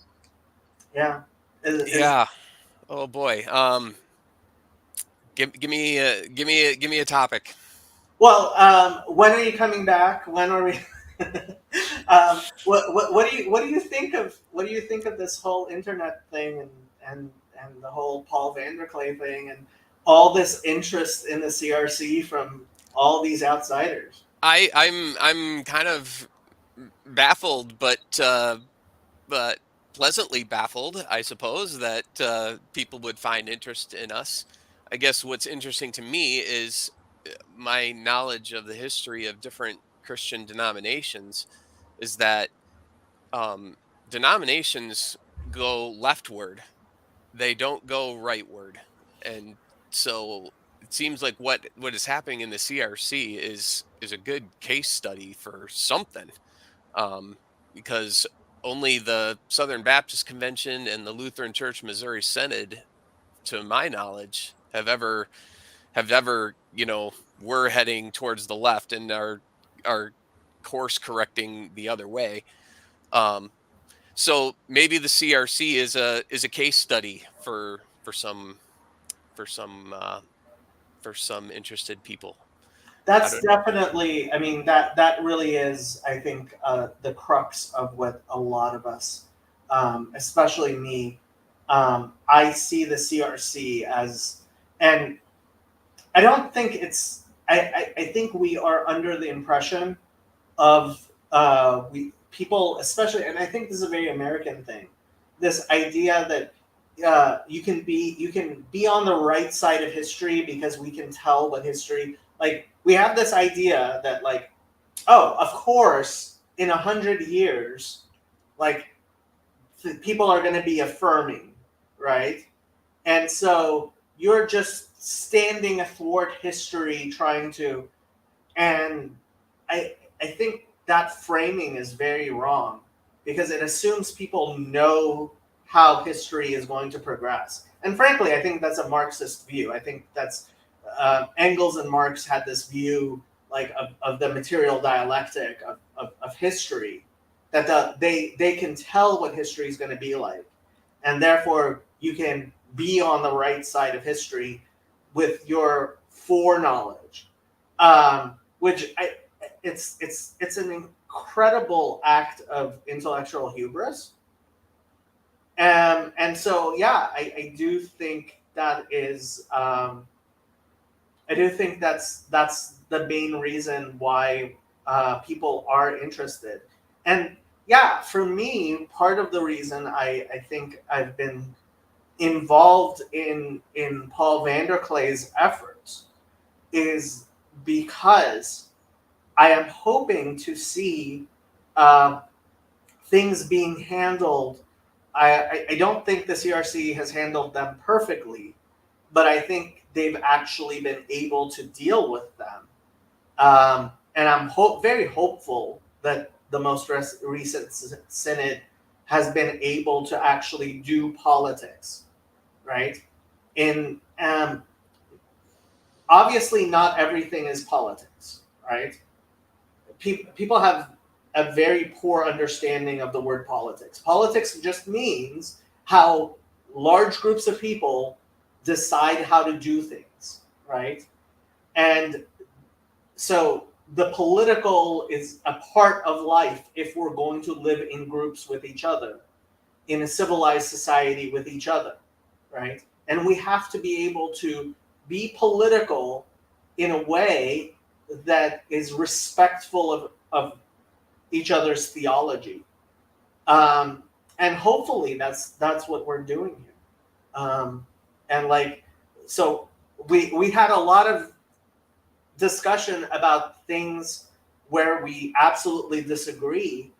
yeah. Is Yeah. Oh boy. Give me a topic. Well, when are you coming back? When are we? What do you think of this whole internet thing and the whole Paul Vanderklay thing and all this interest in the CRC from all these outsiders? I'm kind of baffled, but pleasantly baffled, I suppose, that people would find interest in us. I guess what's interesting to me is my knowledge of the history of different Christian denominations is that um, denominations go leftward, they don't go rightward. And so it seems like what is happening in the CRC is a good case study for something, um, because only the Southern Baptist Convention and the Lutheran Church Missouri Synod, to my knowledge, have ever we're heading towards the left and are course correcting the other way. Um, so maybe the CRC is a case study for some uh, for some interested people. I That's don't know. definitely. I mean, that really is. I think the crux of what a lot of us, especially me, I see the CRC as, and I don't think it's. I think we are under the impression of we people, especially, and I think this is a very American thing. This idea that you can be on the right side of history because we can tell what history. Like we have this idea that like, oh, of course, in 100 years, like people are going to be affirming, right? And so you're just standing athwart history trying to, and I think that framing is very wrong because it assumes people know how history is going to progress. And frankly, I think that's a Marxist view. I think that's Engels and Marx had this view like of the material dialectic of history that they can tell what history is going to be like. and therefore you can be on the right side of history with your foreknowledge, which it's an incredible act of intellectual hubris. And so, yeah, I do think that is, I do think that's the main reason why people are interested. And yeah, for me, part of the reason I think I've been involved in Paul Vanderklay's efforts is because I am hoping to see uh, things being handled. I don't think the CRC has handled them perfectly, but I think they've actually been able to deal with them. And I'm very hopeful that the most recent synod has been able to actually do politics, right? In obviously not everything is politics, right? People have a very poor understanding of the word politics. Politics just means how large groups of people decide how to do things, right? And so the political is a part of life if we're going to live in groups with each other, in a civilized society with each other, right? And we have to be able to be political in a way that is respectful of each other's theology. And hopefully that's what we're doing here. And like, so we had a lot of discussion about things where we absolutely disagree.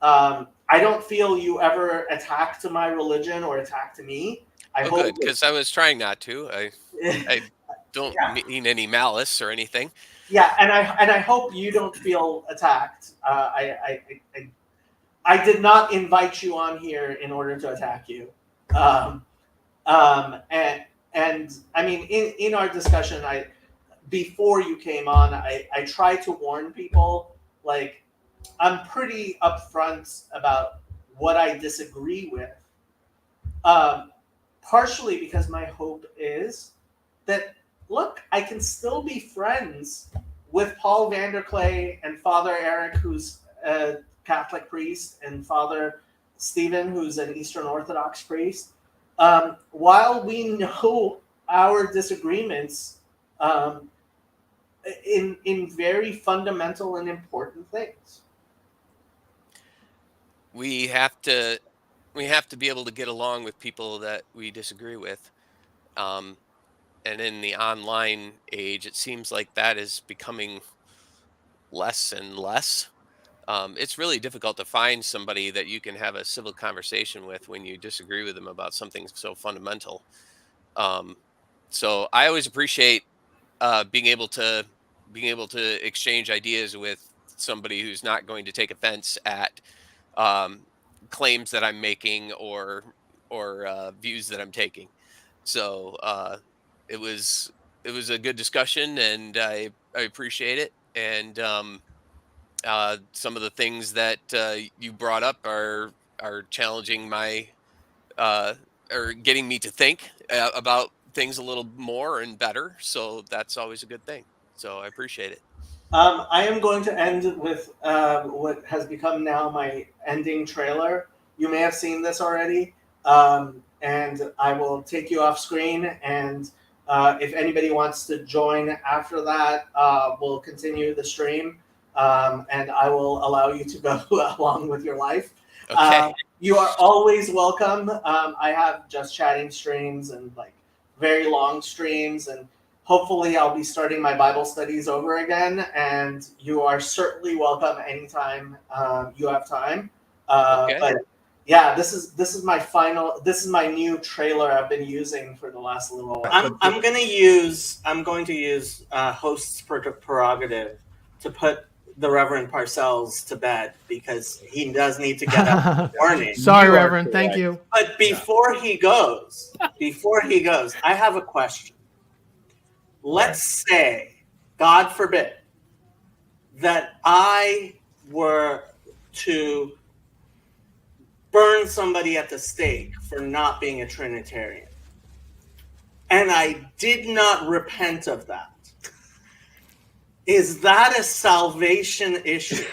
I don't feel you ever attacked my religion or attacked me. I Oh, hope good, because I was trying not to. I don't yeah, mean any malice or anything. yeah, and I hope you don't feel attacked. I did not invite you on here in order to attack you. Um, and I mean, in our discussion, before you came on, I tried to warn people, like, I'm pretty upfront about what I disagree with. Um, Partially because my hope is that, look, I can still be friends with Paul Vanderklay and Father Eric, who's a Catholic priest, and Father Stephen, who's an Eastern Orthodox priest. While we know our disagreements um, in very fundamental and important things. We have to be able to get along with people that we disagree with. Um, and in the online age, it seems like that is becoming less and less. It's really difficult to find somebody that you can have a civil conversation with when you disagree with them about something so fundamental. Um, so I always appreciate being able to exchange ideas with somebody who's not going to take offense at um, claims that I'm making or views that I'm taking. So it was a good discussion, and I appreciate it. And some of the things that you brought up are challenging my uh, or getting me to think about things a little more and better. So that's always a good thing. So I appreciate it. I am going to end with what has become now my ending trailer. You may have seen this already, and I will take you off screen. And if anybody wants to join after that, we'll continue the stream, and I will allow you to go along with your life. Okay. You are always welcome. I have just chatting streams and like very long streams, and hopefully I'll be starting my Bible studies over again, and you are certainly welcome anytime you have time. Okay. But yeah, this is my final. This is my new trailer I've been using for the last little while. I'm going to use host's prerogative to put the Reverend Parcells to bed because he does need to get up in the morning. Sorry, Reverend. Thank you. But before he goes, I have a question. Let's say, God forbid, that I were to burn burn somebody at the stake for not being a Trinitarian. And I did not repent of that. Is that a salvation issue?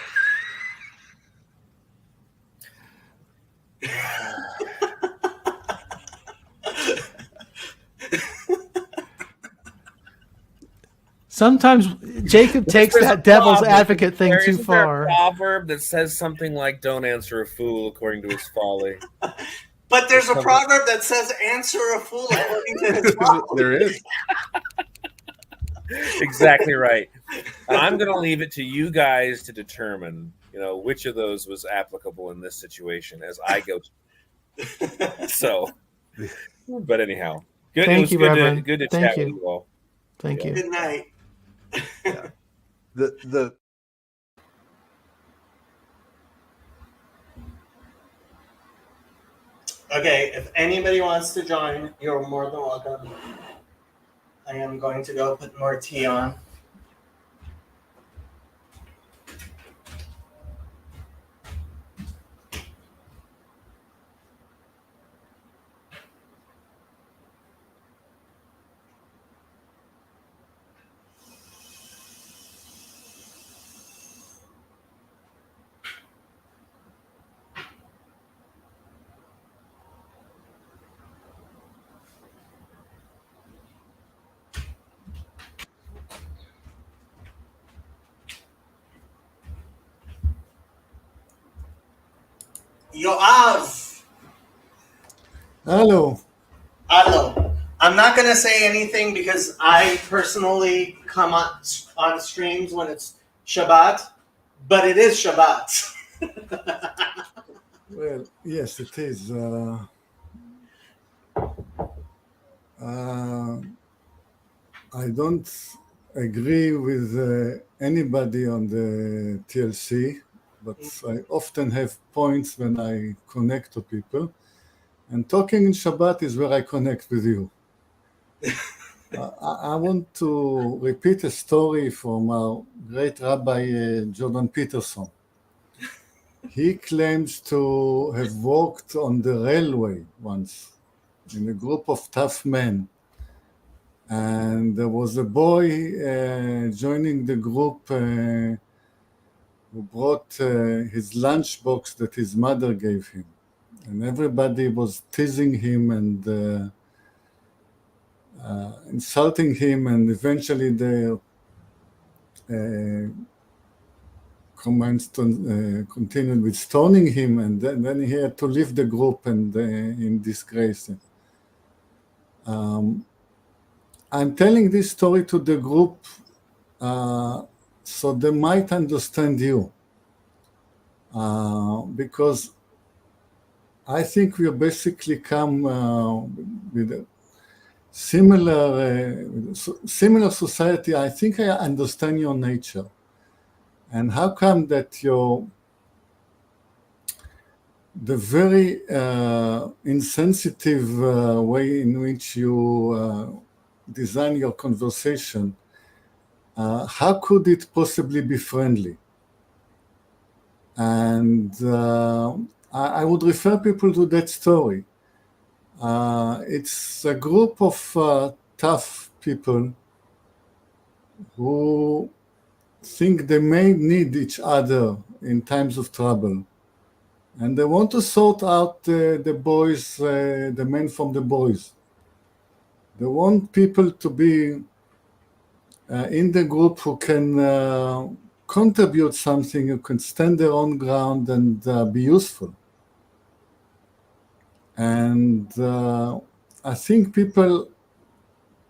Sometimes Jacob takes that devil's advocate thing too far. There a proverb that says something like, "Don't answer a fool according to his folly." But there's a proverb that says, "Answer a fool according to his folly." There is. Exactly right. And I'm going to leave it to you guys to determine, which of those was applicable in this situation as I go. So, but anyhow, good. Thank you, Reverend. Good to Thank chat you. with you all. Thank you. Good night. Yeah. The Okay, if anybody wants to join, you're more than welcome. I am going to go put more tea on. Yoav! Hello. Hello. I'm not going to say anything because I personally come on streams when it's Shabbat, but it is Shabbat. well, yes, it is. I don't agree with anybody on the TLC, but I often have points when I connect to people. And talking in Shabbat is where I connect with you. I want to repeat a story from our great Rabbi Jordan Peterson. He claims to have worked on the railway once in a group of tough men. And there was a boy joining the group who brought his lunchbox that his mother gave him. And everybody was teasing him and insulting him, and eventually they continued with stoning him, and then he had to leave the group and in disgrace. I'm telling this story to the group so they might understand you, because I think we basically come with a similar society. I think I understand your nature. And how come that the very insensitive way in which you design your conversation, how could it possibly be friendly? And I would refer people to that story. It's a group of tough people who think they may need each other in times of trouble. And they want to sort out the boys, the men from the boys. They want people to be in the group who can contribute something, who can stand their own ground and be useful. And I think people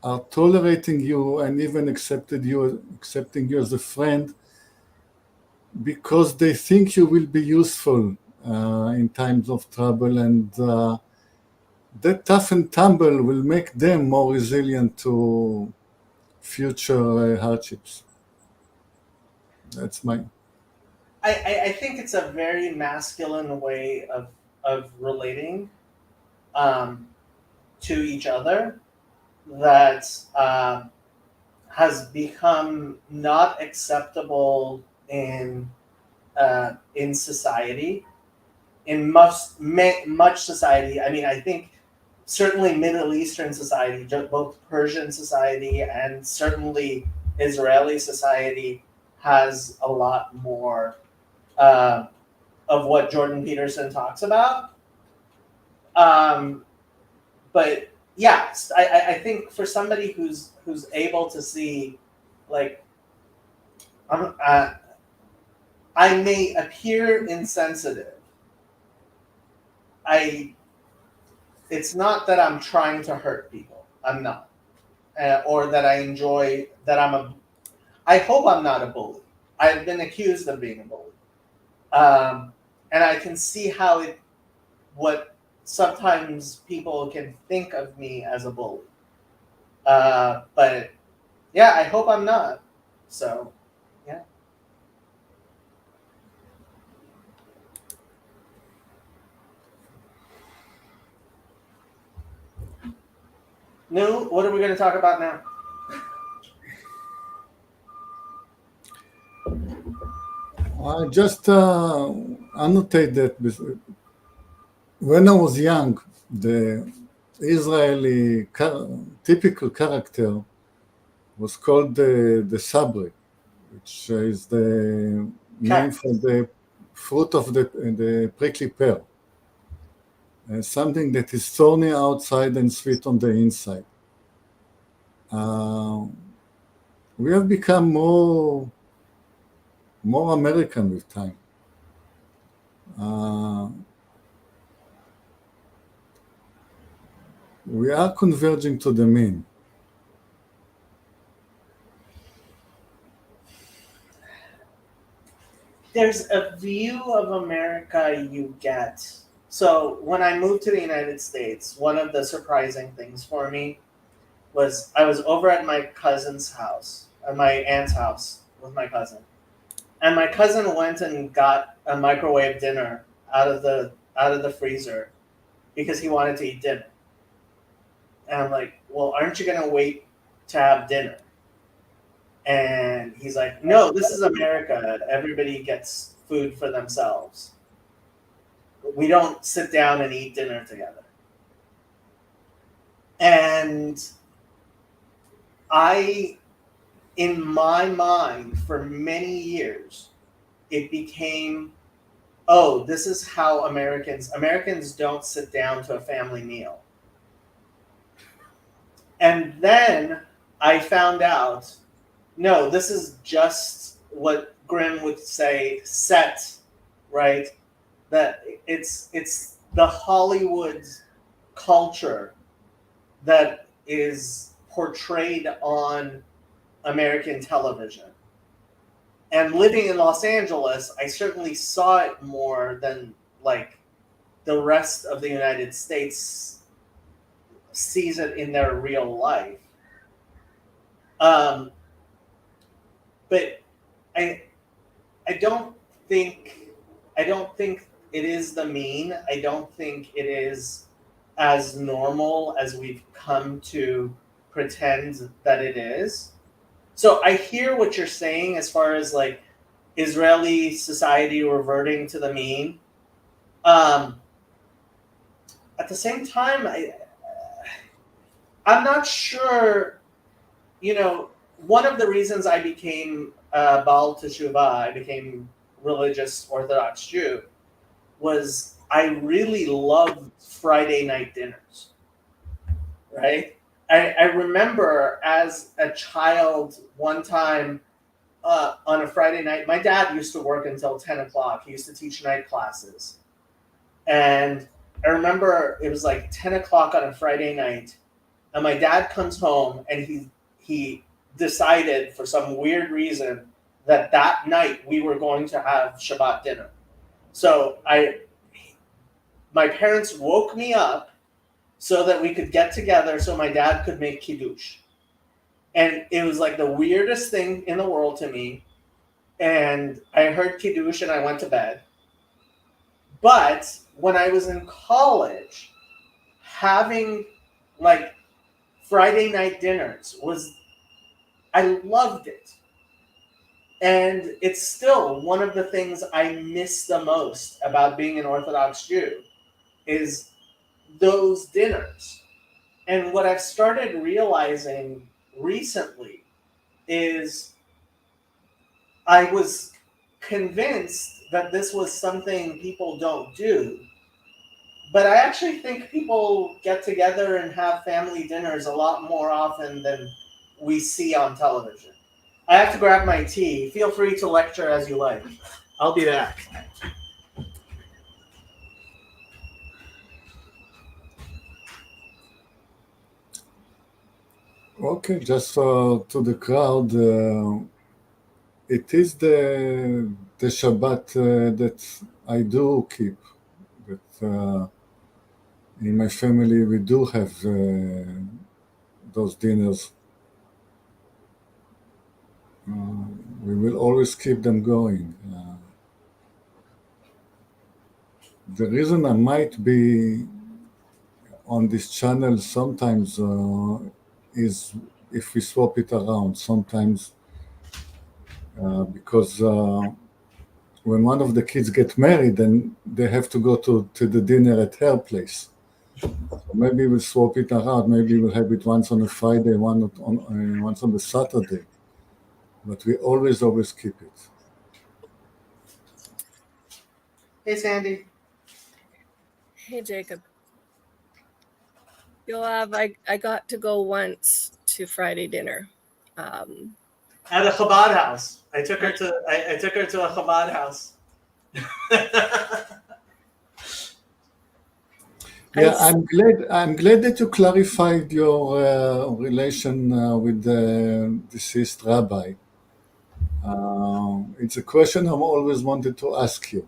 are tolerating you and even accepting you as a friend because they think you will be useful in times of trouble, and that tough and tumble will make them more resilient to future hardships. That's my... I think it's a very masculine way of relating to each other that has become not acceptable in society. in much society. I mean, I think certainly Middle Eastern society, both Persian society and certainly Israeli society, has a lot more of what Jordan Peterson talks about. But yeah, I think for somebody who's able to see, like, I may appear insensitive. It's not that I'm trying to hurt people. I'm not, or that I enjoy that I hope I'm not a bully. I've been accused of being a bully, and I can see what sometimes people can think of me as a bully. But yeah, I hope I'm not. So yeah. No, what are we going to talk about now? I just annotate that when I was young, the Israeli typical character was called the sabri, which is the name for the fruit of the prickly pear. Something that is thorny outside and sweet on the inside. We have become more American with time. We are converging to the mean. There's a view of America you get. So when I moved to the United States, one of the surprising things for me was I was over at my cousin's house, at my aunt's house with my cousin. And my cousin went and got a microwave dinner out of the freezer because he wanted to eat dinner. And I'm like, well, aren't you gonna wait to have dinner? And he's like, no, this is America. Everybody gets food for themselves. We don't sit down and eat dinner together. And in my mind, for many years, it became, oh, this is how Americans don't sit down to a family meal. And then I found out, no, this is just what Grimm would say, set, right? That it's the Hollywood culture that is portrayed on American television. And living in Los Angeles, I certainly saw it more than like the rest of the United States sees it in their real life. But I don't think it is the mean. I don't think it is as normal as we've come to pretend that it is. So I hear what you're saying as far as like Israeli society reverting to the mean. At the same time, I'm not sure, one of the reasons I became Baal Teshuvah, I became religious Orthodox Jew, was I really loved Friday night dinners, right? I remember as a child one time on a Friday night, my dad used to work until 10 o'clock. He used to teach night classes. And I remember it was like 10 o'clock on a Friday night, and my dad comes home and he decided for some weird reason that night we were going to have Shabbat dinner. So my parents woke me up so that we could get together so my dad could make Kiddush. And it was like the weirdest thing in the world to me. And I heard Kiddush and I went to bed. But when I was in college, having like Friday night dinners I loved it. And it's still one of the things I miss the most about being an Orthodox Jew is those dinners. And what I've started realizing recently is I was convinced that this was something people don't do. But I actually think people get together and have family dinners a lot more often than we see on television. I have to grab my tea. Feel free to lecture as you like. I'll be back. Okay, just to the crowd, it is the Shabbat that I do keep. That in my family we do have those dinners. We will always keep them going. The reason I might be on this channel sometimes is if we swap it around. Sometimes because when one of the kids get married, then they have to go to the dinner at her place. So maybe we'll swap it around. Maybe we'll have it once on a Friday, once on the Saturday. But we always keep it. Hey, Sandy. Hey, Jacob. Yoav, I got to go once to Friday dinner. At a Chabad house. I took her to a Chabad house. Yeah, I'm glad that you clarified your relation with the deceased rabbi. It's a question I've always wanted to ask you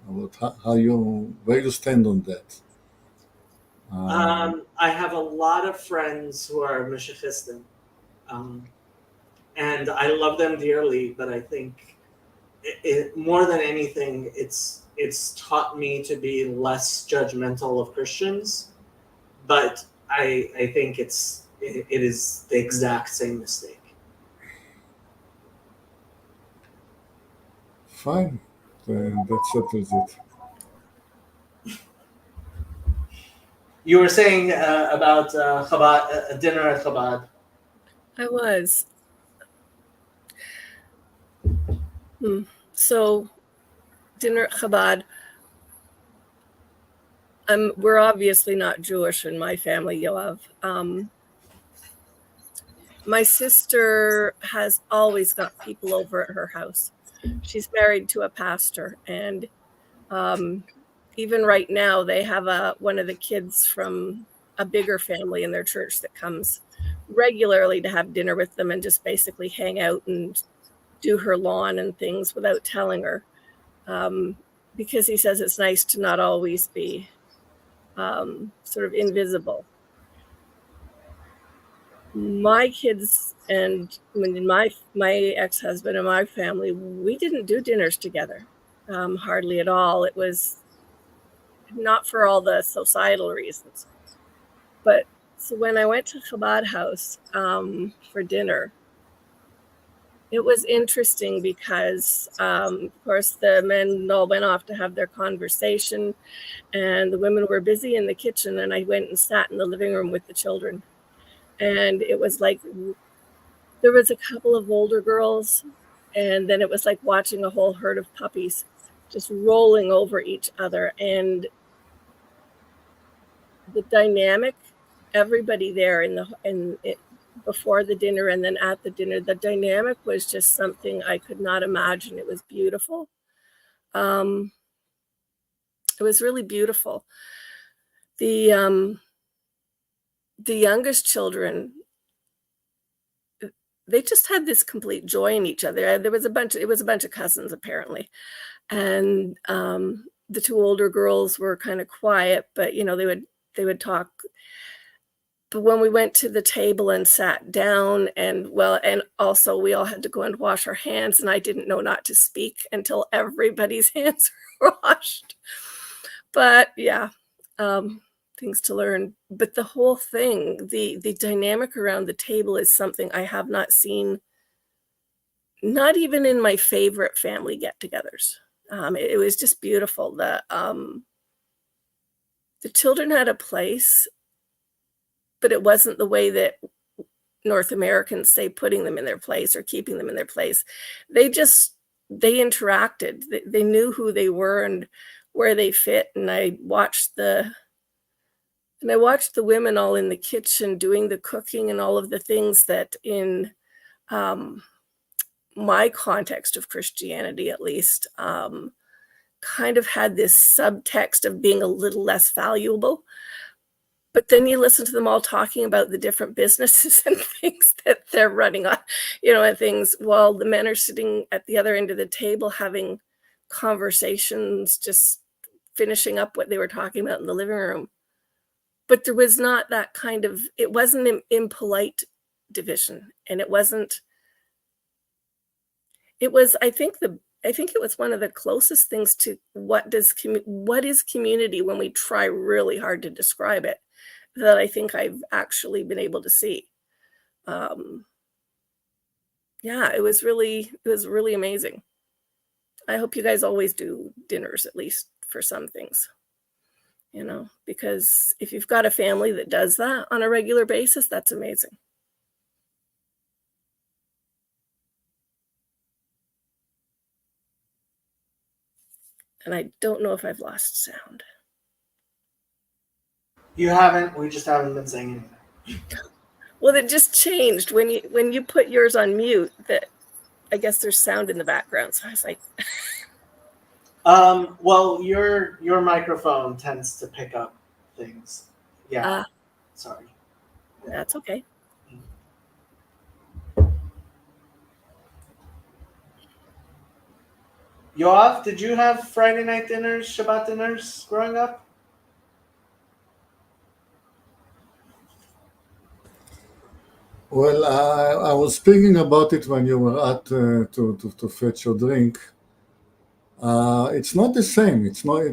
about where you stand on that. I have a lot of friends who are Meshichistim, and I love them dearly. But I think more than anything, it's taught me to be less judgmental of Christians. But I think it is the exact same mistake. Fine, that settles it. You were saying about Chabad, a dinner at Chabad. I was. So, dinner at Chabad. We're obviously not Jewish in my family, Yoav. My sister has always got people over at her house. She's married to a pastor, and even right now they have one of the kids from a bigger family in their church that comes regularly to have dinner with them and just basically hang out and do her lawn and things without telling her, because he says it's nice to not always be sort of invisible. My kids and my ex-husband and my family, we didn't do dinners together, hardly at all. It was not for all the societal reasons. But so when I went to Chabad house for dinner, it was interesting because, of course, the men all went off to have their conversation, and the women were busy in the kitchen, and I went and sat in the living room with the children. And it was like there was a couple of older girls, and then it was like watching a whole herd of puppies just rolling over each other. And the dynamic, everybody there before the dinner and then at the dinner, the dynamic was just something I could not imagine. It was beautiful. It was really beautiful. The youngest children, they just had this complete joy in each other. It was a bunch of cousins apparently. And the two older girls were kind of quiet, but they would talk. But when we went to the table and sat down, and also we all had to go and wash our hands, and I didn't know not to speak until everybody's hands were washed. But yeah, things to learn. But the whole thing, the dynamic around the table is something I have not seen not even in my favorite family get-togethers. It was just beautiful. The children had a place, but it wasn't the way that North Americans say putting them in their place or keeping them in their place. They interacted. They knew who they were and where they fit. And I watched the women all in the kitchen doing the cooking and all of the things that in my context of Christianity, at least, kind of had this subtext of being a little less valuable. But then you listen to them all talking about the different businesses and things that they're running on, and things while the men are sitting at the other end of the table having conversations, just finishing up what they were talking about in the living room. But there was not that kind of, it wasn't an impolite division. And it was, I think it was one of the closest things to what is community when we try really hard to describe it, that I think I've actually been able to see. Yeah, it was really amazing. I hope you guys always do dinners, at least for some things, because if you've got a family that does that on a regular basis, that's amazing. And I don't know if I've lost sound. You haven't. We just haven't been saying anything. Well, it just changed when you put yours on mute. That I guess there's sound in the background. So I was like, well, your microphone tends to pick up things. Yeah. Sorry. That's okay. Yoav, did you have Friday night dinners, Shabbat dinners growing up? Well, I was speaking about it when you were at to fetch your drink. It's not the same. It's not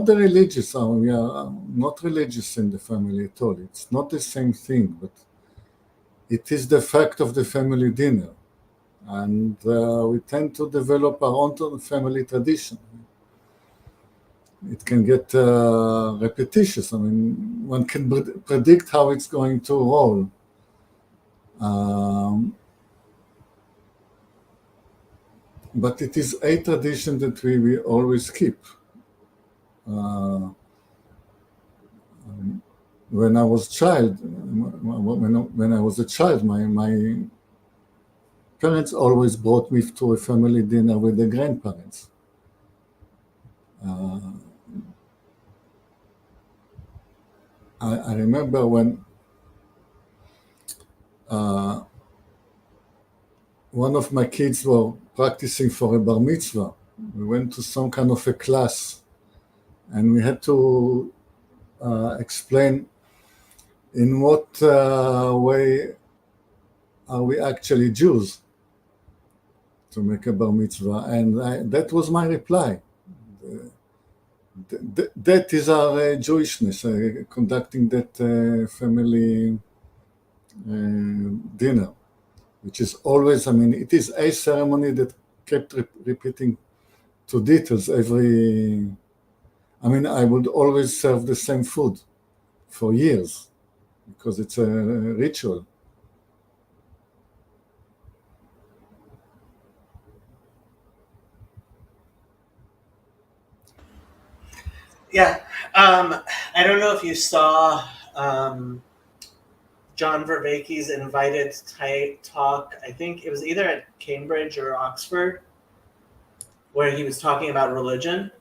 the religious. We are not religious in the family at all. It's not the same thing, but it is the fact of the family dinner. And we tend to develop our own family tradition. It can get repetitious. I mean, one can predict how it's going to roll. But it is a tradition that we always keep. When I was a child, my parents always brought me to a family dinner with the grandparents. I remember when one of my kids were practicing for a bar mitzvah. We went to some kind of a class, and we had to explain in what way are we actually Jews to make a bar mitzvah, and that was my reply. That is our Jewishness, conducting that family dinner, which is always, it is a ceremony that kept repeating to details every, I would always serve the same food for years because it's a ritual. Yeah. I don't know if you saw John Vervaeke's invited talk. I think it was either at Cambridge or Oxford, where he was talking about religion.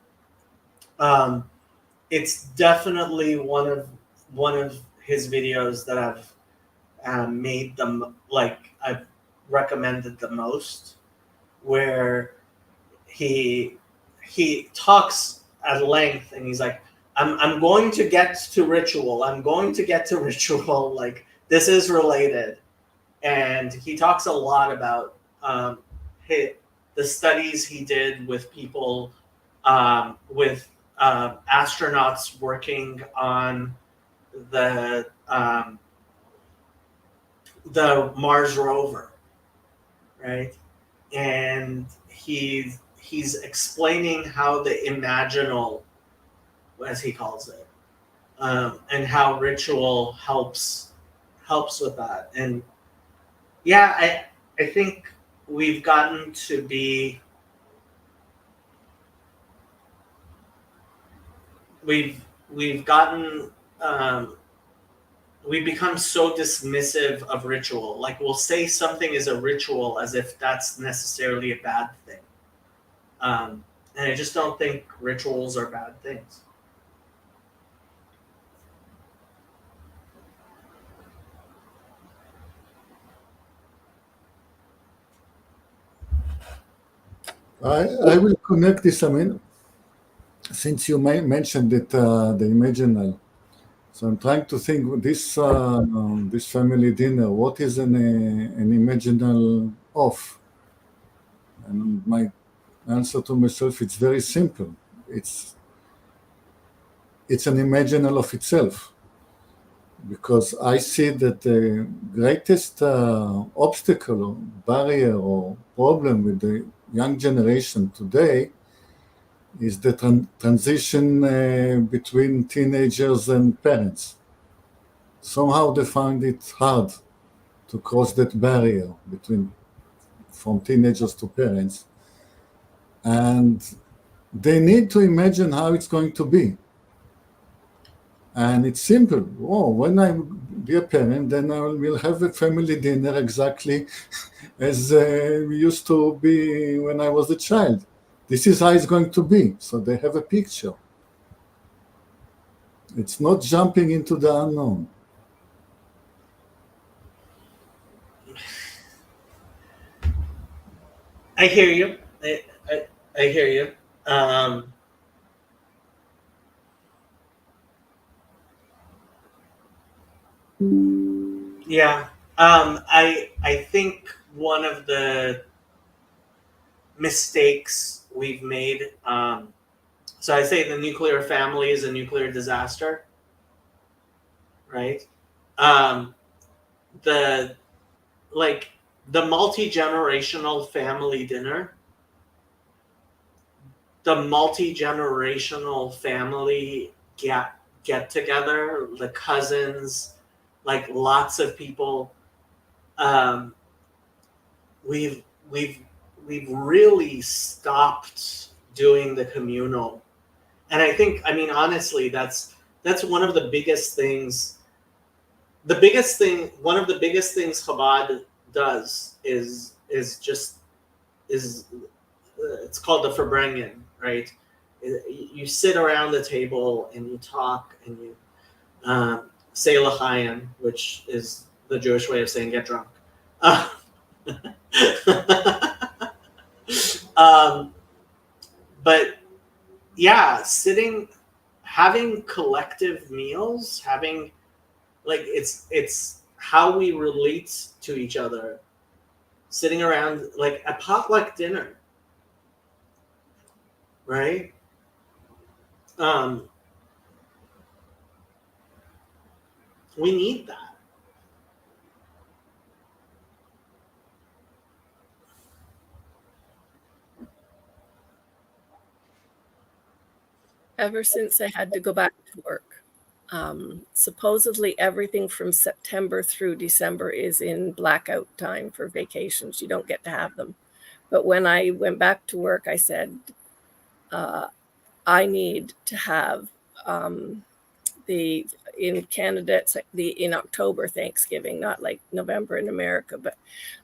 It's definitely one of his videos that I've made them, I've recommended the most, where he talks at length and he's like, I'm going to get to ritual. Like, this is related. And he talks a lot about the studies he did with people, with astronauts working on the Mars rover, right? and he's explaining how the imaginal, as he calls it, and how ritual helps with that. And yeah, I think we've gotten to be we've gotten we become so dismissive of ritual. Like, we'll say something is a ritual as if that's necessarily a bad thing. And I just don't think rituals are bad things. I will connect this. I mean, since you mentioned it, the imaginal. So I'm trying to think this this family dinner. What is an imaginal of? And my answer to myself, it's very simple. It's an imaginal of itself, because I see that the greatest obstacle or barrier or problem with the young generation today is the transition between teenagers and parents. Somehow they find it hard to cross that barrier from teenagers to parents, and they need to imagine how it's going to be. And it's simple. Oh, when I be a parent, then I will have a family dinner exactly as we used to be when I was a child. This is how it's going to be. So they have a picture. It's not jumping into the unknown. I hear you. I hear you. Yeah. I think one of the mistakes we've made. So I say the nuclear family is a nuclear disaster, right? The the multi-generational family dinner, the multi-generational family get together, the cousins, like lots of people. We've really stopped doing the communal, and I think, I mean, honestly, that's one of the biggest things. One of the biggest things Chabad does is it's called the Verbringen, right? You sit around the table and you talk and you say l'chaim, which is the Jewish way of saying get drunk. But yeah, having collective meals, having it's how we relate to each other, sitting around like a potluck dinner, right? We need that. Ever since I had to go back to work, supposedly everything from September through December is in blackout time for vacations. You don't get to have them. But when I went back to work, I said, I need to have in Canada, it's like in October Thanksgiving, not like November in America, but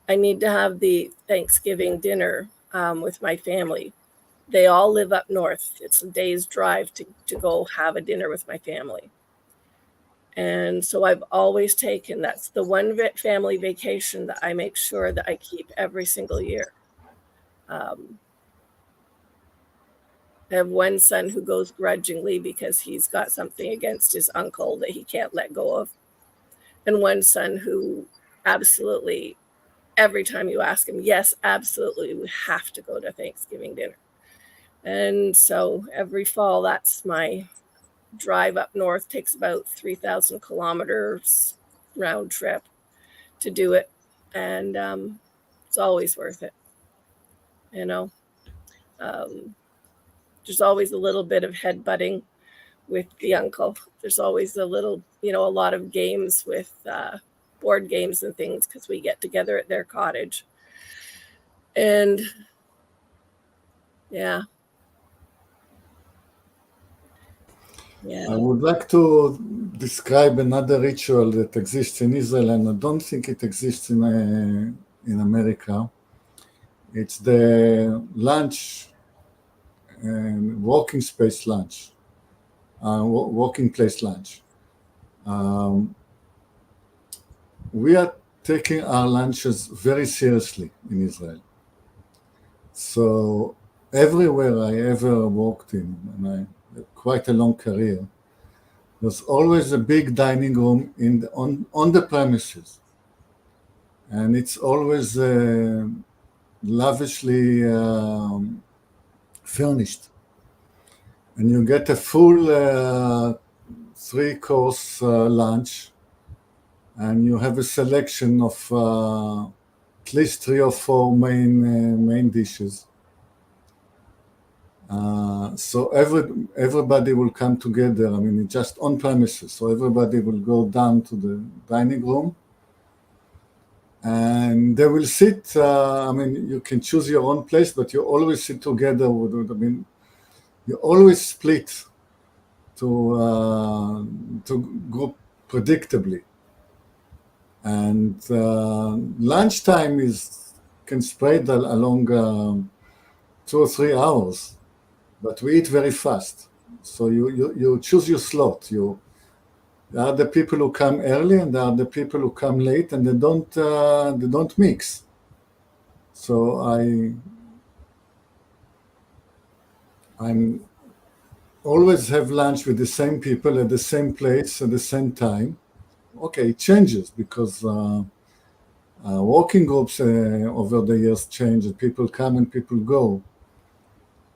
I need to have the Thanksgiving dinner with my family. They all live up north. It's a day's drive to go have a dinner with my family. And so I've always taken, that's the one family vacation that I make sure that I keep every single year. I have one son who goes grudgingly because he's got something against his uncle that he can't let go of. And one son who absolutely, every time you ask him, yes, absolutely, we have to go to Thanksgiving dinner. And so every fall, that's my drive up north. Takes about 3,000 kilometers round trip to do it. And it's always worth it. you know. There's always a little bit of headbutting with the uncle. There's always a little, a lot of games with board games and things because we get together at their cottage. And yeah. I would like to describe another ritual that exists in Israel, and I don't think it exists in America. It's the lunch, walking space lunch, walking place lunch. We are taking our lunches very seriously in Israel. So everywhere I ever walked in, and I have quite a long career, there's always a big dining room on the premises. And it's always lavishly furnished. And you get a full 3-course lunch, and you have a selection of at least 3 or 4 main dishes. So everybody will come together. I mean, it's just on premises. So everybody will go down to the dining room, and they will sit. You can choose your own place, but you always sit together. You always split to group predictably. And lunchtime can spread along 2 or 3 hours, but we eat very fast. So you choose your slot. There are the people who come early, and there are the people who come late, and they don't mix. So I'm always have lunch with the same people at the same place at the same time. Okay, it changes because working groups over the years change, and people come and people go.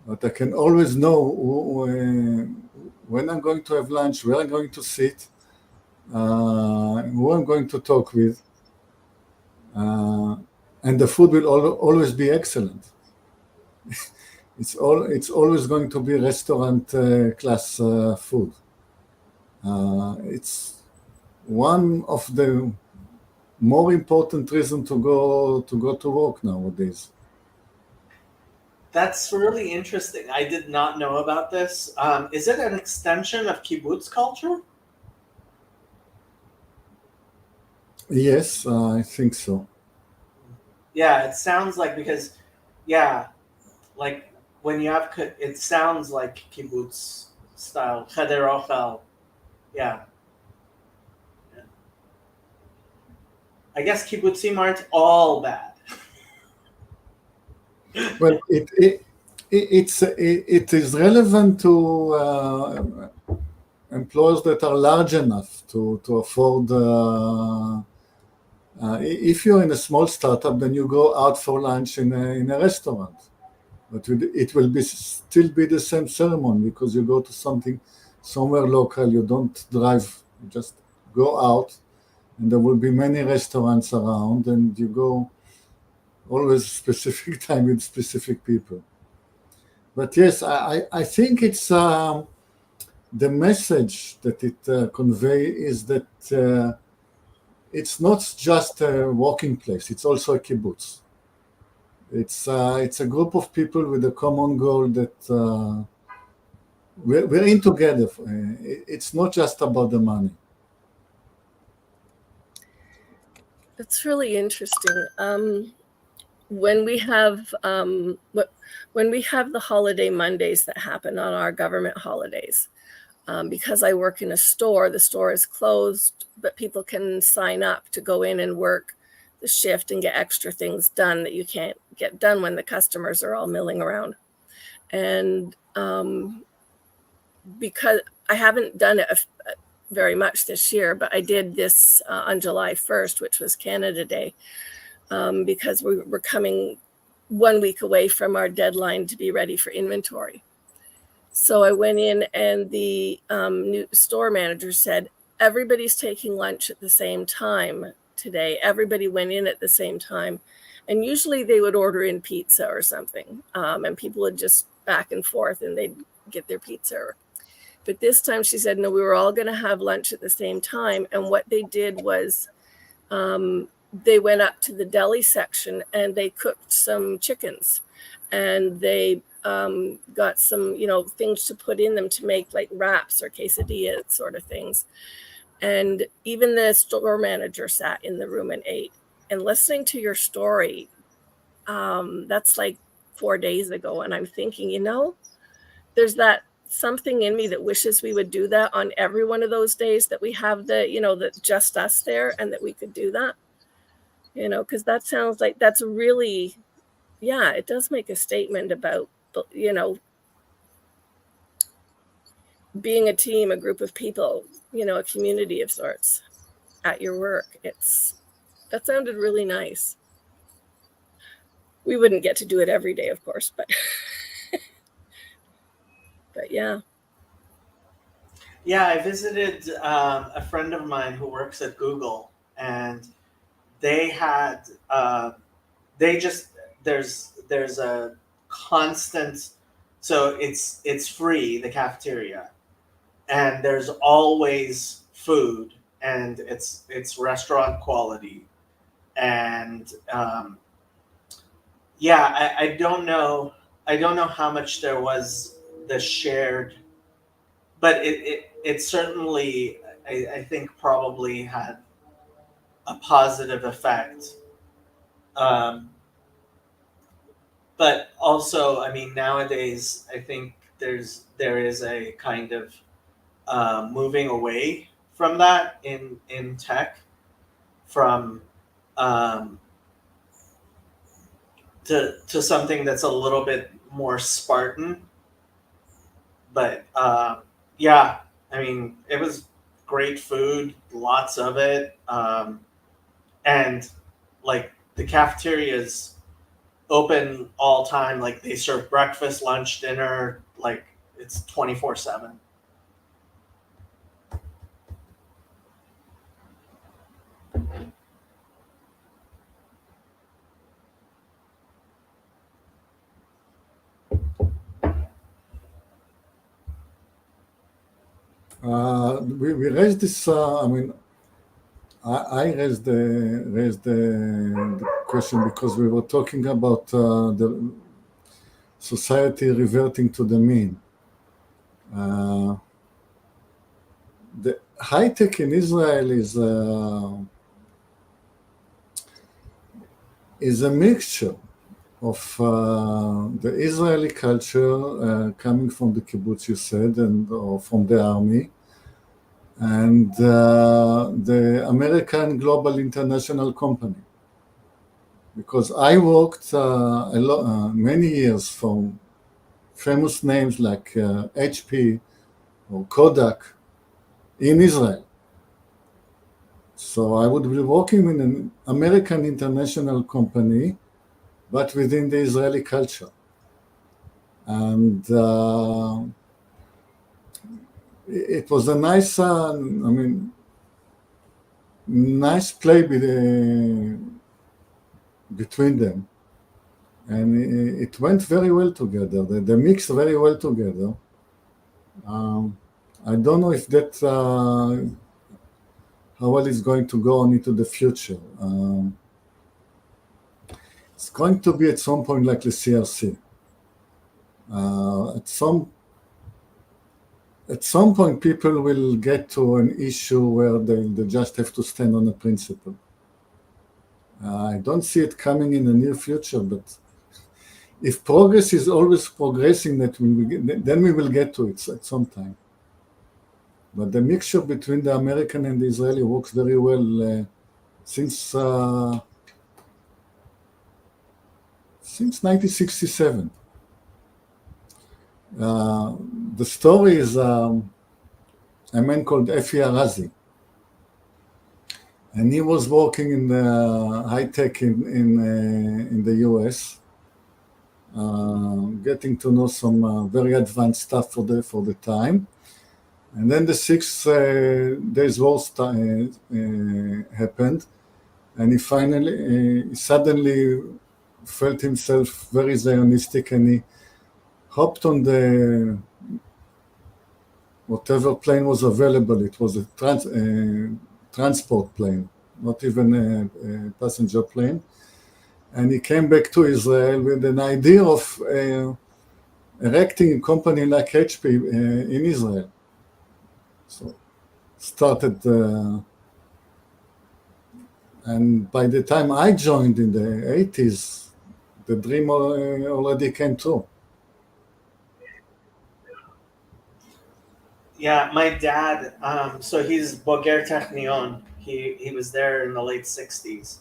But I can always know when I'm going to have lunch, where I'm going to sit, who I'm going to talk with, and the food will always be excellent. It's always going to be restaurant class food. It's one of the more important reasons to go to work nowadays. That's really interesting. I did not know about this. Is it an extension of kibbutz culture? Yes, I think so. Yeah, it sounds like because, like when you have, it sounds like kibbutz style, cheder ochel. Yeah. I guess kibbutzim aren't all bad. Well, it is relevant to employers that are large enough to afford. If you're in a small startup, then you go out for lunch in a restaurant, but it will still be the same ceremony because you go to somewhere local. You don't drive; you just go out, and there will be many restaurants around, and you go always specific time with specific people. But yes, I think it's the message that it conveys is that it's not just a walking place, it's also a kibbutz. It's a group of people with a common goal that we're in together. It's not just about the money. That's really interesting. When we have the holiday Mondays that happen on our government holidays, because I work in a store, the store is closed, but people can sign up to go in and work the shift and get extra things done that you can't get done when the customers are all milling around. And because I haven't done it very much this year, but I did this on July 1st, which was Canada Day, because we're coming 1 week away from our deadline to be ready for inventory. So I went in, and the new store manager said, everybody's taking lunch at the same time today. Everybody went in at the same time. And usually they would order in pizza or something, and people would just back and forth and they'd get their pizza. But this time she said, no, we were all going to have lunch at the same time. And what they did was they went up to the deli section and they cooked some chickens, and they got some, things to put in them to make like wraps or quesadillas sort of things. And even the store manager sat in the room and ate. And listening to your story, that's like 4 days ago. And I'm thinking, there's that something in me that wishes we would do that on every one of those days that we have that just us there, and that we could do that, because that sounds like that's really, it does make a statement about, being a team, a group of people, a community of sorts at your work. That sounded really nice. We wouldn't get to do it every day, of course, but but yeah. Yeah, I visited a friend of mine who works at Google, and they had there's a constant, so it's free, the cafeteria, and there's always food, and it's restaurant quality, and I don't know how much there was the shared, but it certainly, I think, probably had a positive effect. But also, I mean, nowadays, I think there is a kind of moving away from that in tech, from to something that's a little bit more Spartan. But I mean, it was great food, lots of it, and like the cafeteria's open all time. Like they serve breakfast, lunch, dinner. Like it's 24/7. We raised this. I mean, I raised the question because we were talking about the society reverting to the mean. The high tech in Israel is a mixture of the Israeli culture coming from the kibbutz, you said, or from the army, and the American global international company. Because I worked many years for famous names like HP or Kodak in Israel. So I would be working in an American international company, but within the Israeli culture. And it was a nice, nice play between them. And it went very well together. They mixed very well together. I don't know if that how well it's going to go on into the future. It's going to be at some point like the CRC. At some point, people will get to an issue where they just have to stand on a principle. I don't see it coming in the near future, but if progress is always progressing, then we will get to it at some time. But the mixture between the American and the Israeli works very well since 1967. The story is a man called Efi Arazi, and he was working in the high tech in the US, getting to know some very advanced stuff for the time. And then the 6 Days War happened, and he suddenly felt himself very Zionistic, and he hopped on the whatever plane was available. It was a transport plane, not even a passenger plane. And he came back to Israel with an idea of erecting a company like HP in Israel. So started, and by the time I joined in the 80s, the dream already came true. Yeah, my dad. So he's Boger Technion. He was there in the late '60s,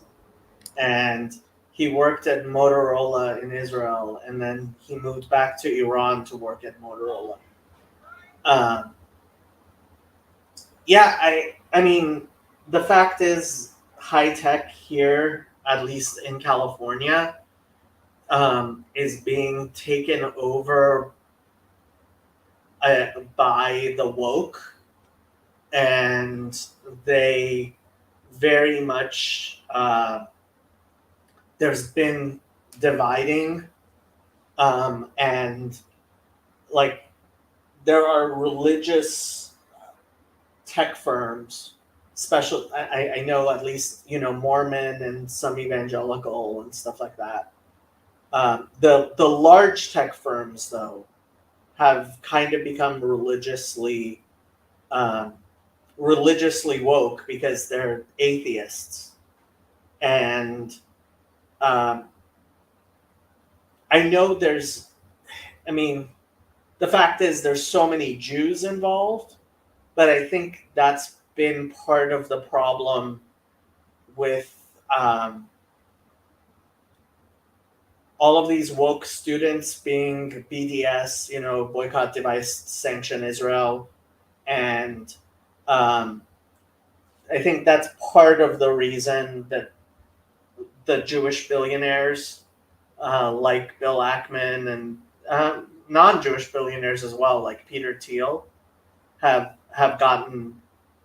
and he worked at Motorola in Israel, and then he moved back to Iran to work at Motorola. Yeah, I mean, the fact is, high tech here, at least in California, is being taken over by the woke, and they very much there's been dividing, and like there are religious tech firms, special. I know at least Mormon and some evangelical and stuff like that. The large tech firms though have kind of become religiously woke because they're atheists, and I know I mean, the fact is there's so many Jews involved, but I think that's been part of the problem with all of these woke students being BDS, boycott, device, sanction Israel, and I think that's part of the reason that the Jewish billionaires like Bill Ackman and non-Jewish billionaires as well, like Peter Thiel, have gotten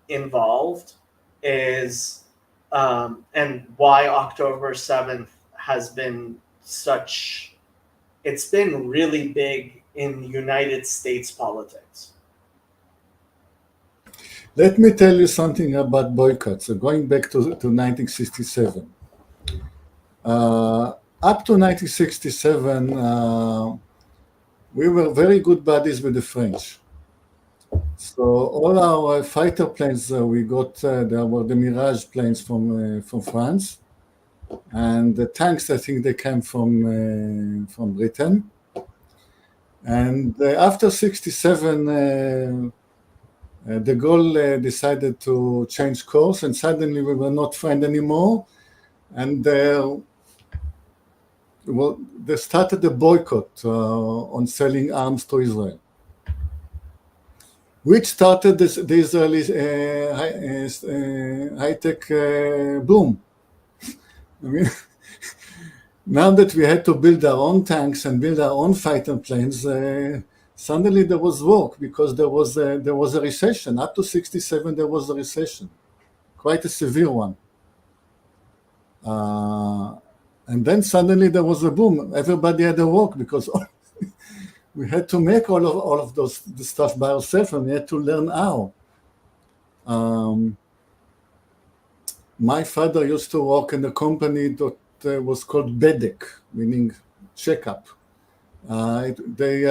involved, is and why October 7th has been it's been really big in United States politics. Let me tell you something about boycotts. So going back to 1967. Up to 1967, we were very good buddies with the French. So all our fighter planes we got, there were the Mirage planes from France, and the tanks, I think they came from Britain. And after 67, de Gaulle decided to change course, and suddenly we were not friends anymore. And they started a boycott on selling arms to Israel, which started the Israeli high-tech boom. I mean, now that we had to build our own tanks and build our own fighter planes, suddenly there was work because there was a recession. Up to 67, there was a recession, quite a severe one. And then suddenly there was a boom. Everybody had to work because we had to make all of the stuff by ourselves, and we had to learn how. My father used to work in a company that was called Bedek, meaning checkup. They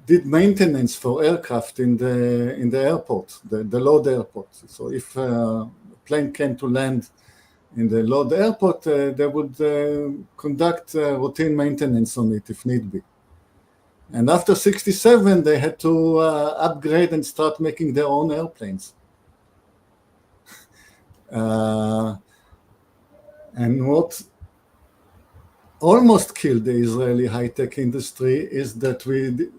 did maintenance for aircraft in the airport, the Lod airport. So if a plane came to land in the Lod airport, they would conduct routine maintenance on it if need be. And after 67, they had to upgrade and start making their own airplanes. And what almost killed the Israeli high-tech industry is that we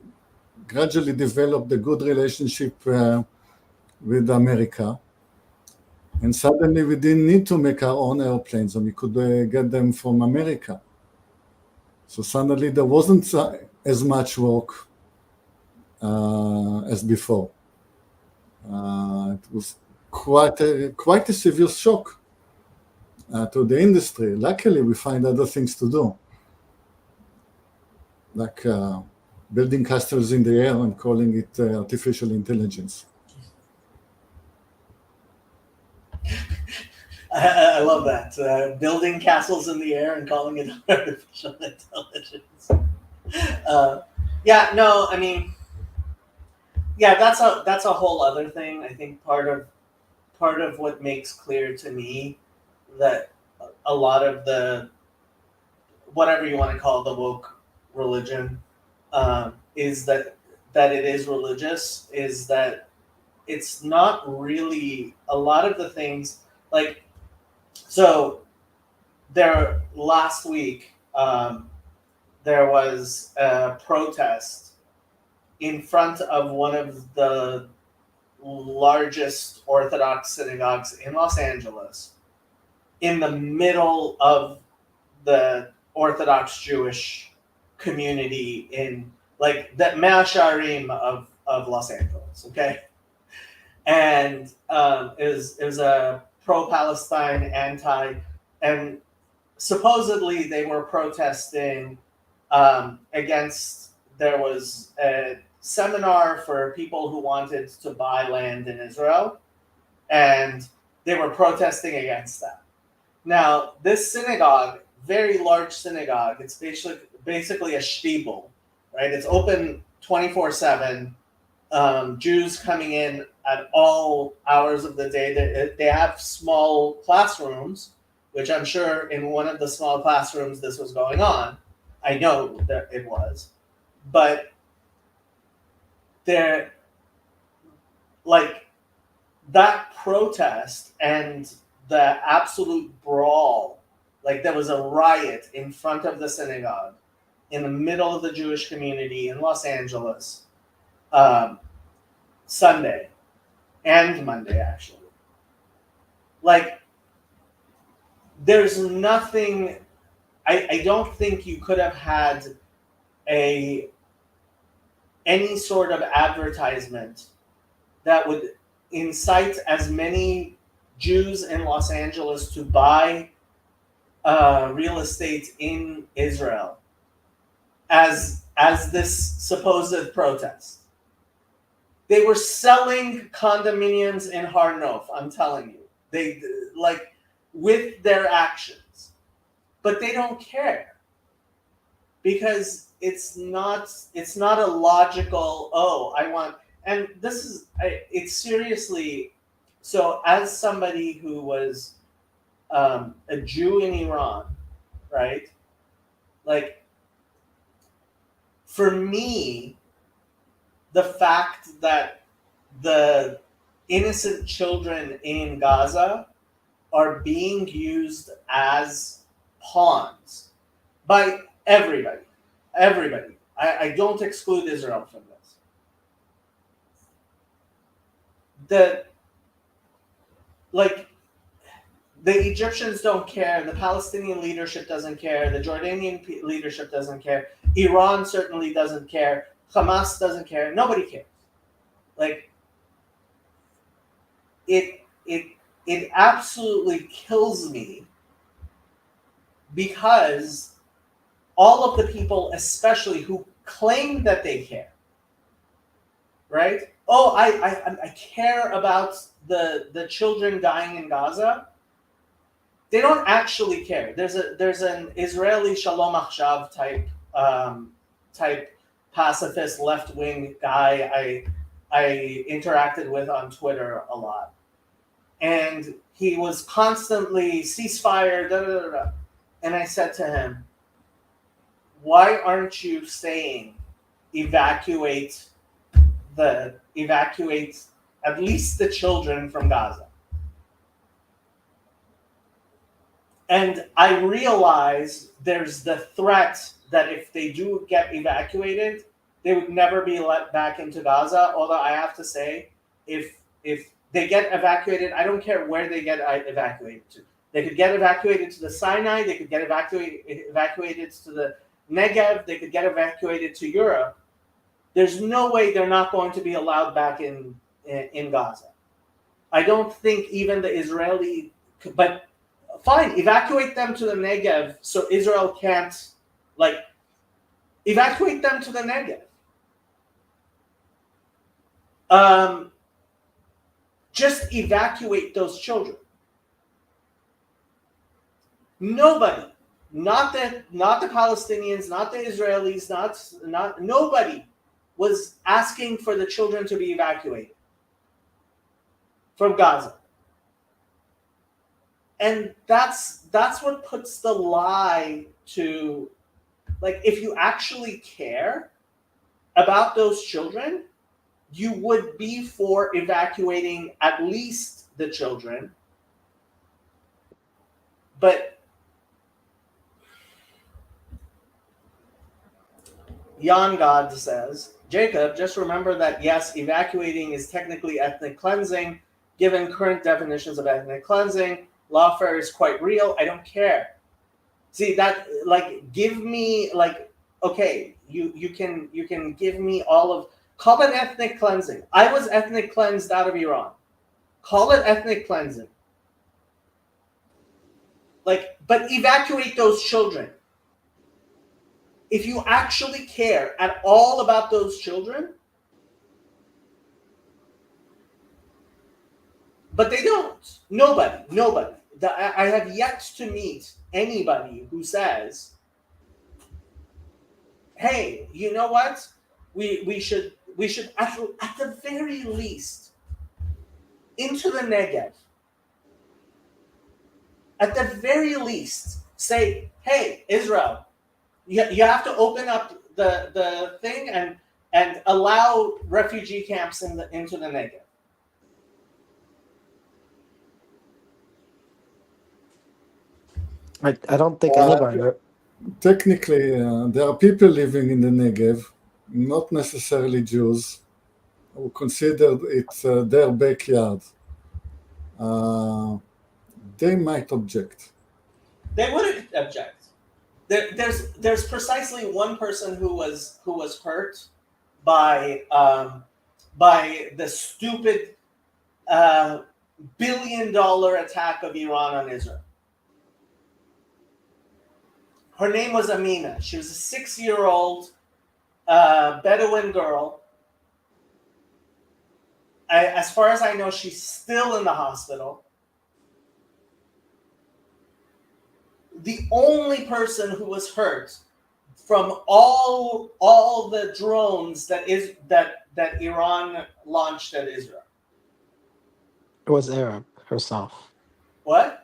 gradually developed a good relationship with America. And suddenly we didn't need to make our own airplanes, and we could get them from America. So suddenly there wasn't as much work as before. It was quite a severe shock. to the industry. Luckily, we find other things to do, like building castles in the air and calling it artificial intelligence. I love that. Building castles in the air and calling it artificial intelligence. That's a whole other thing. I think part of what makes clear to me that a lot of the, whatever you want to call the woke religion, is that it is religious, is that it's not really a lot of the things like. So there last week, there was a protest in front of one of the largest Orthodox synagogues in Los Angeles, in the middle of the Orthodox Jewish community in like the Mea Shearim of Los Angeles, okay? And it was a pro-Palestine, and supposedly they were protesting against, there was a seminar for people who wanted to buy land in Israel, and they were protesting against that. Now, this synagogue, very large synagogue, it's basically a shtibel, right? It's open 24/7. Jews coming in at all hours of the day. They have small classrooms, which I'm sure in one of the small classrooms this was going on. I know that it was. But they're like that protest and the absolute brawl, like there was a riot in front of the synagogue in the middle of the Jewish community in Los Angeles, Sunday and Monday, actually. Like, there's nothing, I don't think you could have had any sort of advertisement that would incite as many Jews in Los Angeles to buy real estate in Israel as this supposed protest. They were selling condominiums in Har Nof, I'm telling you. They like with their actions. But they don't care. Because it's not a logical, and this is, it's seriously, so as somebody who was a Jew in Iran, right? Like, for me, the fact that the innocent children in Gaza are being used as pawns by everybody. I don't exclude Israel from this. The Egyptians don't care, the Palestinian leadership doesn't care, the Jordanian leadership doesn't care, Iran certainly doesn't care, Hamas doesn't care, nobody cares. Like, it absolutely kills me because all of the people, especially who claim that they care, right? Oh, I care about the children dying in Gaza. They don't actually care. There's an Israeli Shalom Achshav type pacifist left wing guy I interacted with on Twitter a lot, and he was constantly ceasefire, da da da da. And I said to him, why aren't you saying evacuate at least the children from Gaza? And I realize there's the threat that if they do get evacuated, they would never be let back into Gaza. Although I have to say, if they get evacuated, I don't care where they get evacuated to. They could get evacuated to the Sinai. They could get evacuated to the Negev. They could get evacuated to Europe. There's no way they're not going to be allowed back in Gaza. I don't think even the Israeli, but fine, evacuate them to the Negev so Israel can't, evacuate them to the Negev. Just evacuate those children. Nobody, not the Palestinians, not the Israelis, not nobody was asking for the children to be evacuated from Gaza. And that's what puts the lie to, if you actually care about those children, you would be for evacuating at least the children. But Jan God says, Jacob, just remember that yes, evacuating is technically ethnic cleansing. Given current definitions of ethnic cleansing, lawfare is quite real. I don't care. See that, give me, okay, you can give me all of, call it ethnic cleansing. I was ethnic cleansed out of Iran. Call it ethnic cleansing. But evacuate those children. If you actually care at all about those children, but they don't. Nobody. I have yet to meet anybody who says, hey, you know what? We should at the very least into the Negev. At the very least, say, hey, Israel, you have to open up the thing and allow refugee camps into the Negev. I don't think anybody. Technically, there are people living in the Negev, not necessarily Jews, who consider it their backyard. They might object. They wouldn't object. There's precisely one person who was hurt by the stupid $1 billion attack of Iran on Israel. Her name was Amina. She was a 6-year-old Bedouin girl. As far as I know, she's still in the hospital. The only person who was hurt from all the drones that Iran launched at Israel. It was Arab herself. What?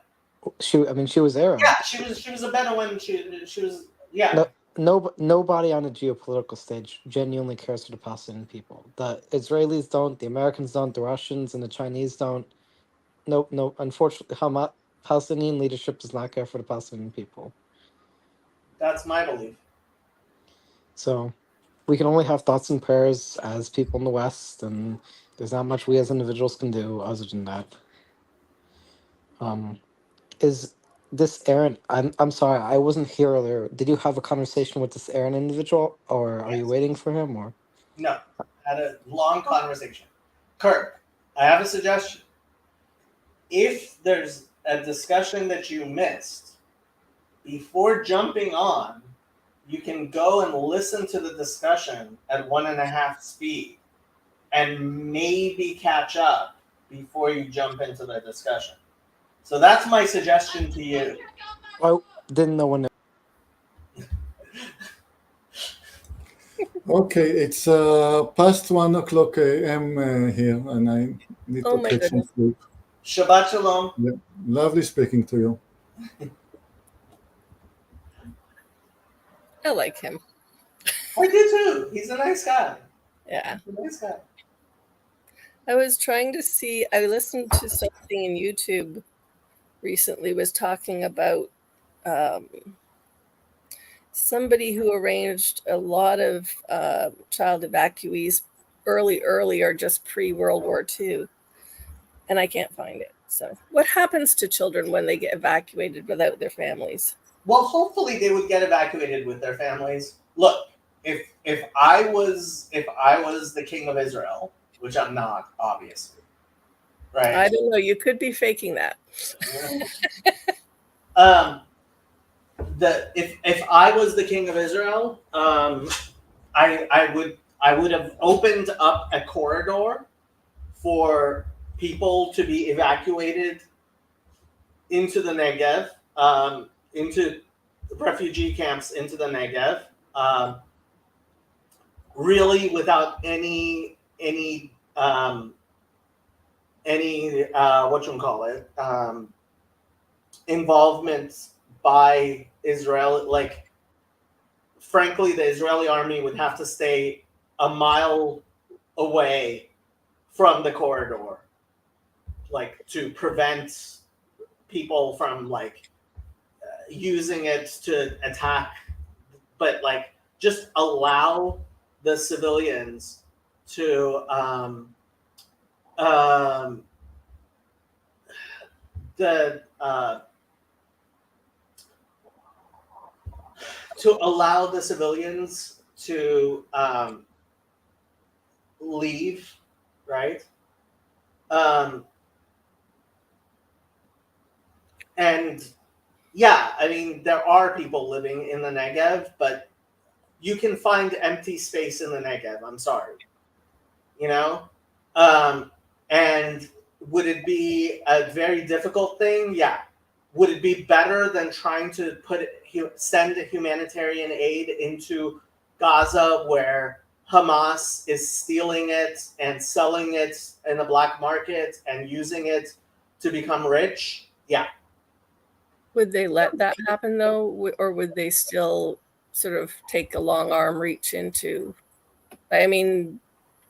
She was Arab. Yeah, she was a Bedouin. She was yeah. Nobody on the geopolitical stage genuinely cares for the Palestinian people. The Israelis don't, the Americans don't, the Russians and the Chinese don't. No. Unfortunately, Palestinian leadership does not care for the Palestinian people. That's my belief. So we can only have thoughts and prayers as people in the West, and there's not much we as individuals can do other than that. Is this Aaron? I'm sorry, I wasn't here earlier. Did you have a conversation with this Aaron individual, or are you waiting for him? Or no, had a long conversation. Kirk, I have a suggestion. If there's a discussion that you missed, before jumping on, you can go and listen to the discussion at 1.5 speed, and maybe catch up before you jump into the discussion. So that's my suggestion to you. I didn't know when. Okay, it's past 1:00 a.m. Here, and I need to catch some sleep. Shabbat shalom. Yeah. Lovely speaking to you. I like him. I do too. He's a nice guy. Yeah. He's a nice guy. I was trying to see, I listened to something in YouTube recently, was talking about somebody who arranged a lot of child evacuees early or just pre-World War II. And I can't find it. So what happens to children when they get evacuated without their families? Well, hopefully they would get evacuated with their families. Look, if I was the king of Israel, which I'm not, obviously, right? I don't know. You could be faking that. If I was the king of Israel, I would have opened up a corridor for people to be evacuated into the Negev, into refugee camps into the Negev, really without any involvement by Israel. Like, frankly, the Israeli army would have to stay a mile away from the corridor, like, to prevent people from using it to attack, but just allow the civilians to allow the civilians to leave, right? And yeah, I mean, there are people living in the Negev, but you can find empty space in the Negev. I'm sorry. And would it be a very difficult thing? Yeah. Would it be better than trying to send humanitarian aid into Gaza, where Hamas is stealing it and selling it in the black market and using it to become rich? Yeah. Would they let that happen though, or would they still sort of take a long arm reach into? I mean,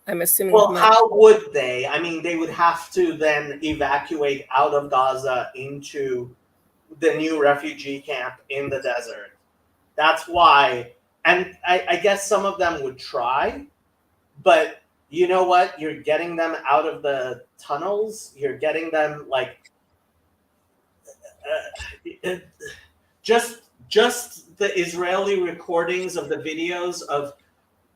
I'm assuming. Well, how would they? I mean, they would have to then evacuate out of Gaza into the new refugee camp in the desert. That's why, and I guess some of them would try, but you know what? You're getting them out of the tunnels. You're getting them just the Israeli recordings of the videos of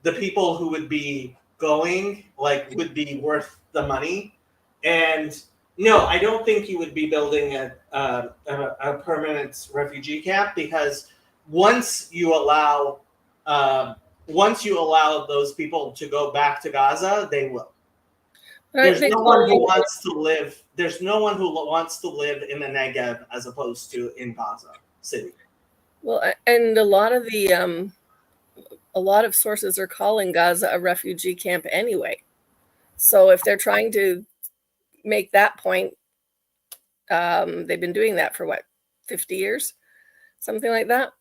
the people who would be going would be worth the money. And no, I don't think you would be building a permanent refugee camp, because once you allow those people to go back to Gaza, they will. There's no one who wants to live. There's no one who wants to live in the Negev as opposed to in Gaza City. Well, and a lot of sources are calling Gaza a refugee camp anyway. So if they're trying to make that point, they've been doing that for 50 years, something like that.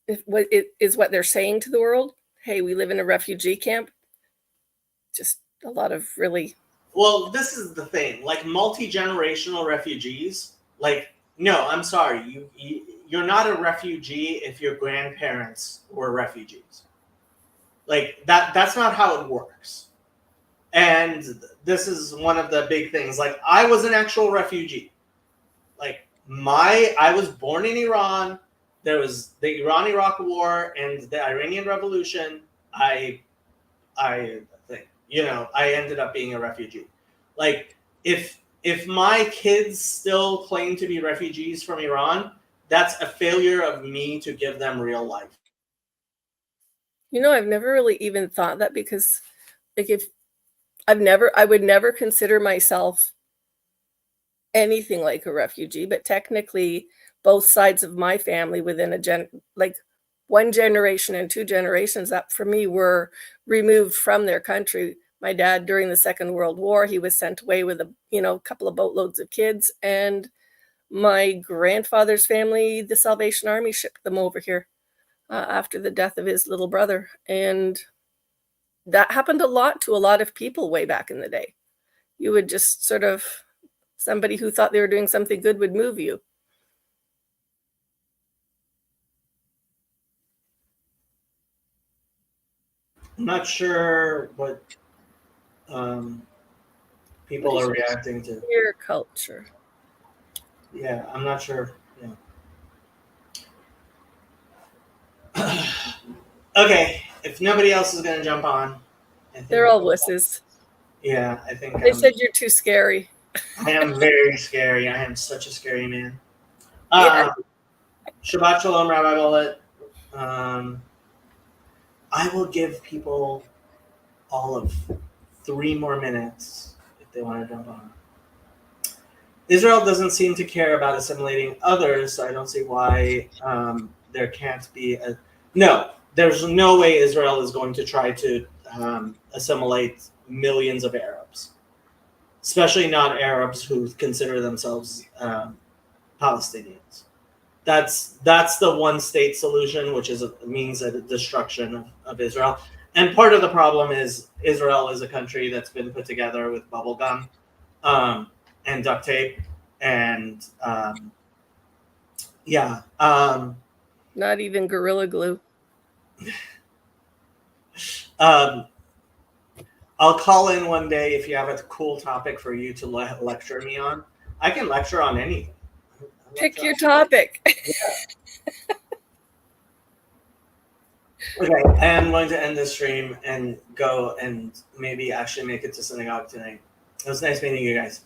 Is what they're saying to the world. Hey, we live in a refugee camp. Just a lot of really. Well, this is the thing. Multi-generational refugees. No, I'm sorry. You're not a refugee if your grandparents were refugees. That's not how it works. And this is one of the big things. I was an actual refugee. I was born in Iran. There was the Iran-Iraq War and the Iranian Revolution. I think, I ended up being a refugee. If my kids still claim to be refugees from Iran, that's a failure of me to give them real life. I've never really even thought that, because I would never consider myself anything like a refugee, but technically both sides of my family within one generation and 2 generations up for me were removed from their country. My dad, during the Second World War, he was sent away with a couple of boatloads of kids, and my grandfather's family, the Salvation Army, shipped them over here after the death of his little brother. And that happened a lot to a lot of people way back in the day. You would just sort of, somebody who thought they were doing something good would move you. I'm not sure what people are reacting to. Your culture. Yeah, I'm not sure. Yeah. Okay, if nobody else is going to jump on. They're all wusses. Yeah, I think. They said you're too scary. I am very scary. I am such a scary man. Yeah. Shabbat Shalom, Rabbi Bullet. I will give people all of 3 more minutes if they want to jump on. Israel doesn't seem to care about assimilating others, so I don't see why there can't be a... No, there's no way Israel is going to try to assimilate millions of Arabs, especially not Arabs who consider themselves Palestinians. That's the one-state solution, which means a destruction of Israel. And part of the problem is Israel is a country that's been put together with bubble gum and duct tape, and Not even Gorilla Glue. I'll call in one day if you have a cool topic for you to lecture me on. I can lecture on anything. Pick your topic. Okay, I am going to end this stream and go and maybe actually make it to synagogue tonight. It was nice meeting you guys.